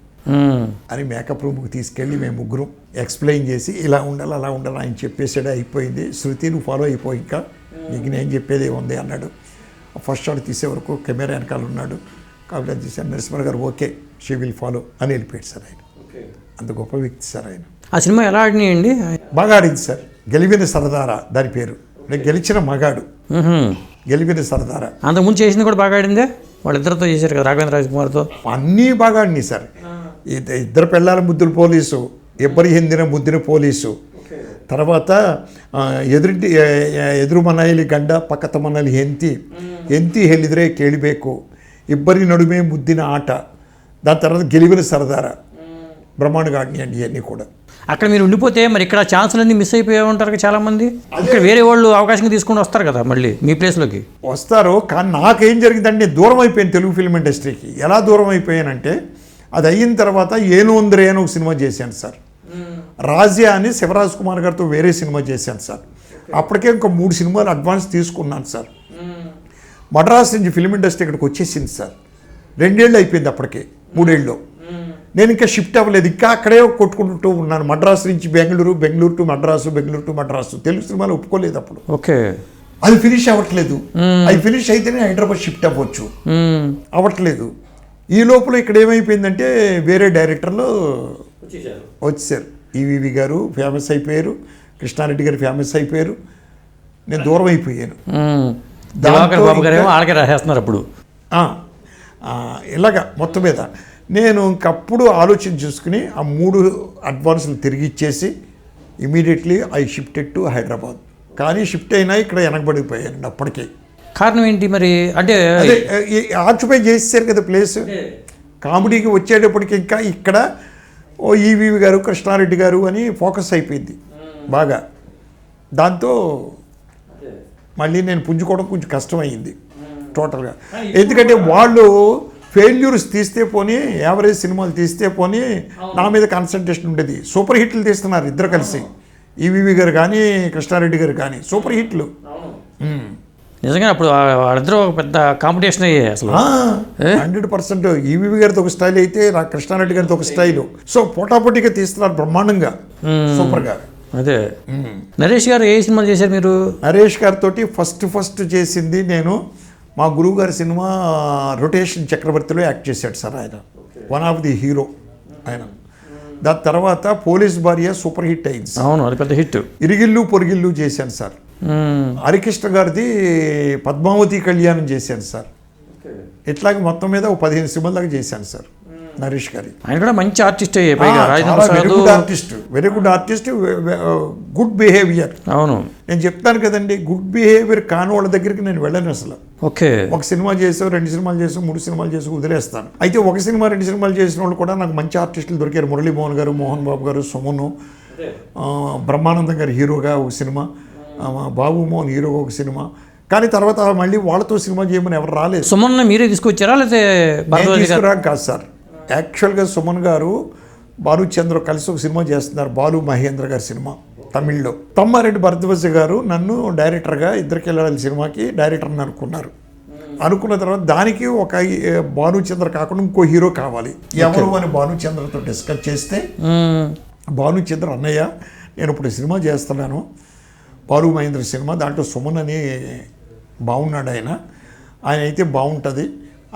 అని మేకప్ రూమ్కి తీసుకెళ్ళి మేము ముగ్గురం ఎక్స్ప్లెయిన్ చేసి ఇలా ఉండాలి అలా ఉండాలి ఆయన చెప్పేసాడు. అయిపోయింది. శృతి నువ్వు ఫాలో అయిపోయి ఇంకా నీకు నేను చెప్పేది ఏముంది అన్నాడు. ఫస్ట్ షాట్ తీసే వరకు కెమెరా వెనకాల ఉన్నాడు కాబట్టి అది చూశాను. నరసింహ గారు ఓకే షీ విల్ ఫాలో అని వెళ్ళిపోయాడు సార్. ఆయన అంత గొప్ప వ్యక్తి సార్. ఆయన ఆ సినిమా ఎలా ఆడినాయండి? బాగా ఆడింది సార్. గెలివిన సరదారా దాని పేరు. నేను గెలిచిన మగాడు, గెలివిన సరదారా. అంతకుముందు చేసింది కూడా బాగా ఆడిందే, వాళ్ళిద్దరితో చేశారు కదా రాఘవేంద్ర రాజకుమార్తో. అన్నీ బాగా ఆడినాయి సార్. ఇద్దరు పెళ్ళాల ముద్దుల పోలీసు, ఎవ్వరి hindiన ముద్దిన పోలీసు, తర్వాత ಎದುರು ಮನೆಯಲ್ಲಿ ಗಂಡ ಪಕ್ಕದ ಮನೆಯಲ್ಲಿ ಹೆಂಡತಿ ಹೇಳಿದರೆ ಕೇಳಬೇಕು, ಇಬ್ಬರಿ ನಡುವೆ ಮುದ್ದಿನ ఆట, దాని తర్వాత గెలివిన సరదార, బ్రహ్మాండంగా ఆడినాయండి ఇవన్నీ కూడా. అక్కడ మీరు ఉండిపోతే మరి ఇక్కడ ఛాన్సులన్నీ మిస్ అయిపోయి ఉంటారు కదా చాలామంది. ఇక్కడ వేరే వాళ్ళు అవకాశం తీసుకుని వస్తారు కదా మళ్ళీ మీ ప్లేస్లోకి వస్తారు. కానీ నాకేం జరిగిందంటే నేను దూరం అయిపోయాను తెలుగు ఫిల్మ్ ఇండస్ట్రీకి. ఎలా దూరం అయిపోయానంటే అది అయిన తర్వాత ఏను ఉందరే అని ఒక సినిమా చేశాను సార్. రాజ్యా అని శివరాజ్ కుమార్ గారితో వేరే సినిమా చేశాను సార్. అప్పటికే ఇంకా 3 సినిమాలు అడ్వాన్స్ తీసుకున్నాను సార్. మద్రాస్ నుంచి ఫిల్మ్ ఇండస్ట్రీ ఇక్కడికి వచ్చేసింది సార్. 2 ఏళ్ళు అయిపోయింది అప్పటికే, 3 ఏళ్ళు. నేను ఇంకా షిఫ్ట్ అవ్వలేదు, ఇంకా అక్కడే కొట్టుకుంటూ ఉన్నాను. మద్రాసు నుంచి బెంగళూరు, బెంగళూరు టు మద్రాసు, బెంగళూరు టు మద్రాసు. తెలుగు సినిమాలు ఒప్పుకోలేదు అప్పుడు. ఓకే. అది ఫినిష్ అవ్వట్లేదు. అది ఫినిష్ అయితేనే హైదరాబాద్ షిఫ్ట్ అవ్వచ్చు, అవ్వట్లేదు. ఈ లోపల ఇక్కడ ఏమైపోయిందంటే వేరే డైరెక్టర్లు వచ్చేసారు. ఈవీవి గారు ఫేమస్ అయిపోయారు, కృష్ణారెడ్డి గారు ఫేమస్ అయిపోయారు, నేను దూరం అయిపోయాను. దివాకర్ బాబు గారు ఏమో ఆడకే రాసేస్తున్నారు అప్పుడు. ఇలాగా మొత్తం మీద నేను ఇంకప్పుడు ఆలోచన చూసుకుని ఆ 3 అడ్వాన్సులు తిరిగి ఇచ్చేసి immediately I shifted to Hyderabad. కానీ షిఫ్ట్ అయినా ఇక్కడ వెనకబడిపోయానండి అప్పటికే. కారణం ఏంటి మరి? అంటే అదే ఆక్యుపై చేసేసారు కదా ప్లేస్. కామెడీకి వచ్చేటప్పటికి ఇంకా ఇక్కడ ఓ ఈవీవి గారు, కృష్ణారెడ్డి గారు అని ఫోకస్ అయిపోయింది బాగా. దాంతో మళ్ళీ నేను పుంజుకోవడం కొంచెం కష్టమైంది టోటల్గా. ఎందుకంటే వాళ్ళు ఫెయిల్యూర్స్ తీస్తే పోనీ, యావరేజ్ సినిమాలు తీస్తే పోనీ నా మీద కాన్సన్ట్రేషన్ ఉండేది. సూపర్ హిట్లు తీస్తున్నారు ఇద్దరు కలిసి, ఈవీవి గారు కానీ కృష్ణారెడ్డి గారు కానీ సూపర్ హిట్లు. నిజంగా అప్పుడు వాళ్ళిద్దరూ ఒక పెద్ద కాంపిటీషన్ అయ్యాయి అసలు. 100%. ఈవీవి గారితో ఒక స్టైల్ అయితే కృష్ణారెడ్డి గారితో ఒక స్టైలు. సో పోటాపోటీగా తీస్తున్నారు బ్రహ్మాండంగా, సూపర్గా. అదే నరేష్ గారు ఏ సినిమాలు చేశారు మీరు? నరేష్ గారితో ఫస్ట్ చేసింది నేను మా గురువు గారి సినిమా రొటేషన్ చక్రవర్తిలో యాక్ట్ చేశాడు సార్. ఆయన వన్ ఆఫ్ ది హీరో ఆయన. దాని తర్వాత పోలీస్ భార్య సూపర్ హిట్ అయింది. అవును, అది పెద్ద హిట్. ఇరిగిల్లు పొరిగిల్లు చేశాను సార్. హరికృష్ణ గారిది పద్మావతి కళ్యాణం చేశాను సార్. ఇట్లాగే మొత్తం మీద 15 సినిమాల దాకా చేశాను సార్ నరేష్ గారి. ఆయన కూడా మంచి artist. Very good artist, good behaviour. అవును, నేను చెప్తాను కదండి, గుడ్ బిహేవియర్ కాని వాళ్ళ దగ్గరికి నేను వెళ్ళను అసలు. ఓకే, ఒక సినిమా చేసావు, 2 సినిమాలు చేసావు, 3 సినిమాలు చేసి వదిలేస్తాను. అయితే 1 సినిమా 2 సినిమాలు చేసిన వాళ్ళు కూడా నాకు మంచి ఆర్టిస్టులు దొరికారు. మురళీమోహన్ గారు, మోహన్ బాబు గారు, సుమను, బ్రహ్మానందం గారు హీరోగా ఒక సినిమా, బాబు మోహన్ హీరోగా ఒక సినిమా. కానీ తర్వాత మళ్ళీ వాళ్ళతో సినిమా చేయమని ఎవరు రాలేదు. సుమన్ మీరే తీసుకొచ్చారా లేకపోతే? తీసుకురాక కాదు సార్, యాక్చువల్గా సుమన్ గారు బాలుచంద్ర కలిసి ఒక సినిమా చేస్తున్నారు, బాలు మహేంద్ర గారి సినిమా తమిళ్లో. తమ్మారెడ్డి భరద్వాజ గారు నన్ను డైరెక్టర్గా ఇద్దరికి వెళ్ళాలి సినిమాకి డైరెక్టర్ని అనుకున్నారు. అనుకున్న తర్వాత దానికి ఒక భానుచంద్ర కాకుండా ఇంకో హీరో కావాలి. ఎవరు అని భానుచంద్రతో డిస్కస్ చేస్తే భానుచంద్ర అన్నయ్య నేను ఇప్పుడు సినిమా చేస్తున్నాను, బాలు మహేంద్ర సినిమా, దాంట్లో సుమన్ అని బాగున్నాడు ఆయన అయితే బాగుంటుంది,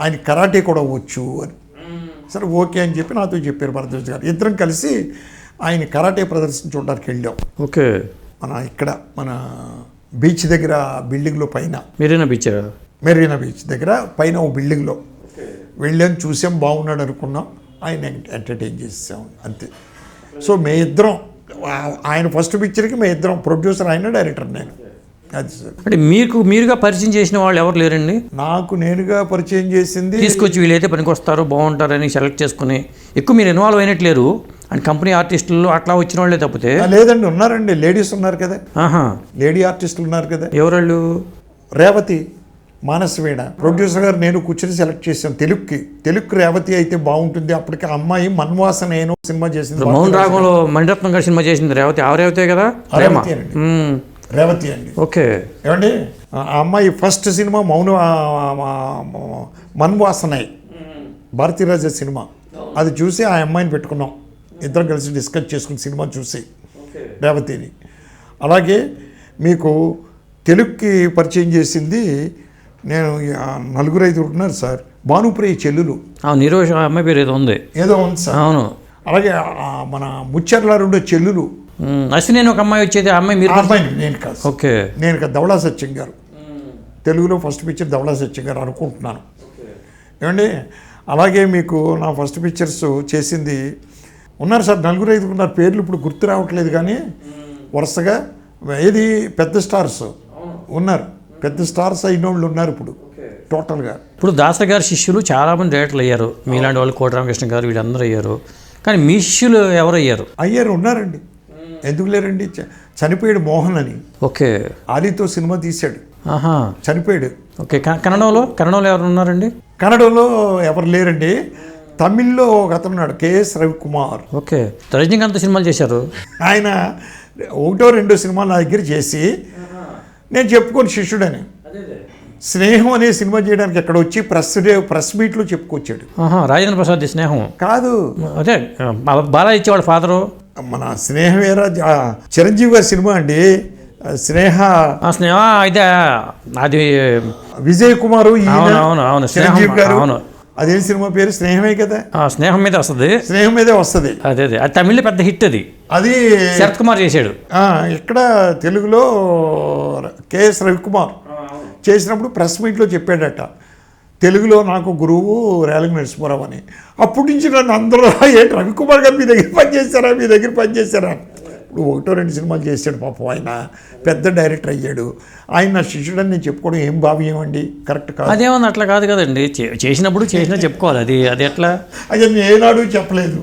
ఆయన కరాటే కూడా వచ్చు అని. సరే ఓకే అని చెప్పి నాతో చెప్పారు భరద్వాజ్ గారు. ఇద్దరం కలిసి ఆయన కరాటే ప్రదర్శన చూడడానికి వెళ్ళాం. ఓకే, మన బీచ్ దగ్గర బిల్డింగ్లో పైన మెరీనా బీచ్ దగ్గర పైన ఓ బిల్డింగ్లో వెళ్ళాం, చూసాం, బాగున్నాడు అనుకున్నాం, ఆయన ఎంటర్టైన్ చేసాం అంతే. సో మే ఇద్దరం, ఆయన ఫస్ట్ పిక్చర్కి మే ఇద్దరం, ప్రొడ్యూసర్ ఆయన, డైరెక్టర్ నేను. అది సార్. అంటే మీరుగా పరిచయం చేసిన వాళ్ళు ఎవరు లేరండి? నాకు నేనుగా పరిచయం చేసింది, తీసుకొచ్చి వీళ్ళైతే పనికొస్తారు బాగుంటారని సెలెక్ట్ చేసుకుని ఎక్కువ మీరు ఇన్వాల్వ్ అయినట్లేరు అండ్ కంపెనీ ఆర్టిస్టులు అట్లా వచ్చిన వాళ్ళే తప్పితే? లేదండి, ఉన్నారండి, లేడీస్ ఉన్నారు కదా, లేడీ ఆర్టిస్టులు ఉన్నారు కదా. ఎవరు? రేవతి, మానసవీణ. ప్రొడ్యూసర్ గారు నేను కూర్చొని సెలెక్ట్ చేశాను తెలుగుకి రేవతి అయితే బాగుంటుంది. అప్పటికి అమ్మాయి మన్వాసన నేను సినిమా చేసింది, మౌన్ రాగంలో మణిరత్నం గారు సినిమా చేసింది రేవతి. రేవతే కదా? రేవతి అండి. ఓకే, ఏమండి ఆ అమ్మాయి ఫస్ట్ సినిమా మన్వాసనయ్ భారతీరాజ సినిమా. అది చూసి ఆ అమ్మాయిని పెట్టుకున్నాం, ఇద్దరం కలిసి డిస్కస్ చేసుకుని సినిమా చూసి రేవతిని. అలాగే మీకు తెలుగుకి పరిచయం చేసింది నేను 4-5 ఉన్నారు సార్. భానుప్రియ చెల్లులు, నీరోష అమ్మాయి పేరు ఏదో ఉంది సార్. అవును. అలాగే మన ముచ్చర్ల 2 చెల్లులు. అశ్విని ఒక అమ్మాయి వచ్చేది, ఆ అమ్మాయి మీరు? నేను కాదు. ఓకే, నేను కాదు, ధవళా సత్యం గారు. తెలుగులో ఫస్ట్ పిక్చర్ ధవళా సత్యం గారు అనుకుంటున్నాను. ఏమండి అలాగే మీకు నా ఫస్ట్ పిక్చర్స్ చేసింది ఉన్నారు సార్, 4-5 ఉన్నారు. పేర్లు ఇప్పుడు గుర్తు రావట్లేదు కానీ వరుసగా ఏది పెద్ద స్టార్స్ ఉన్నారు, పెద్ద స్టార్స్ అయిన వాళ్ళు ఉన్నారు ఇప్పుడు టోటల్గా. ఇప్పుడు దాసరి గారి శిష్యులు చాలామంది డైరెక్టర్లు అయ్యారు, మీలాంటి వాళ్ళు కోట రామకృష్ణ గారు వీళ్ళందరూ అయ్యారు. కానీ మీ శిష్యులు ఎవరు అయ్యారు? ఉన్నారండి, ఎందుకు లేరండి. చనిపోయాడు మోహన్ అని. ఓకే, ఆలీతో సినిమా తీశాడు, చనిపోయాడు. ఓకే, కన్నడలో ఎవరు ఉన్నారండి? కన్నడలో ఎవరు లేరండి. తమిళ్లో ఒక అతను ఉన్నాడు, కేఎస్ రవికుమార్. ఓకే, రజనీకాంత్ సినిమాలు చేశారు ఆయన. 1-2 సినిమాలు నా దగ్గర చేసి నేను చెప్పుకోను శిష్యుడని. స్నేహం అనే సినిమా చేయడానికి ఎక్కడ వచ్చి ప్రెస్ మీట్లో చెప్పుకొచ్చాడు. రాజేంద్ర ప్రసాద్ స్నేహం కాదు, అదే బాలా ఇచ్చేవాడు ఫాదరు. మన స్నేహమేరా చిరంజీవి గారి సినిమా అండి, స్నేహ అయితే అది విజయ్ కుమార్, చిరంజీవి గారు. అదేం సినిమా పేరు? స్నేహమే కదా. స్నేహం మీద వస్తుంది. స్నేహం మీదే వస్తుంది. అదే అదే, అది తమిళ్లో పెద్ద హిట్. అది శరత్ కుమార్ చేశాడు. ఇక్కడ తెలుగులో కేఎస్ రవికుమార్ చేసినప్పుడు ప్రెస్ మీట్లో చెప్పాడట, తెలుగులో నాకు గురువు రేలంగి నరసింహారావు అని. అప్పటి నుంచి నన్ను అందరూ ఏంటి రవికుమార్ గారు మీ దగ్గర పనిచేశారా. ఇప్పుడు 1-2 సినిమాలు చేశాడు పాపం, ఆయన పెద్ద డైరెక్టర్ అయ్యాడు. ఆయన నా శిష్యుడని నేను చెప్పుకోవడం ఏం భావ్యమండి, కరెక్ట్ కాదు. అదేమన్నా అట్లా కాదు కదండి, చేసినప్పుడు చెప్పుకోవాలి. అది ఎట్లా? అది నేను ఏనాడు చెప్పలేదు.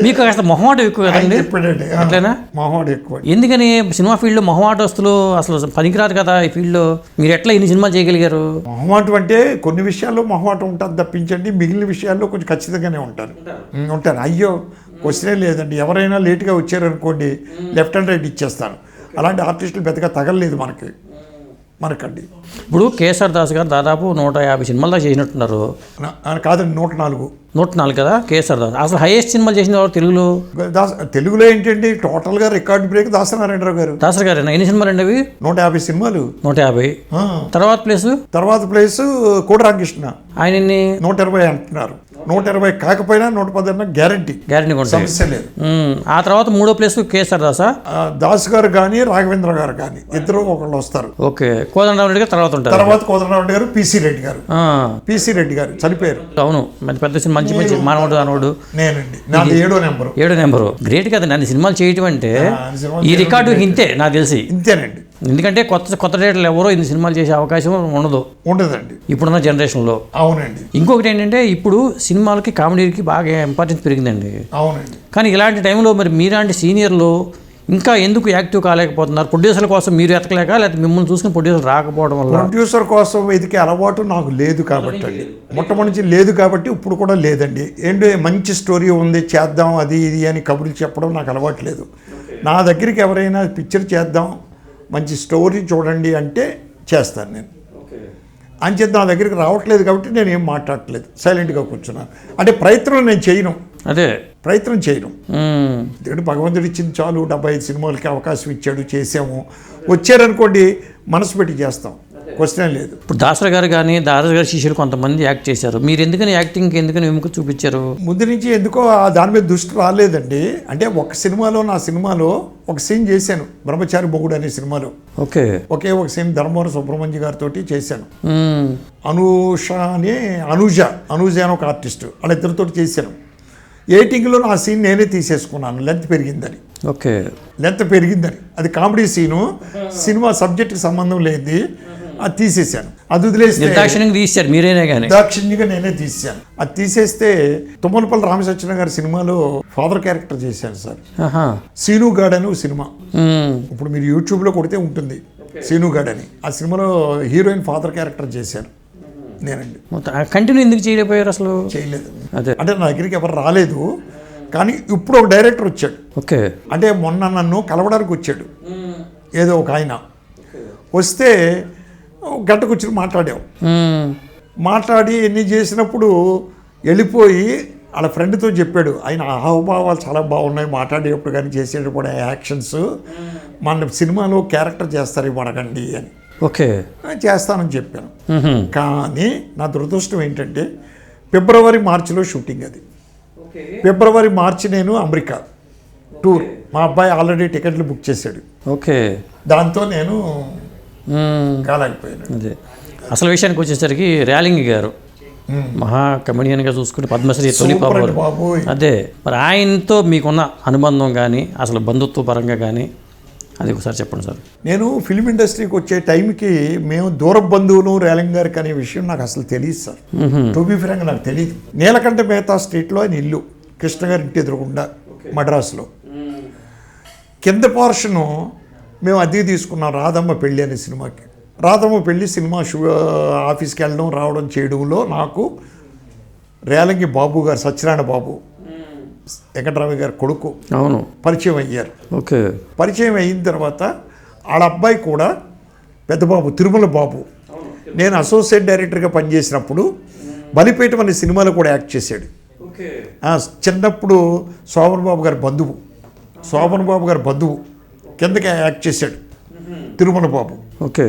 మీకు కాస్త మొహమాటం ఎక్కువ కదండి. చెప్పాడండి, అట్లేనా? మొహమాటం ఎక్కువ. ఎందుకని సినిమా ఫీల్డ్లో మొహమాటస్తులు అసలు పనికిరారు కదా ఈ ఫీల్డ్లో. మీరు ఎట్లా ఇన్ని సినిమాలు చేయగలిగారు? మొహమాటం అంటే కొన్ని విషయాల్లో మొహమాటం ఉంటుంది తప్పించండి, మిగిలిన విషయాల్లో కొంచెం ఖచ్చితంగానే ఉంటారు. అయ్యో క్వశ్చనే లేదండి. ఎవరైనా లేట్గా వచ్చారనుకోండి, లెఫ్ట్ అండ్ రైట్ ఇచ్చేస్తాను. అలాంటి ఆర్టిస్టులు పెద్దగా తగలలేదు మనకండి. ఇప్పుడు కేఎస్ఆర్ దాస్ గారు దాదాపు 150 సినిమాలు చేసినట్టున్నారు. కాదండి, 104. 104 కదా కేఎస్ఆర్ దాస్. అసలు హైయెస్ట్ సినిమాలు చేసిన వారు తెలుగులో ఏంటండి టోటల్గా రికార్డ్ బ్రేక్ దాసనారాయణరావు గారు. దాసరి గారు ఎన్ని సినిమాలు అండి అవి? 150 సినిమాలు. 150. తర్వాత ప్లేస్ కోడి రామకృష్ణ, ఆయన్ని 120 అంటున్నారు. 120 కాకపోయినా 110 గ్యారంటీ సమస్య లేదు. ఆ తర్వాత 3వ ప్లేస్ కేఎస్ఆర్ దాసా? దాస్ గారు కానీ రాఘవేంద్ర గారు కానీ ఇద్దరు ఒకళ్ళు వస్తారు. ఓకే. కోదండరామ్ రెడ్డి గారు తర్వాత కోదండరామ్ రెడ్డి గారు, పిసి రెడ్డి గారు చనిపోయారు. అవును, పెద్ద మంచి మానవుడు అనవుడు. నేనండి, నాది 7వ నెంబరు. గ్రేట్ కదండి అన్ని సినిమాలు చేయటం అంటే. ఈ రికార్డు ఇంతే నాకు తెలిసి. ఇంతేనండి, ఎందుకంటే కొత్త డేటర్లు ఎవరో ఇన్ని సినిమాలు చేసే అవకాశం ఉండదండి ఇప్పుడున్న జనరేషన్లో. అవునండి. ఇంకొకటి ఏంటంటే ఇప్పుడు సినిమాలకి కామెడీకి బాగా ఇంపార్టెన్స్ పెరిగిందండి. అవునండి. కానీ ఇలాంటి టైంలో మరి మీలాంటి సీనియర్లు ఇంకా ఎందుకు యాక్టివ్ కాలేకపోతున్నారు? ప్రొడ్యూసర్ కోసం మీరు ఎతకలేక, లేకపోతే మిమ్మల్ని చూసుకుని ప్రొడ్యూసర్ రాకపోవడం వల్ల? ప్రొడ్యూసర్ కోసం వెతికే అలవాటు నాకు లేదు కాబట్టి అండి, మొట్టమొదటి లేదు కాబట్టి ఇప్పుడు కూడా లేదండి. ఏంటో మంచి స్టోరీ ఉంది చేద్దాం అది ఇది అని కబుర్లు చెప్పడం నాకు అలవాటు లేదు. నా దగ్గరికి ఎవరైనా పిక్చర్ చేద్దాం, మంచి స్టోరీ చూడండి అంటే చేస్తాను నేను. అంచేత నా దగ్గరికి రావట్లేదు కాబట్టి నేను ఏం మాట్లాడట్లేదు, సైలెంట్గా కూర్చున్నాను. అంటే ప్రయత్నం నేను చేయను. భగవంతుడు ఇచ్చింది చాలు. 75 సినిమాలకి అవకాశం ఇచ్చాడు, చేసాము. వచ్చారనుకోండి మనసు పెట్టి చేస్తాం, క్వశ్చన్ లేదు. ఇప్పుడు దాసరి గారు కానీ దాసరి గారి శిష్యులు కొంతమంది యాక్ట్ చేశారు. మీరు ఎందుకని యాక్టింగ్ విముఖత చూపించారు? ముందు నుంచి ఎందుకో దాని మీద దృష్టి రాలేదండి. అంటే నా సినిమాలో ఒక సీన్ చేశాను, బ్రహ్మచారి మొగుడు అనే సినిమాలో. ఓకే. ఒకే ఒక సీన్ ధర్మవరం సుబ్రహ్మణ్య గారితో చేశాను. అనుజ అని ఒక ఆర్టిస్టు, వాళ్ళిద్దరితో చేశాను. ఎయిటింగ్లో నా సీన్ నేనే తీసేసుకున్నాను, లెంత్ పెరిగిందని. ఓకే. అది కామెడీ సీను, సినిమా సబ్జెక్ట్కి సంబంధం లేదు, అది తీసేసాను. అది వదిలేస్తే దాక్షిణ్యంగా నేనే తీసాను. అది తీసేస్తే తుమ్మలపల్లి రామసత్యనారాయణ గారి సినిమాలో ఫాదర్ క్యారెక్టర్ చేశాను సార్. సీనుగాడ్ అని సినిమా, ఇప్పుడు మీరు యూట్యూబ్లో కొడితే ఉంటుంది సీనుగాడ్ అని. ఆ సినిమాలో హీరోయిన్ ఫాదర్ క్యారెక్టర్ చేశాను నేనండి. కంటిన్యూ ఎందుకు చేయలేకపోయారు? అసలు చేయలేదు. అంటే నా దగ్గరికి ఎవరు రాలేదు. కానీ ఇప్పుడు ఒక డైరెక్టర్ వచ్చాడు. ఓకే. అంటే మొన్న నన్ను కలవడానికి వచ్చాడు ఏదో ఒక ఆయన. వస్తే గంట కూర్చుని మాట్లాడి ఎన్ని చేసినప్పుడు వెళ్ళిపోయి వాళ్ళ ఫ్రెండ్తో చెప్పాడు, ఆయన హావభావాలు చాలా బాగున్నాయి మాట్లాడేటప్పుడు కానీ చేసేటప్పుడు యాక్షన్స్, మన సినిమాలో క్యారెక్టర్ చేస్తారు ఇవ్వడకండి అని. ఓకే. చేస్తానని చెప్పాను. కానీ నా దురదృష్టం ఏంటంటే ఫిబ్రవరి మార్చిలో షూటింగ్. అది ఫిబ్రవరి మార్చి నేను అమెరికా టూర్, మా అబ్బాయి ఆల్రెడీ టికెట్లు బుక్ చేశాడు. ఓకే. దాంతో నేను కాలేకపోయాను. అదే అసలు విషయానికి వచ్చేసరికి రేలంగి గారు మహా కమెడియన్గా చూసుకుంటే పద్మశ్రీ తొలి బాబు. అదే మరి ఆయనతో మీకున్న అనుబంధం కానీ అసలు బంధుత్వ పరంగా కానీ అది ఒకసారి చెప్పండి సార్. నేను ఫిల్మ్ ఇండస్ట్రీకి వచ్చే టైంకి మేము దూర బంధువులు రేలంగి గారికి అనే విషయం నాకు అసలు తెలియదు సార్. టు బి ఫ్రాంక్ నాకు తెలియదు. నీలకంఠ మేహతా స్ట్రీట్లో ఆయన ఇల్లు, కృష్ణ గారి ఇంటి ఎదురుగుండా మద్రాసులో. కింద పోర్షను మేము అద్దెకి తీసుకున్నాం రాధమ్మ పెళ్ళి అనే సినిమాకి. రాధమ్మ పెళ్ళి సినిమా ఆఫీస్కి వెళ్ళడం రావడం చేయడంలో నాకు రేలంగి బాబు గారు, సత్యనారాయణ బాబు వెంకటరామయ్య గారి కొడుకు పరిచయం అయ్యారు. ఓకే. పరిచయం అయిన తర్వాత వాళ్ళ అబ్బాయి కూడా పెద్ద బాబు, తిరుమల బాబు, నేను అసోసియేట్ డైరెక్టర్గా పనిచేసినప్పుడు బలిపేట అనే సినిమాలో కూడా యాక్ట్ చేశాడు. చిన్నప్పుడు శోభన్ బాబు గారి బంధువు కిందకి యాక్ట్ చేశాడు తిరుమల బాబు. ఓకే.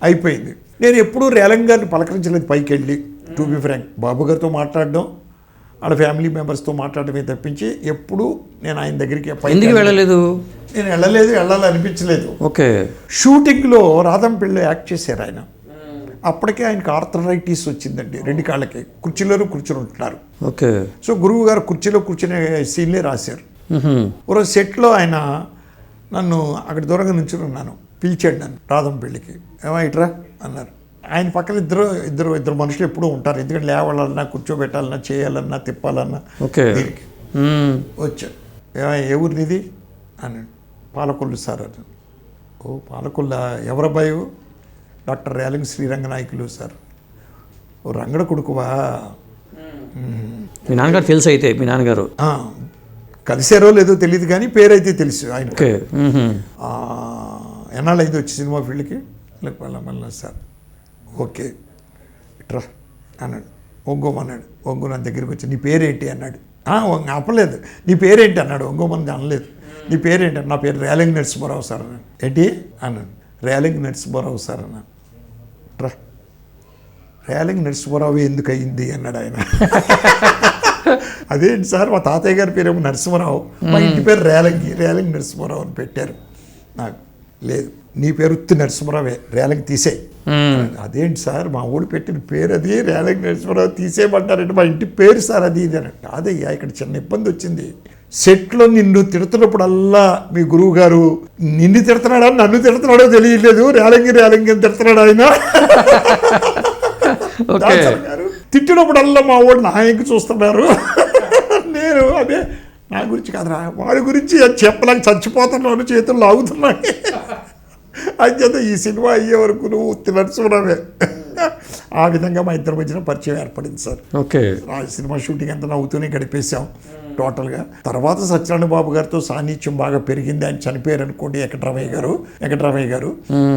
అయిపోయింది. నేను ఎప్పుడూ రేలంగి గారిని పలకరించలేదు పైకి వెళ్ళి. To be Frank. బాబు గారితో మాట్లాడడం, వాళ్ళ ఫ్యామిలీ మెంబర్స్తో మాట్లాడమే తప్పించి ఎప్పుడు నేను ఆయన దగ్గరికి ఎందుకు వెళ్ళలేదు? నేను వెళ్ళాలనిపించలేదు. ఓకే. షూటింగ్లో రాధంపల్లిలో యాక్ట్ చేశారు ఆయన. అప్పటికే ఆయనకి ఆర్థరైటిస్ వచ్చిందండి, 2 కాళ్ళకి. కుర్చీలో కూర్చొని ఉంటున్నారు. ఓకే. సో గురువు గారు కుర్చీలో కూర్చునే సీన్లే రాశారు. ఒకరోజు సెట్లో ఆయన నన్ను అక్కడ దూరంగా నుంచుని ఉన్నాను, పిలిచాడు నన్ను రాధంపల్లికి. ఇట్రా అన్నారు. ఆయన పక్కన ఇద్దరు మనుషులు ఎప్పుడూ ఉంటారు, ఎందుకంటే లేవాలన్నా కూర్చోబెట్టాలన్నా చేయాలన్నా తిప్పాలన్నా. ఓకే. దీనికి వచ్చాడు. ఏ ఊరినిది అన్నాడు. పాలకొల్లు సార్ అన్నాడు. ఓ పాలకొల్ల, ఎవరబ్బాయి? Doctor Relangi Sriranganayakulu sir. ఓ రంగడ కొడుకువా? మీ నాన్నగారు తెలుసు అయితే? మీ నాన్నగారు కలిసారో లేదో తెలియదు కానీ పేరైతే తెలుసు ఆయన. ఓకే. ఎన్నాళ్ళు అయింది వచ్చి సినిమా ఫీల్డ్కి? మళ్ళీ సార్. ఓకే ఇట్రా అన్నాడు. ఒంగోమన్నాడు. ఒంగో నా దగ్గరికి వచ్చి నీ పేరేంటి అన్నాడు. అప్పలేదు. నీ పేరేంటి అన్నాడు. ఒంగోమని అనలేదు. నీ పేరేంటి? నా పేరు రేలంగి నరసింహారావు సార్ అన్నాడు. ఏంటి అన్నాడు. రేలంగి నరసింహారావు సార్ అన్నాడు. ట్రా, రేలంగి నరసింహారావు ఎందుకు అయింది అన్నాడు ఆయన. అదేంటి సార్, మా తాతయ్య గారి పేరేమో నరసింహారావు, మా ఇంటి పేరు రేలంగి నరసింహారావు అని పెట్టారు. నాకు లేదు, నీ పేరు ఉత్తి నరసింహారావే, రేలంగి తీసేయి. అదేంటి సార్, మా ఊళ్ళు పెట్టిన పేరు అది, రేలంగి నరసింహారావు తీసేయమంటారంటే మా ఇంటి పేరు సార్ అది ఇది అని. కాదయ్యా, ఇక్కడ చిన్న ఇబ్బంది వచ్చింది. సెట్లో నిన్ను తిడుతున్నప్పుడల్లా మీ గురువు గారు నిన్ను తిడుతున్నాడా నన్ను తిడుతున్నాడో తెలియలేదు, రేలంగి అని తిడుతున్నాడు ఆయన. తిట్టినప్పుడల్లా మా వాడు నా ఇంక చూస్తున్నారు. నేను అదే నా గురించి కాదురా, వాడి గురించి చెప్పలేక చచ్చిపోతున్నాను, చేతులు లాగుతున్నాయి. అంచేత ఈ సినిమా అయ్యే వరకు నువ్వు నడుచుకున్నావే. ఆ విధంగా మా ఇద్దరి మధ్యన పరిచయం ఏర్పడింది సార్. ఓకే. ఆ సినిమా షూటింగ్ అంతా నవ్వుతూనే గడిపేశాం టోటల్గా. తర్వాత సత్యనారాయణ బాబు గారితో సాన్నిధ్యం బాగా పెరిగింది. ఆయన చనిపోయారు అనుకోండి, వెంకటరామయ్య గారు.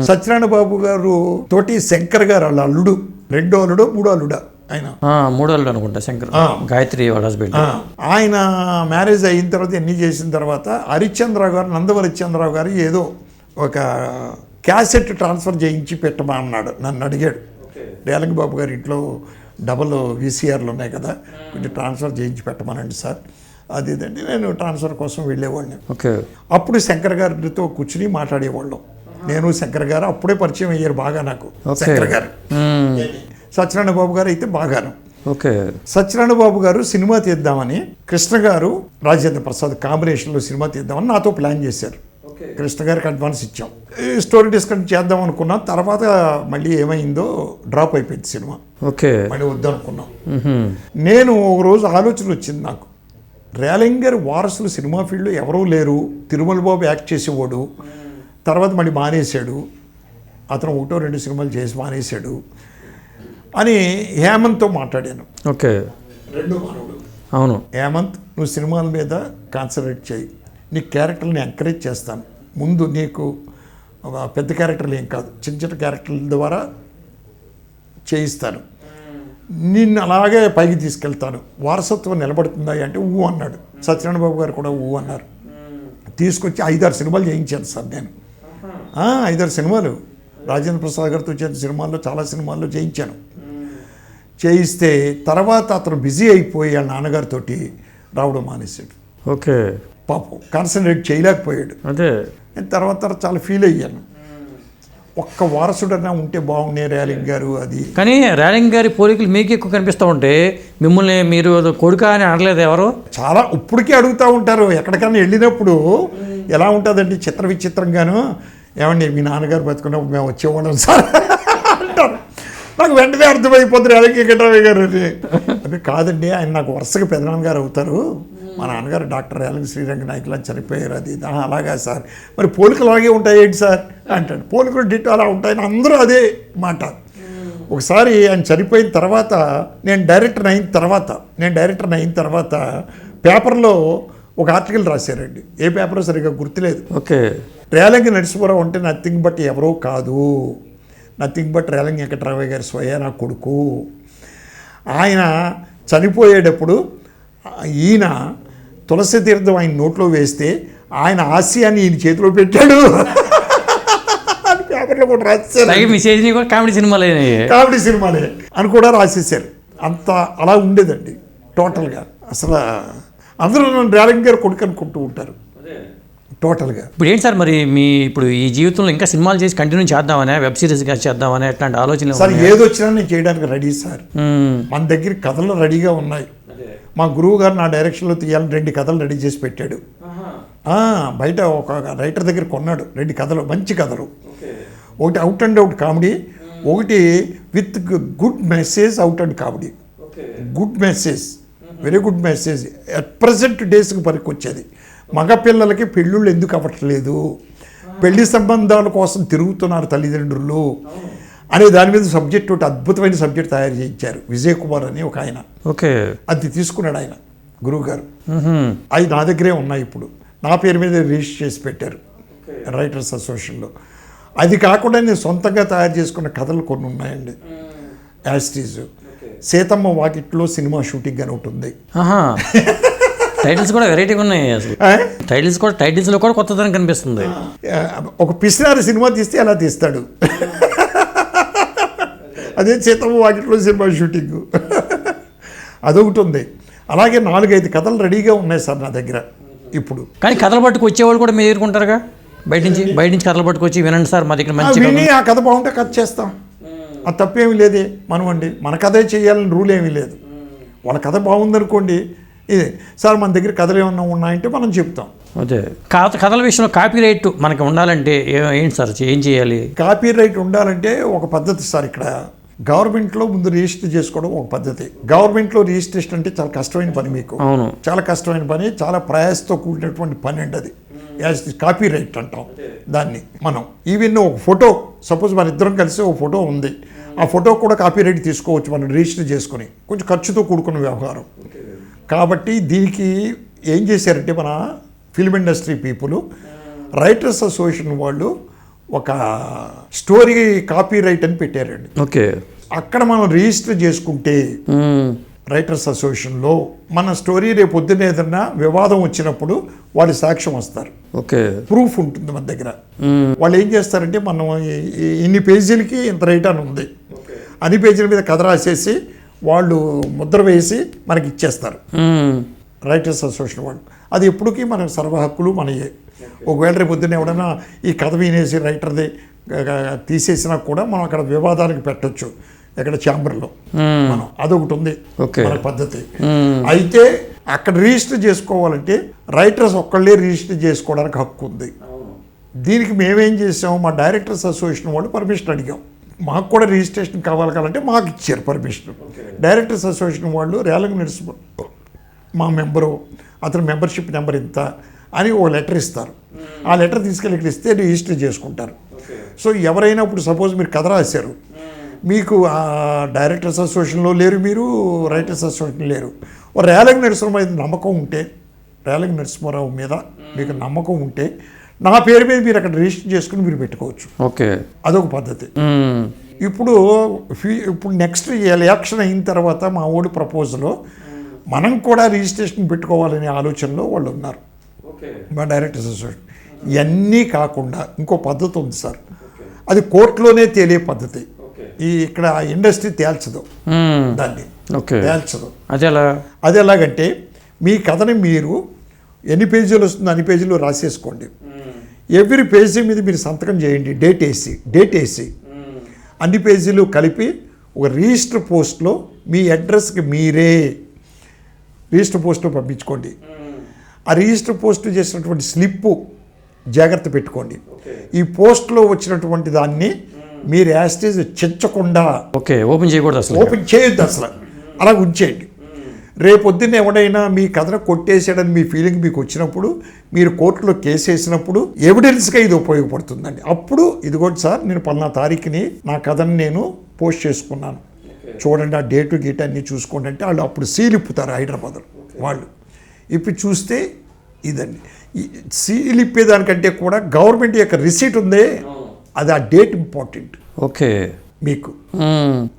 సత్యనారాయణ బాబు గారు తోటి శంకర్ గారు వాళ్ళ అల్లుడు, 2వ అల్లుడో 3వ అల్లుడా ఆయన? 3వ అల్లుడు అనుకుంటా, శంకర్. గాయత్రి వాళ్ళ హస్బెండ్. ఆయన మ్యారేజ్ అయిన తర్వాత ఎన్ని చేసిన తర్వాత హరిశ్చంద్రరావు గారు, నందవరి హరిశ్చంద్రరావు గారు ఏదో ఒక క్యాసెట్ ట్రాన్స్ఫర్ చేయించి పెట్టమా అన్నాడు. నన్ను అడిగాడు, రేలంగి బాబు గారి ఇంట్లో డబల్ VCRలు ఉన్నాయి కదా, కొంచెం ట్రాన్స్ఫర్ చేయించి పెట్టమనండి సార్ అది ఇదండి. నేను ట్రాన్స్ఫర్ కోసం వెళ్ళేవాడిని. ఓకే. అప్పుడు శంకర్ గారితో కూర్చుని మాట్లాడేవాళ్ళం. నేను శంకర్ గారు అప్పుడే పరిచయం అయ్యారు బాగా నాకు. శంకర్ గారు, సత్యనారాయణ బాబు గారు అయితే బాగాను. ఓకే. సత్యనారాయణ బాబు గారు సినిమా తీద్దామని, కృష్ణ గారు రాజేంద్ర ప్రసాద్ కాంబినేషన్లో సినిమా తీద్దామని నాతో ప్లాన్ చేశారు. కృష్ణ గారికి అడ్వాన్స్ ఇచ్చాం, స్టోరీ డిస్కస్ చేద్దాం అనుకున్నాం. తర్వాత మళ్ళీ ఏమైందో డ్రాప్ అయిపోయింది సినిమా. ఓకే. మళ్ళీ వద్దనుకున్నాం. నేను ఒక రోజు ఆలోచన వచ్చింది నాకు, రేలంగి గారి వారసులు సినిమా ఫీల్డ్లో ఎవరూ లేరు, తిరుమల బాబు యాక్ట్ చేసేవాడు, తర్వాత మళ్ళీ మానేశాడు, అతను 1-2 సినిమాలు చేసి మానేశాడు అని హేమంత్తో మాట్లాడాను. ఓకే. 2 మానవుడు. అవును. హేమంత్, నువ్వు సినిమాల మీద కాన్సన్ట్రేట్ చేయి, నీ క్యారెక్టర్ని ఎంకరేజ్ చేస్తాను. ముందు నీకు ఒక పెద్ద క్యారెక్టర్లు ఏం కాదు, చిన్న క్యారెక్టర్ల ద్వారా చేయిస్తాను, నిన్ను అలాగే పైకి తీసుకెళ్తాను, వారసత్వం నిలబడుతుందా అంటే ఊ అన్నాడు. సత్యనారాయణ బాబు గారు కూడా ఊ అన్నారు. తీసుకొచ్చి 5-6 సినిమాలు చేయించాను సార్ నేను. 5-6 సినిమాలు రాజేంద్ర ప్రసాద్ గారితో చేసిన సినిమాల్లో చాలా సినిమాల్లో చేయించాను. చేయిస్తే తర్వాత అతను బిజీ అయిపోయి వాళ్ళ నాన్నగారితో రావడం మానేశాడు. ఓకే. పాపం కాన్సన్ట్రేట్ చేయలేకపోయాడు. అదే నేను తర్వాత చాలా ఫీల్ అయ్యాను, ఒక్క వారసుడన్నా ఉంటే బాగుండే రేలంగి గారు అది. కానీ రేలంగి గారి పోలికలు మీకు ఎక్కువ కనిపిస్తూ ఉంటే మిమ్మల్ని మీరు కొడుక అని అనలేదు ఎవరు? చాలా ఇప్పటికీ అడుగుతూ ఉంటారు, ఎక్కడికైనా వెళ్ళినప్పుడు ఎలా ఉంటుందండి చిత్ర విచిత్రంగాను, ఏమండి మీ నాన్నగారు బతుకున్నప్పుడు మేము వచ్చేవాళ్ళం సార్ అంటారు. నాకు వెంటనే అర్థమైపోతుంది రేలంగి వెంకటరామయ్య గారు అని. అది కాదండి, ఆయన నాకు వరుసగా పెదనాన్నగారు అవుతారు, మా నాన్నగారు డాక్టర్ రేలంగి శ్రీరంగనాయకులు అని చనిపోయారు అది. అలాగా సార్, మరి పోలికలు అలాగే ఉంటాయి ఏంటి సార్ అంటాడు. పోలికలు డిట్ అలా ఉంటాయని అందరూ అదే మాట. ఒకసారి ఆయన చనిపోయిన తర్వాత నేను డైరెక్టర్ అయిన తర్వాత పేపర్లో ఒక ఆర్టికల్ రాశారండి, ఏ పేపర్ సరిగ్గా గుర్తులేదు. ఓకే. రేలంగి నరసింహారావు అంటే నథింగ్ బట్ ఎవరో కాదు, నథింగ్ బట్ రేలంగి వెంకటరామయ్య గారి స్వయానా కొడుకు. ఆయన చనిపోయేటప్పుడు ఈయన తులసి తీర్థం ఆయన నోట్లో వేస్తే ఆయన ఆశయాన్ని ఈయన చేతిలో పెట్టాడు పేపర్లో కూడా రాసేసారు. కామెడీ సినిమాలే అని కూడా రాసేసారు. అంత అలా ఉండేదండి టోటల్గా. అసలు అందరూ నన్ను రేలంగి గారు కొడుకు అనుకుంటూ ఉంటారు టోటల్గా. ఇప్పుడు ఏంటి సార్ మరి మీ ఇప్పుడు ఈ జీవితంలో ఇంకా సినిమాలు చేసి కంటిన్యూ చేద్దామనే, వెబ్ సిరీస్గా చేద్దామనే అట్లాంటి ఆలోచనలు సార్ ఏది వచ్చినా నేను చేయడానికి రెడీ సార్. మన దగ్గర కథలు రెడీగా ఉన్నాయి. మా గురువు గారు నా డైరెక్షన్లో తీయాలని 2 కథలు రెడీ చేసి పెట్టాడు. బయట ఒక రైటర్ దగ్గర కొన్నాడు 2 కథలు, మంచి కథలు. ఒకటి అవుట్ అండ్ అవుట్ కామెడీ, ఒకటి with good message. Out and comedy, good message, very good message. At present డేస్కి పనికొచ్చేది. మగపిల్లలకి పెళ్ళిళ్ళు ఎందుకు అవ్వట్లేదు, పెళ్లి సంబంధాల కోసం తిరుగుతున్నారు తల్లిదండ్రులు అనే దాని మీద సబ్జెక్ట్, ఒకటి అద్భుతమైన సబ్జెక్ట్ తయారు చేయించారు విజయ్ కుమార్ అని ఒక ఆయన. ఓకే, అది తీసుకున్నాడు ఆయన గురువు గారు. అవి నా దగ్గరే ఉన్నాయి. ఇప్పుడు నా పేరు మీద రిజిస్టర్ చేసి పెట్టారు రైటర్స్ అసోసియేషన్లో. అది కాకుండా నేను సొంతంగా తయారు చేసుకున్న కథలు కొన్ని ఉన్నాయండి. యాస్టీజ్ సీతమ్మ వాకిట్లో సినిమా షూటింగ్ అని ఒకటి ఉంది. టైటిల్స్ కూడా వెరైటీగా ఉన్నాయి అసలు. టైటిల్స్లో కూడా కొత్తదనం కనిపిస్తుంది. ఒక పిసినారి సినిమా తీస్తే ఎలా తీస్తాడు, అదే సీతమ్మ వాకిట్లో సినిమా షూటింగ్ అదొకటి ఉంది. అలాగే 4-5 కథలు రెడీగా ఉన్నాయి సార్ నా దగ్గర ఇప్పుడు. కానీ కథలు పట్టుకు వచ్చేవాళ్ళు కూడా మీరు ఎదుర్కొంటారుగా, బయట నుంచి కథలు పట్టుకొచ్చి వినండి సార్ మా దగ్గర మంచి విని ఆ కథ బాగుంటే కథ చేస్తాం. అది తప్పేమీ లేదే. మనమండి మన కథే చేయాలని రూల్ ఏమీ లేదు. వాళ్ళ కథ బాగుందనుకోండి, ఇదే సార్ మన దగ్గర కథలు ఏమన్నా ఉన్నాయంటే మనం చెప్తాం. అదే కథల విషయంలో కాపీ రైట్ మనకి ఉండాలంటే ఏంటి సార్, ఏం చేయాలి? కాపీ రైట్ ఉండాలంటే ఒక పద్ధతి సార్. ఇక్కడ గవర్నమెంట్లో ముందు రిజిస్టర్ చేసుకోవడం ఒక పద్ధతి. గవర్నమెంట్లో రిజిస్ట్రేషన్ అంటే చాలా కష్టమైన పని. మీకు అవును, చాలా కష్టమైన పని, చాలా ప్రయాసతో కూడినటువంటి పని అండి అది. కాపీ రైట్ అంటాం దాన్ని మనం. ఈవెన్ ఒక ఫోటో, సపోజ్ మన ఇద్దరం కలిసి ఒక ఫోటో ఉంది, ఆ ఫోటో కూడా కాపీ రైట్ తీసుకోవచ్చు మనం రిజిస్టర్ చేసుకొని. కొంచెం ఖర్చుతో కూడుకున్న వ్యవహారం కాబట్టి దీనికి ఏం చేశారంటే మన film industry people, writers association వాళ్ళు ఒక స్టోరీ కాపీ రైట్ అని పెట్టారండి. ఓకే, అక్కడ మనం రిజిస్టర్ చేసుకుంటే రైటర్స్ అసోసియేషన్లో మన స్టోరీ రేపు పొద్దున్న ఏదన్నా వివాదం వచ్చినప్పుడు వాళ్ళు సాక్ష్యం వస్తారు. ఓకే, ప్రూఫ్ ఉంటుంది మన దగ్గర. వాళ్ళు ఏం చేస్తారంటే మనం ఇన్ని పేజీలకి ఇంత రైట్ అని ఉంది, అన్ని పేజీల మీద కథ రాసేసి వాళ్ళు ముద్ర వేసి మనకి ఇచ్చేస్తారు రైటర్స్ అసోసియేషన్ వాళ్ళు. అది ఎప్పటికీ మనకు సర్వ హక్కులు మనయే. ఒకవేళ రేపు పొద్దున్న ఎవడైనా ఈ కథ వినేసి రైటర్ది తీసేసినా కూడా మనం అక్కడ వివాదానికి పెట్టచ్చు, ఎక్కడ ఛాంబర్లో మనం. అదొకటి ఉంది మన పద్ధతి. అయితే అక్కడ రిజిస్టర్ చేసుకోవాలంటే రైటర్స్ ఒక్కళ్ళే రిజిస్టర్ చేసుకోవడానికి హక్కు ఉంది. దీనికి మేమేం చేసాం, మా డైరెక్టర్స్ అసోసియేషన్ వాళ్ళు పర్మిషన్ అడిగాం. మాకు కూడా రిజిస్ట్రేషన్ కావాలంటే మాకు ఇచ్చారు పర్మిషన్. డైరెక్టర్స్ అసోసియేషన్ వాళ్ళు రేలంగి నరసింహ మా మెంబరు, అతని మెంబర్షిప్ నెంబర్ ఇంత అని ఓ లెటర్ ఇస్తారు. ఆ లెటర్ తీసుకెళ్ళి ఇక్కడ ఇస్తే రిజిస్టర్ చేసుకుంటారు. సో ఎవరైనా ఇప్పుడు సపోజ్ మీరు కథ రాశారు, మీకు డైరెక్టర్స్ అసోసియేషన్లో లేరు, మీరు రైటర్స్ అసోసియేషన్ లేరు, ఓ రేలంగి నరసింహ మీద నమ్మకం ఉంటే, రేలంగి నరసింహారావు మీద మీకు నమ్మకం ఉంటే నా పేరు మీద మీరు అక్కడ రిజిస్టర్ చేసుకుని మీరు పెట్టుకోవచ్చు. ఓకే, అదొక పద్ధతి. ఇప్పుడు నెక్స్ట్ ఎలక్షన్ అయిన తర్వాత మా ఊడి ప్రపోజల్లో మనం కూడా రిజిస్ట్రేషన్ పెట్టుకోవాలనే ఆలోచనలో వాళ్ళు ఉన్నారు మా డైరెక్టర్స్ అసోసియేషన్. ఇవన్నీ కాకుండా ఇంకో పద్ధతి ఉంది సార్, అది కోర్టులోనే తేలే పద్ధతి. ఇక్కడ ఇండస్ట్రీ తేల్చదు దాన్ని, తేల్చదు. అది ఎలాగంటే మీ కథని మీరు ఎన్ని పేజీలు వస్తుందో అన్ని పేజీలు రాసేసుకోండి. ఎవ్రీ పేజీ మీద మీరు సంతకం చేయండి, డేట్ వేసి అన్ని పేజీలు కలిపి ఒక రిజిస్టర్ పోస్ట్లో మీ అడ్రస్కి మీరే రిజిస్టర్ పోస్ట్లో పంపించుకోండి. ఆ రిజిస్టర్ పోస్ట్ చేసినటువంటి స్లిప్పు జాగ్రత్త పెట్టుకోండి. ఈ పోస్ట్లో వచ్చినటువంటి దాన్ని మీరు యాస్టేజ్ చెంచకుండా ఓపెన్ చేయకూడదు, ఓపెన్ చేయొద్దు అసలు, అలా ఉంచేయండి. రేపొద్దున్న ఎవడైనా మీ కథను కొట్టేసాడని మీ ఫీలింగ్ మీకు వచ్చినప్పుడు, మీరు కోర్టులో కేసు వేసినప్పుడు ఎవిడెన్స్గా ఇది ఉపయోగపడుతుందండి. అప్పుడు ఇదిగోండి సార్, నేను 14 తారీఖుని నా కథను నేను పోస్ట్ చేసుకున్నాను, చూడండి ఆ డేటు గీట్ అన్నీ చూసుకోండి అంటే వాళ్ళు అప్పుడు సీల్ ఇప్పుతారు హైదరాబాద్లో. వాళ్ళు ఇప్పుడు చూస్తే ఇదండి, సీల్ ఇప్పేదానికంటే కూడా గవర్నమెంట్ యొక్క రిసీట్ ఉందే, అది ఆ డేట్ ఇంపార్టెంట్. ఓకే, మీకు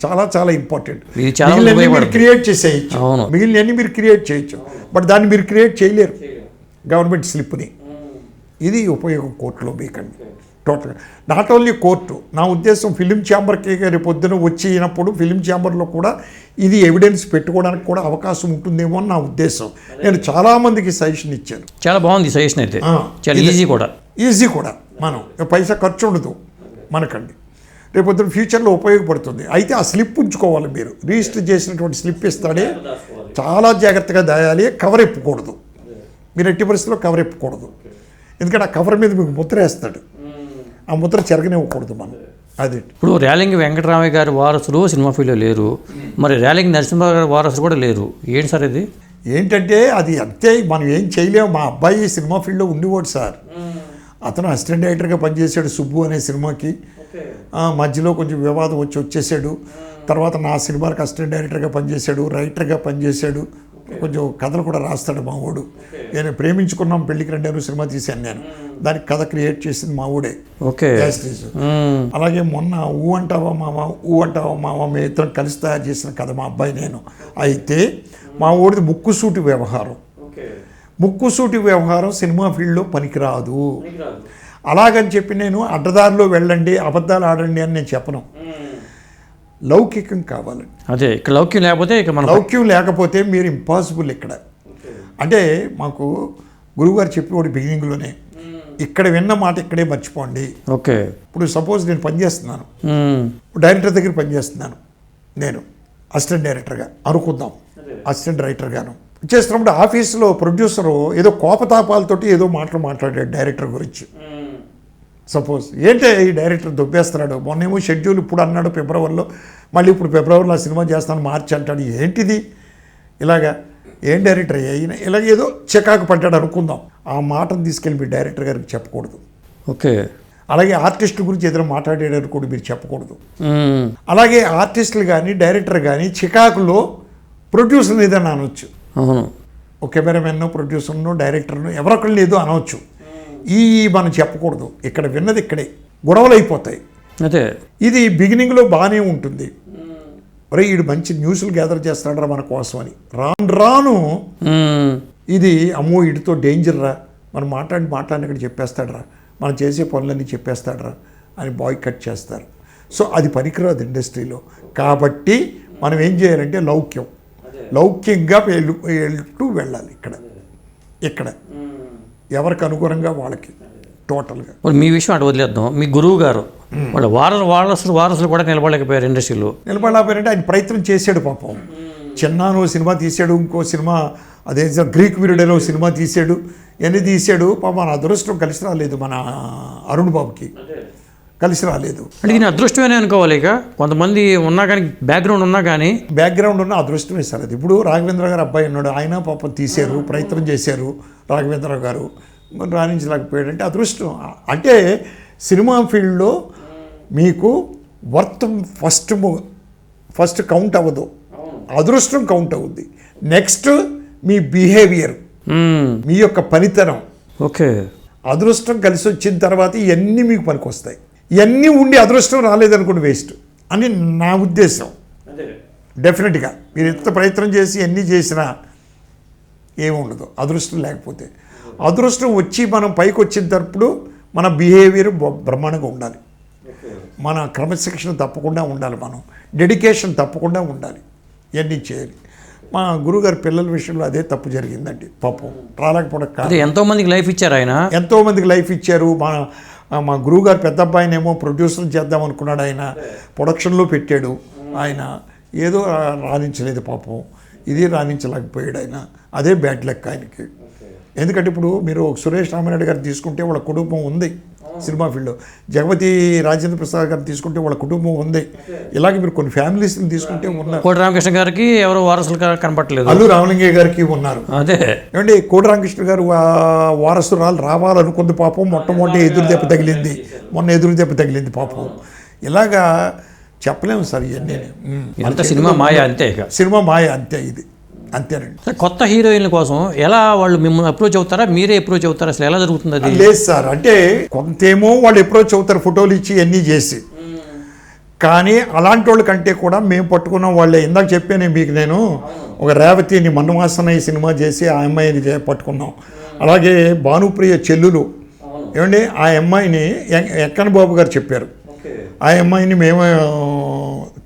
చాలా చాలా ఇంపార్టెంట్. మీరు క్రియేట్ చేసేయచ్చు, మిగిలినవన్నీ మీరు క్రియేట్ చేయొచ్చు, బట్ దాన్ని మీరు క్రియేట్ చేయలేరు గవర్నమెంట్ స్లిప్ని. ఇది ఉపయోగం కోర్టులో మీకండి టోటల్గా. నాట్ ఓన్లీ కోర్టు, నా ఉద్దేశం ఫిలిం ఛాంబర్కి రేపు పొద్దున వచ్చినప్పుడు ఫిలిం ఛాంబర్లో కూడా ఇది ఎవిడెన్స్ పెట్టుకోవడానికి కూడా అవకాశం ఉంటుందేమో అని నా ఉద్దేశం. నేను చాలామందికి సజెషన్ ఇచ్చాను. చాలా బాగుంది సజెషన్ అయితే, చాలా ఈజీ కూడా. మనం పైసా ఖర్చు ఉండదు మనకండి, రేపొద్దున ఫ్యూచర్లో ఉపయోగపడుతుంది. అయితే ఆ స్లిప్ ఉంచుకోవాలి. మీరు రిజిస్టర్ చేసినటువంటి స్లిప్ ఇస్తాడే చాలా జాగ్రత్తగా దాయాలి. కవర్ ఎప్పకూడదు, మీరు ఎట్టి పరిస్థితుల్లో కవర్ ఎప్పకూడదు. ఎందుకంటే ఆ కవర్ మీద మీకు ముద్ర వేస్తాడు, ఆ ముద్ర చెరగనివ్వకూడదు మనం. అది ఇప్పుడు రేలంగి వెంకటరామయ్య గారి వారసులు సినిమా ఫీల్డ్లో లేరు, మరి రేలంగి నరసింహ గారి వారసులు కూడా లేరు. ఏంటి సార్ ఇది? ఏంటంటే అది అంతే, మనం ఏం చేయలేము. మా అబ్బాయి సినిమా ఫీల్డ్లో ఉండేవాడు సార్. అతను అసిస్టెంట్ డైరెక్టర్గా పనిచేశాడు సుబ్బు అనే సినిమాకి. మధ్యలో కొంచెం వివాదం వచ్చేసాడు. తర్వాత నా సినిమాకి అసిస్టెంట్ డైరెక్టర్గా పనిచేశాడు, రైటర్గా పనిచేశాడు, కొంచెం కథలు కూడా రాస్తాడు మా ఊడు. నేను ప్రేమించుకున్నాం పెళ్లికి రెండేరు సినిమా తీశాను నేను, దానికి కథ క్రియేట్ చేసింది మా ఊడే. ఓకే. అలాగే మొన్న ఊ అంటావా మామ మీ ఇద్దరం కలిసి తయారు చేసిన కథ మా అబ్బాయి నేను. అయితే మా ఊడిది ముక్కుసూటి వ్యవహారం సినిమా ఫీల్డ్లో పనికిరాదు. అలాగని చెప్పి నేను అడ్డదారిలో వెళ్ళండి, అబద్ధాలు ఆడండి అని నేను చెప్పను. లౌకికం కావాలండి. అదే ఇక్కడ లౌక్యం లేకపోతే మీరు ఇంపాసిబుల్ ఇక్కడ. అంటే మాకు గురువుగారు చెప్పేవాడు బిగినింగ్లోనే, ఇక్కడ విన్న మాట ఇక్కడే మర్చిపోండి. ఓకే. ఇప్పుడు సపోజ్ నేను పనిచేస్తున్నాను, డైరెక్టర్ దగ్గర పనిచేస్తున్నాను, నేను అసిస్టెంట్ డైరెక్టర్గా అనుకుందాం, అసిస్టెంట్ రైటర్గాను చేస్తున్నప్పుడు ఆఫీసులో ప్రొడ్యూసరు ఏదో కోపతాపాలతోటి ఏదో మాట్లాడాడు డైరెక్టర్ గురించి. సపోజ్ ఏంటంటే ఈ డైరెక్టర్ దొబ్బేస్తున్నాడు, మొన్నేమో షెడ్యూల్ ఇప్పుడు అన్నాడు ఫిబ్రవరిలో, మళ్ళీ ఇప్పుడు ఫిబ్రవరిలో సినిమా చేస్తాను మార్చి అంటాడు. ఏంటిది ఇలాగా? ఏం డైరెక్టర్ అయినా ఇలాగ ఏదో చికాకు పడ్డాడు అనుకుందాం. ఆ మాటను తీసుకెళ్ళి మీరు డైరెక్టర్ గారికి చెప్పకూడదు. ఓకే. అలాగే ఆర్టిస్ట్ గురించి ఏదైనా మాట్లాడారు కూడా మీరు చెప్పకూడదు. అలాగే ఆర్టిస్టులు కానీ డైరెక్టర్ కానీ చికాకులో ప్రొడ్యూసర్ని ఏదైనా అనవచ్చు. ఒక కెమెరామెన్ను, ప్రొడ్యూసర్ను, డైరెక్టర్ను ఎవరొకరిని ఏదో అనవచ్చు. ఈ మనం చెప్పకూడదు. ఇక్కడ విన్నది ఇక్కడే గొడవలు అయిపోతాయి. అదే ఇది బిగినింగ్లో బాగానే ఉంటుంది. ఒరే వీడు మంచి న్యూస్లు గ్యాదర్ చేస్తాడరా మన కోసం అని. రాను ఇది అమ్మో వీడితో డేంజర్ రా, మనం మాట్లాడిన ఇక్కడ చెప్పేస్తాడరా, మనం చేసే పనులన్నీ చెప్పేస్తాడరా అని బాయ్ కట్ చేస్తారు. సో అది పనికిరాదు ఇండస్ట్రీలో. కాబట్టి మనం ఏం చేయాలంటే లౌక్యంగా వెళ్తూ వెళ్ళాలి. ఇక్కడ ఎవరికి అనుగుణంగా వాళ్ళకి టోటల్గా. మీ విషయం అటు వదిలేద్దాం. మీ గురువు గారు వాళ్ళ వారసులు కూడా నిలబడలేకపోయారు ఇండస్ట్రీలో. నిలబడలేకపోయారంటే ఆయన ప్రయత్నం చేశాడు పాపం. చిన్నాను సినిమా తీశాడు, ఇంకో సినిమా అదే గ్రీక్ వీరుడేనో సినిమా తీశాడు, ఎన్ని తీశాడు. పాపం మన అదృష్టం కలిసి రాలేదు, మన అరుణ్ బాబుకి కలిసి రాలేదు. అంటే దీని అదృష్టమేనే అనుకోవాలి. ఇక కొంతమంది ఉన్నా కానీ బ్యాక్గ్రౌండ్ ఉన్న అదృష్టమే సార్ అది. ఇప్పుడు రాఘవేంద్ర గారు అబ్బాయి ఉన్నాడు, ఆయన పాపం తీశారు, ప్రయత్నం చేశారు రాఘవేంద్ర గారు, రాణించలేకపోయాడంటే అదృష్టం. అంటే సినిమా ఫీల్డ్లో మీకు వర్త్ ఫస్ట్ కౌంట్ అవ్వదు, అదృష్టం కౌంట్ అవుద్ది. నెక్స్ట్ మీ బిహేవియర్, మీ యొక్క పనితనం. ఓకే. అదృష్టం కలిసి వచ్చిన తర్వాత ఇవన్నీ మీకు పనికి వస్తాయి. ఇవన్నీ ఉండి అదృష్టం రాలేదనుకోండి వేస్ట్ అని నా ఉద్దేశం. డెఫినెట్గా మీరు ఎంత ప్రయత్నం చేసి ఎన్ని చేసినా ఏముండదు అదృష్టం లేకపోతే. అదృష్టం వచ్చి మనం పైకి వచ్చినప్పుడు మన బిహేవియర్ బ్రహ్మాండంగా ఉండాలి, మన క్రమశిక్షణ తప్పకుండా ఉండాలి, మనం డెడికేషన్ తప్పకుండా ఉండాలి, ఇవన్నీ చేయాలి. మా గురుగారి పిల్లల విషయంలో అదే తప్పు జరిగిందండి పాపం. రాలేకపోవడం కాదు. ఎంతోమందికి లైఫ్ ఇచ్చారు ఆయన, ఎంతోమందికి లైఫ్ ఇచ్చారు. మా గురువుగారు పెద్ద అబ్బాయినేమో ప్రొడ్యూసర్ చేద్దాం అనుకున్నాడు, ఆయన ప్రొడక్షన్లో పెట్టాడు. ఆయన ఏదో రాణించలేదు పాపం, ఇది రాణించలేకపోయాడు ఆయన. అదే బ్యాడ్ లక్ ఆయనకి. ఎందుకంటే ఇప్పుడు మీరు సురేష్ రామిరెడ్డి గారు తీసుకుంటే వాళ్ళ కుటుంబం ఉంది సినిమా ఫీల్డ్లో, జగపతి రాజేంద్ర ప్రసాద్ గారు తీసుకుంటే వాళ్ళ కుటుంబం ఉంది. ఇలాగే మీరు కొన్ని ఫ్యామిలీస్ని తీసుకుంటే ఉన్నారు. కోటి రామకృష్ణ గారికి ఎవరు వారసులు కనపట్లేదు, అల్లు రామలింగయ్య గారికి ఉన్నారు. అదే ఏమండి కోటి రామకృష్ణ గారు వారసురాలు రావాలనుకుంది పాపం, మొట్టమొదటి ఎదురు దెబ్బ తగిలింది, మొన్న ఎదురు దెబ్బ తగిలింది పాపం. ఇలాగా చెప్పలేము సార్ ఇవన్నీ. సినిమా మాయ అంతే, సినిమా మాయ అంతే, ఇది అంతేనండి. కొత్త హీరోయిన్ల కోసం ఎలా వాళ్ళు మిమ్మల్ని అప్రోచ్ అవుతారా, మీరే అప్రోచ్ అవుతారా, అసలు ఎలా జరుగుతుంది అది? లేదు సార్, అంటే కొంతేమో వాళ్ళు అప్రోచ్ అవుతారు ఫోటోలు ఇచ్చి అన్నీ చేసి, కానీ అలాంటి వాళ్ళ కంటే కూడా మేము పట్టుకున్న వాళ్ళే. ఇందాక చెప్పాను మీకు, నేను ఒక రేవతిని మన్నవాసన సినిమా చేసి ఆ అమ్మాయిని పట్టుకున్నాం. అలాగే భానుప్రియ చెల్లులు ఏమండి ఆ అమ్మాయిని ఎక్కన బాబు గారు చెప్పారు, ఆ అమ్మాయిని మేము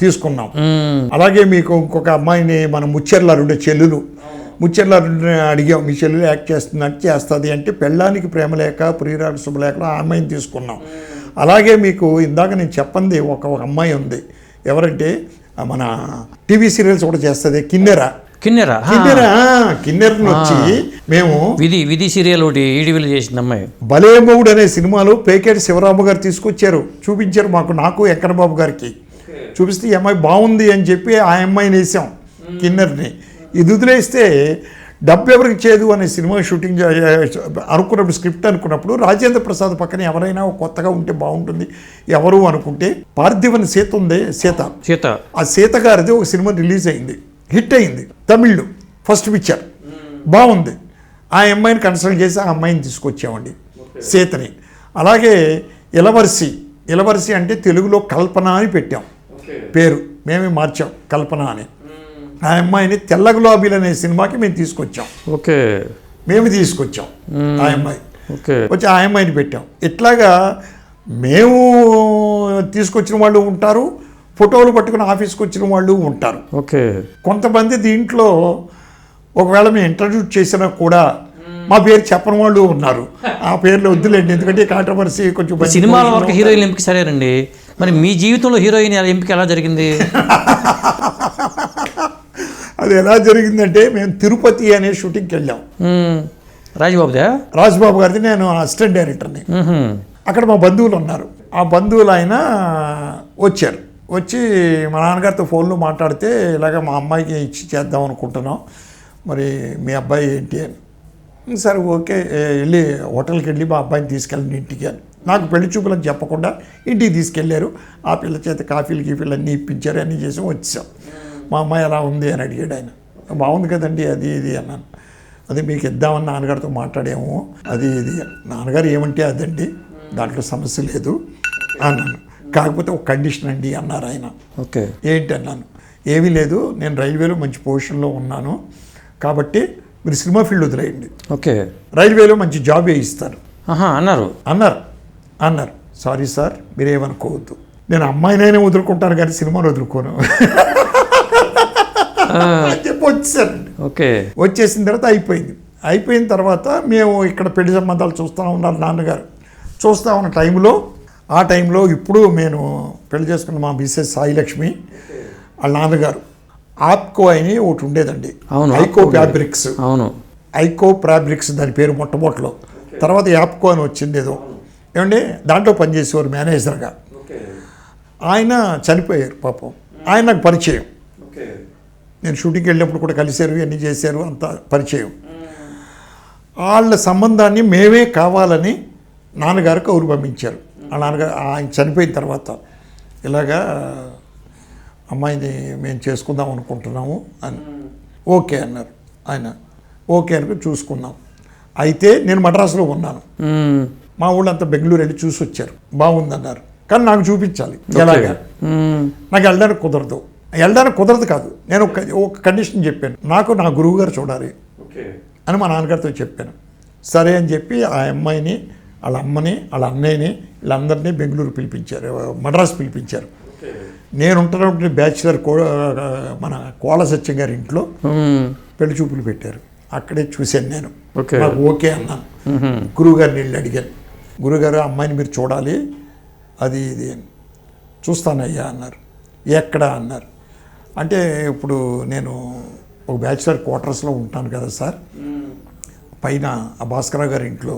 తీసుకున్నాం. అలాగే మీకు ఇంకొక అమ్మాయిని మన ముచ్చెర్ల ఉండే చెల్లెలు, ముచ్చెర్ల అడిగాం, మీ చెల్లెలు యాక్ట్ చేస్తుంది అంటే పెళ్ళానికి ప్రేమలేక ప్రియురాలు శుభలేఖలో ఆ అమ్మాయిని తీసుకున్నాం. అలాగే మీకు ఇందాక నేను చెప్పండి ఒక అమ్మాయి ఉంది, ఎవరంటే మన టీవీ సీరియల్స్ కూడా చేస్తుంది, కిన్నెరని వచ్చి మేము విధి సీరియల్ ఒకటి ఈడివిల్ చేసింది అమ్మాయి. బలేమౌడ్ అనే సినిమాలో పేకేటి శివరామ గారు తీసుకొచ్చారు, చూపించారు నాకు వెంకటబాబు గారికి. చూపిస్తే ఈ అమ్మాయి బాగుంది అని చెప్పి ఆ అమ్మాయిని వేసాం కిన్నెర్ని. ఇది వదిలేస్తే డబ్బు ఎవరికి చేదు అనే సినిమా షూటింగ్ అనుకున్నప్పుడు, స్క్రిప్ట్ అనుకున్నప్పుడు రాజేంద్ర ప్రసాద్ పక్కన ఎవరైనా కొత్తగా ఉంటే బాగుంటుంది ఎవరు అనుకుంటే పార్థివన్ సీత ఉంది, సీత ఆ సీత గారిది ఒక సినిమా రిలీజ్ అయింది, హిట్ అయింది తమిళ్లో, ఫస్ట్ పిక్చర్ బాగుంది. ఆ అమ్మాయిని కన్సల్ట్ చేసి ఆ అమ్మాయిని తీసుకొచ్చామండి, సీతని. అలాగే ఇలవర్సి అంటే తెలుగులో కల్పన అని పెట్టాం పేరు, మేమే మార్చాం కల్పన అని. ఆ అమ్మాయిని తెల్ల గులాబీలు అనే సినిమాకి మేము తీసుకొచ్చాం, మేము తీసుకొచ్చాం ఆ అమ్మాయి. వచ్చి ఆ అమ్మాయిని పెట్టాం. ఇట్లాగా మేము తీసుకొచ్చిన వాళ్ళు ఉంటారు, ఫోటోలు పట్టుకుని ఆఫీస్కి వచ్చిన వాళ్ళు ఉంటారు. కొంతమంది దీంట్లో ఒకవేళ మేము ఇంట్రడ్యూస్ చేసినా కూడా మా పేరు చెప్పని వాళ్ళు ఉన్నారు. ఆ పేర్లు వద్దులేండి, ఎందుకంటే కాంట్రవర్సీ కొంచెం. సినిమాల వరకు హీరోయిన్ ఎంపిక సరేనండి, మరి మీ జీవితంలో హీరోయిన్ ఎంపిక ఎలా జరిగింది? అది ఎలా జరిగిందంటే మేము తిరుపతి అనే షూటింగ్కి వెళ్ళాం. రాజబాబు గారిది, నేను అసిస్టెంట్ డైరెక్టర్ని. అక్కడ మా బంధువులు ఉన్నారు. ఆ బంధువులు ఆయన వచ్చి మా నాన్నగారితో ఫోన్లో మాట్లాడితే ఇలాగ మా అమ్మాయికి ఇచ్చి చేద్దాం అనుకుంటున్నాం, మరి మీ అబ్బాయి ఏంటి అని. సరే ఓకే, వెళ్ళి హోటల్కి వెళ్ళి మా అబ్బాయిని తీసుకెళ్ళండి ఇంటికి అని. నాకు పెళ్లి చూపులని చెప్పకుండా ఇంటికి తీసుకెళ్ళారు. ఆ పిల్ల చేత కాఫీలు అన్నీ ఇప్పించారు, అన్నీ చేసి వచ్చాం. మా అమ్మాయి ఎలా ఉంది అని అడిగాడు ఆయన. బాగుంది కదండి అది ఇది అన్నాను. అది మీకు ఇద్దామని నాన్నగారితో మాట్లాడాము, అది ఇది. నాన్నగారు ఏమంటే అదండి, దాంట్లో సమస్య లేదు అన్నాను. కాకపోతే ఒక కండిషన్ అండి అన్నారు ఆయన. ఏంటి అన్నాను. ఏమీ లేదు, నేను రైల్వేలో మంచి పొజిషన్లో ఉన్నాను కాబట్టి మీరు సినిమా ఫీల్డ్ వదిలేయండి, రైల్వేలో మంచి జాబ్ ఇస్తారు అన్నారు. సారీ సార్, మీరేమనుకోవద్దు, నేను అమ్మాయినైనా వదులుకుంటాను కానీ సినిమాను వదులుకోను అని చెప్పి వచ్చేసారండి. వచ్చేసిన తర్వాత అయిపోయిన తర్వాత మేము ఇక్కడ పెళ్లి సంబంధాలు చూస్తూ ఉన్నారు నాన్నగారు. చూస్తూ ఉన్న ఆ టైంలో ఇప్పుడు నేను పెళ్లి చేసుకున్న మా మిసెస్ సాయిలక్ష్మి వాళ్ళ నాన్నగారు ఆప్కో అని ఒకటి ఉండేదండి, ఐకో ఫ్యాబ్రిక్స్ దాని పేరు మొట్టమొదటిలో. తర్వాత యాప్కో అని వచ్చింది ఏదో, ఏమండి దాంట్లో పనిచేసేవారు మేనేజర్గా. ఆయన చనిపోయారు పాపం. ఆయన నాకు పరిచయం, నేను షూటింగ్కి వెళ్ళినప్పుడు కూడా కలిశారు, అన్నీ చేశారు, అంత పరిచయం. వాళ్ళ సంబంధాన్ని మేమే కావాలని నాన్నగారు కౌరు పంపించారు. ఆ నాన్నగారు ఆయన చనిపోయిన తర్వాత ఇలాగా అమ్మాయిని మేము చేసుకుందాం అనుకుంటున్నాము అని. ఓకే అన్నారు ఆయన. ఓకే అనుకుని చూసుకున్నాం. అయితే నేను మద్రాసులో ఉన్నాను, మా ఊళ్ళంతా బెంగళూరు వెళ్ళి చూసి వచ్చారు, బాగుందన్నారు. కానీ నాకు చూపించాలి ఎలాగా, నాకు వెళ్ళడానికి కుదరదు కాదు. నేను ఒక కండిషన్ చెప్పాను, నాకు నా గురువు గారు చూడాలి అని మా నాన్నగారితో చెప్పాను. సరే అని చెప్పి ఆ అమ్మాయిని, వాళ్ళ అమ్మని, వాళ్ళ అన్నయ్యని, వీళ్ళందరినీ బెంగళూరు పిలిపించారు, మద్రాసు పిలిపించారు. నేను ఉంటున్నప్పుడు బ్యాచులర్ మన కోళ్ళ సత్యం గారి ఇంట్లో పెళ్లి చూపులు పెట్టారు. అక్కడే చూశాను నేను. నాకు ఓకే అన్నాను. గురువుగారిని వెళ్ళి అడిగాను, గురువుగారు అమ్మాయిని మీరు చూడాలి, అది ఇది చూస్తానయ్యా అన్నారు. ఎక్కడ అన్నారు. అంటే ఇప్పుడు నేను ఒక బ్యాచులర్ క్వార్టర్స్లో ఉంటాను కదా సార్, పైన ఆ భాస్కరరావు గారి ఇంట్లో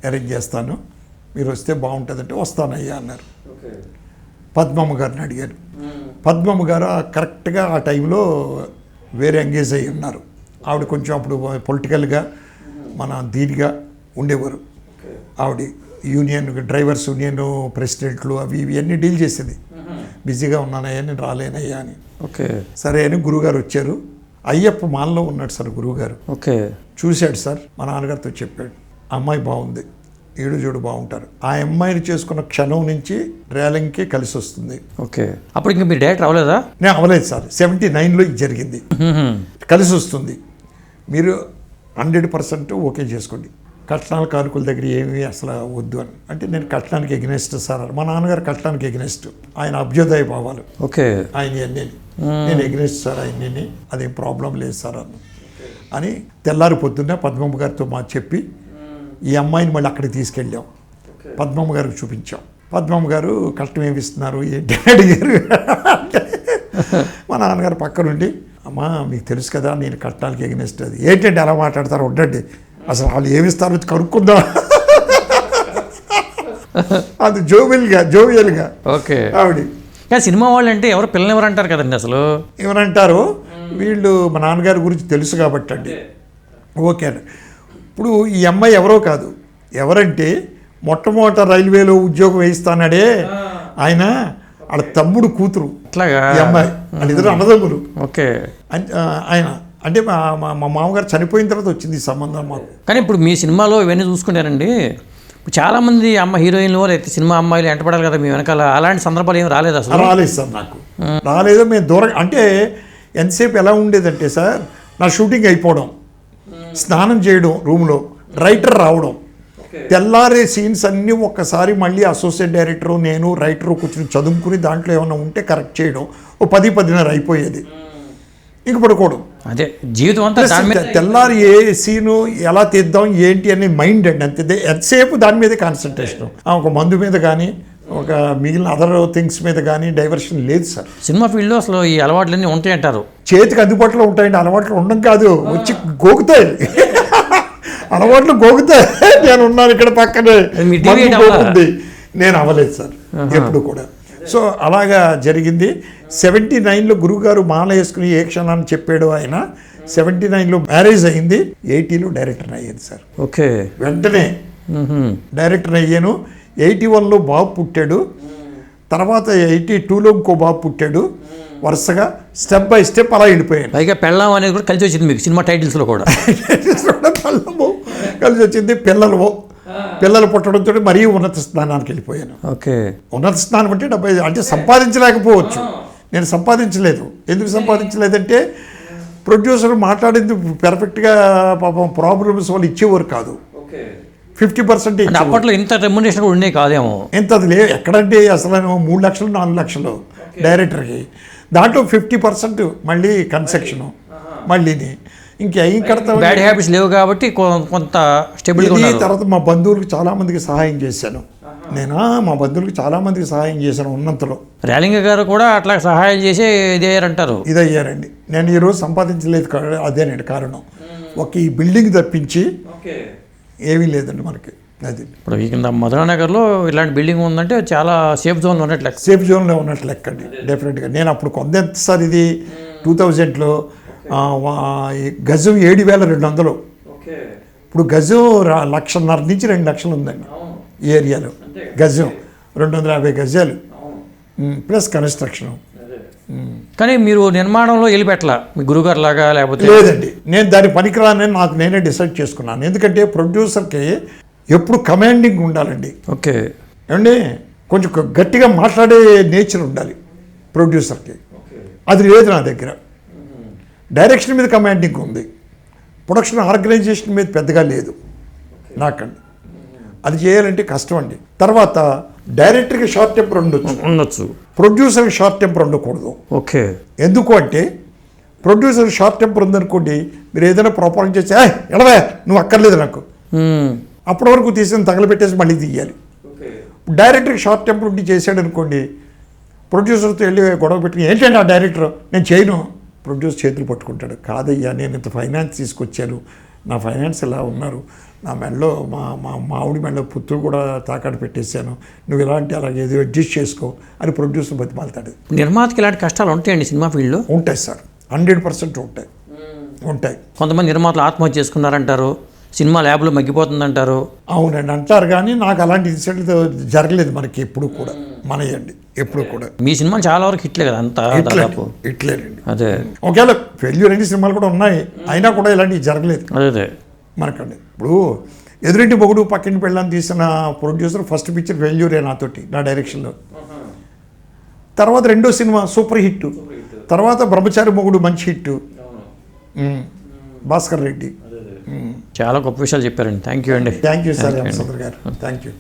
అరేంజ్ చేస్తాను, మీరు వస్తే బాగుంటుందంటే వస్తానయ్యా అన్నారు. పద్మమ్మ గారిని అడిగారు. పద్మమ్మ గారు కరెక్ట్గా ఆ టైంలో వేరే ఎంగేజ్ అయ్యి ఉన్నారు. ఆవిడ కొంచెం అప్పుడు పొలిటికల్గా మన దీనిగా ఉండేవారు. ఆవిడ యూనియన్, డ్రైవర్స్ యూనియన్ ప్రెసిడెంట్లు అవి ఇవి అన్నీ డీల్ చేసేది. బిజీగా ఉన్నానయ్యా, నేను రాలేనయ్యా అని. సరే అని గురువుగారు వచ్చారు. అయ్యప్ప మాల్లో ఉన్నాడు సార్ గురువుగారు. చూశాడు సార్, మా నాన్నగారితో చెప్పాడు, అమ్మాయి బాగుంది, ఈడు చూడు బాగుంటారు. ఆ అమ్మాయిని చేసుకున్న క్షణం నుంచి రేలంకే కలిసి వస్తుంది. అప్పుడు ఇంకా మీరు డైరెక్టర్ అవ్వలేదా? నేను అవ్వలేదు సార్, 79లో ఇది జరిగింది. కలిసి వస్తుంది, మీరు 100% ఓకే చేసుకోండి, కట్నాల కానుకల దగ్గర ఏమీ అసలు వద్దు అని. అంటే నేను కట్నానికి ఎగ్నెస్ట్ సార్ మా నాన్నగారు కట్నానికి ఎగ్నెస్ట్, ఆయన అభ్యుదయ భావాలు ఓకే ఆయన అన్నీ నేను ఎగ్నెస్ట్ సార్ ఆయన్ని, అదేం ప్రాబ్లం లేదు సార్ అని తెల్లారి పొద్దున్నే పద్మమ్మ గారితో చెప్పి ఈ అమ్మాయిని మళ్ళీ అక్కడికి తీసుకెళ్ళాం, పద్మమ్మ గారికి చూపించాం. పద్మమ్మ గారు కట్నం ఏమి ఇస్తున్నారు ఏంటి అని అడిగారు. మా నాన్నగారు పక్కనుండి అమ్మా మీకు తెలుసు కదా నేను కట్నాలకి ఎగ్నెస్ట్, అది ఏంటంటే అలా మాట్లాడతారు ఉండండి అసలు వాళ్ళు ఏమిస్తారో కనుక్కుందాం. అది జోవియల్గా ఓకే ఆవిడ. కానీ సినిమా వాళ్ళు అంటే ఎవరు పిల్లలు ఎవరు అంటారు కదండి అసలు. ఏమనంటారు వీళ్ళు మా నాన్నగారి గురించి తెలుసు కాబట్టి అండి. ఓకే అండి. ఇప్పుడు ఈ అమ్మాయి ఎవరో కాదు, ఎవరంటే మొట్టమొదట రైల్వేలో ఉద్యోగం వేయిస్తానడే ఆయన వాళ్ళ తమ్ముడు కూతురు అట్లాగా ఈ అమ్మాయి, వాళ్ళ ఇద్దరు అన్నదమ్ములు. ఓకే ఆయన అంటే మా మామగారు చనిపోయిన తర్వాత వచ్చింది ఈ సంబంధం మాకు. కానీ ఇప్పుడు మీ సినిమాలో ఇవన్నీ చూసుకుంటారండి, చాలామంది హీరోయిన్లు లేకపోతే సినిమా అమ్మాయిలు ఎంటపడాలి కదా మీ వెనకాల, అలాంటి సందర్భాలు ఏమి రాలేదు అసలు? రాలేదు సార్, నాకు రాలేదు. మేము దూరం అంటే ఎంతసేపు ఎలా ఉండేదంటే సార్, నా షూటింగ్ అయిపోవడం, స్నానం చేయడం రూమ్లో, రైటర్ రావడం, తెల్లారే సీన్స్ అన్నీ ఒక్కసారి మళ్ళీ అసోసియేట్ డైరెక్టరు నేను రైటరు కూర్చొని చదువుకుని దాంట్లో ఏమైనా ఉంటే కరెక్ట్ చేయడం, ఓ 10-10:30 అయిపోయేది, ఇంక పడుకోవడం. అదే జీవితం అంతా దాని మీద. తెల్లారి ఏ సీను ఎలా తీద్దాం ఏంటి అనే మైండ్ అండి, అంతే. ఎంతసేపు దాని మీదే కాన్సన్ట్రేషన్. ఒక మందు మీద కానీ ఒక మిగిలిన అదర్ థింగ్స్ మీద కానీ డైవర్షన్ లేదు సార్. సినిమా ఫీల్డ్లో అసలు ఈ అలవాట్లన్నీ ఉంటాయంటారు? చేతికి అందుబాటులో ఉంటాయండి, అలవాట్లు ఉండడం కాదు, వచ్చి గోకుతాయి. అలవాట్లు గోకుతాయి. నేను ఉన్నాను ఇక్కడ పక్కనే, గోకుతుంది. నేను అవ్వలేదు సార్ ఎప్పుడు కూడా. సో అలాగా జరిగింది. 79లో గురువుగారు మాల వేసుకుని ఏ క్షణాన్ని చెప్పాడు ఆయన. 79లో మ్యారేజ్ అయింది, 80లో డైరెక్టర్ అయ్యాను సార్. ఓకే వెంటనే డైరెక్టర్ అయ్యాను. 81లో బాబు పుట్టాడు, తర్వాత 82లో ఇంకో బాబు పుట్టాడు. వరుసగా స్టెప్ బై స్టెప్ అలా వెళ్ళిపోయాను. పైగా పెళ్ళం అనేది కూడా కలిసి వచ్చింది మీకు సినిమా టైటిల్స్లో కూడా. పెళ్ళము కలిసి వచ్చింది, పిల్లలు పుట్టడంతో మరీ ఉన్నత స్థానానికి వెళ్ళిపోయాను. ఓకే ఉన్నత స్థానం అంటే 70 అంటే సంపాదించలేకపోవచ్చు, నేను సంపాదించలేదు. ఎందుకు సంపాదించలేదంటే ప్రొడ్యూసర్ మాట్లాడింది పెర్ఫెక్ట్గా పాపం ప్రాబ్లమ్స్ వాళ్ళు ఇచ్చేవారు కాదు. 50% అప్పట్లో ఇంత రెమ్యునరేషన్ కూడా ఉండే కాదేమో. ఎంత అది లేదు ఎక్కడంటే అసలు 3 లక్షలు 4 లక్షలు డైరెక్టర్కి, దాంట్లో 50% మళ్ళీ కన్సెక్షను మళ్ళీని ఇంకేం కడతాం. బ్యాడ్ హ్యాబిట్స్ లేవు కాబట్టి కొంత స్టెబిలిటీ. తర్వాత మా బంధువులకు చాలామందికి సహాయం చేశాను నేను, మా బంధువులకు చాలామందికి సహాయం చేశాను ఉన్నంతలో. రేలింగ గారు కూడా అట్లా సహాయం చేసి ఇదయ్యారంటారు. ఇదయ్యారండి. నేను ఈరోజు సంపాదించలేదు, అదేనండి కారణం. ఒక ఈ బిల్డింగ్ తప్పించి ఏమీ లేదండి మనకి. అది ఇప్పుడు కింద మధురానగర్లో ఇలాంటి బిల్డింగ్ ఉందంటే చాలా సేఫ్ జోన్లో ఉన్నట్లు లెక్క. సేఫ్ జోన్లో ఉన్నట్లు లెక్క అండి డెఫినెట్గా. నేను అప్పుడు కొంత సార్ ఇది 2000లో గజం 7,200. ఇప్పుడు గజం 1,50,000 నుంచి 2 లక్షలు ఉందండి ఈ ఏరియాలో. గజం 250 గజాలు ప్లస్ కన్స్ట్రక్షన్. కానీ మీరు నిర్మాణంలో వెళ్ళిపెట్టలా మీ గురుగారు లాగా? లేకపోతే లేదండి, నేను దాని పనికిరానని నాకు నేనే డిసైడ్ చేసుకున్నాను. ఎందుకంటే ప్రొడ్యూసర్కి ఎప్పుడు కమాండింగ్ ఉండాలండి. ఓకే ఏమండి, కొంచెం గట్టిగా మాట్లాడే నేచర్ ఉండాలి ప్రొడ్యూసర్కి. అది లేదు నా దగ్గర. డైరెక్షన్ మీద కమాండింగ్ ఉంది, ప్రొడక్షన్ ఆర్గనైజేషన్ మీద పెద్దగా లేదు నాకండి. అది చేయాలంటే కష్టం అండి. తర్వాత డైరెక్టర్కి షార్ట్ టెంపర్ ఉండొచ్చు, ప్రొడ్యూసర్కి షార్ట్ టెంపర్ ఉండకూడదు. ఓకే ఎందుకు అంటే ప్రొడ్యూసర్ షార్ట్ టెంపర్ ఉందనుకోండి, మీరు ఏదైనా ప్రాపర్గా చేస్తే ఎడవా నువ్వు అక్కర్లేదు నాకు, అప్పటి వరకు తీసిన తగలబెట్టేసి మళ్ళీ తీయాలి. డైరెక్టర్కి షార్ట్ టెంపర్ ఉండి చేసాడు అనుకోండి, ప్రొడ్యూసర్తో వెళ్ళి గొడవ పెట్టుకుని ఏంటంటే ఆ డైరెక్టర్ నేను చేయను, ప్రొడ్యూసర్ చేతులు పట్టుకుంటాడు. కాదయ్యా నేను ఇంత ఫైనాన్స్ తీసుకొచ్చాను, నా ఫైనాన్స్ ఇలా ఉన్నారు, నా మెడలో మా మావిడి మెడలో పుత్రుడు కూడా తాకాడు పెట్టేశాను, నువ్వు ఇలాంటి అలాగే ఏదో అడ్జస్ట్ చేసుకో అని ప్రొడ్యూసర్ బతిమాలుతాడు. నిర్మాతకి ఇలాంటి కష్టాలు ఉంటాయండి సినిమా ఫీల్డ్లో? ఉంటాయి సార్, 100% ఉంటాయి. కొంతమంది నిర్మాతలు ఆత్మహత్య చేసుకున్నారంటారు, సినిమా ల్యాబ్లో మగ్గిపోతుందంటారు. అవునండి అంటారు, కానీ నాకు అలాంటి ఇన్సిడెంట్ జరగలేదు మనకి ఎప్పుడు కూడా, మనయండి ఎప్పుడు కూడా. మీ సినిమా చాలా వరకు హిట్లే కదా అంతా దాదాపు? హిట్లేనండి. అదే ఒకవేళ ఫెయిల్యూర్ అనే సినిమాలు కూడా ఉన్నాయి, అయినా కూడా ఇలాంటివి జరగలేదు అదే మనకండి. ఇప్పుడు ఎదురింటి మొగుడు పక్కింటి పెళ్ళని తీసిన ప్రొడ్యూసర్ ఫస్ట్ పిక్చర్ ఫెయిల్యూరే నాతోటి, నా డైరెక్షన్లో. తర్వాత రెండో సినిమా సూపర్ హిట్, తర్వాత బ్రహ్మచారి మొగుడు మంచి హిట్, భాస్కర్ రెడ్డి. చాలా గొప్ప విషయాలు చెప్పారండి. థ్యాంక్ యూ అండి. Thank you sir Thank you అండి. రామచంద్ర గారు, థ్యాంక్ యూ.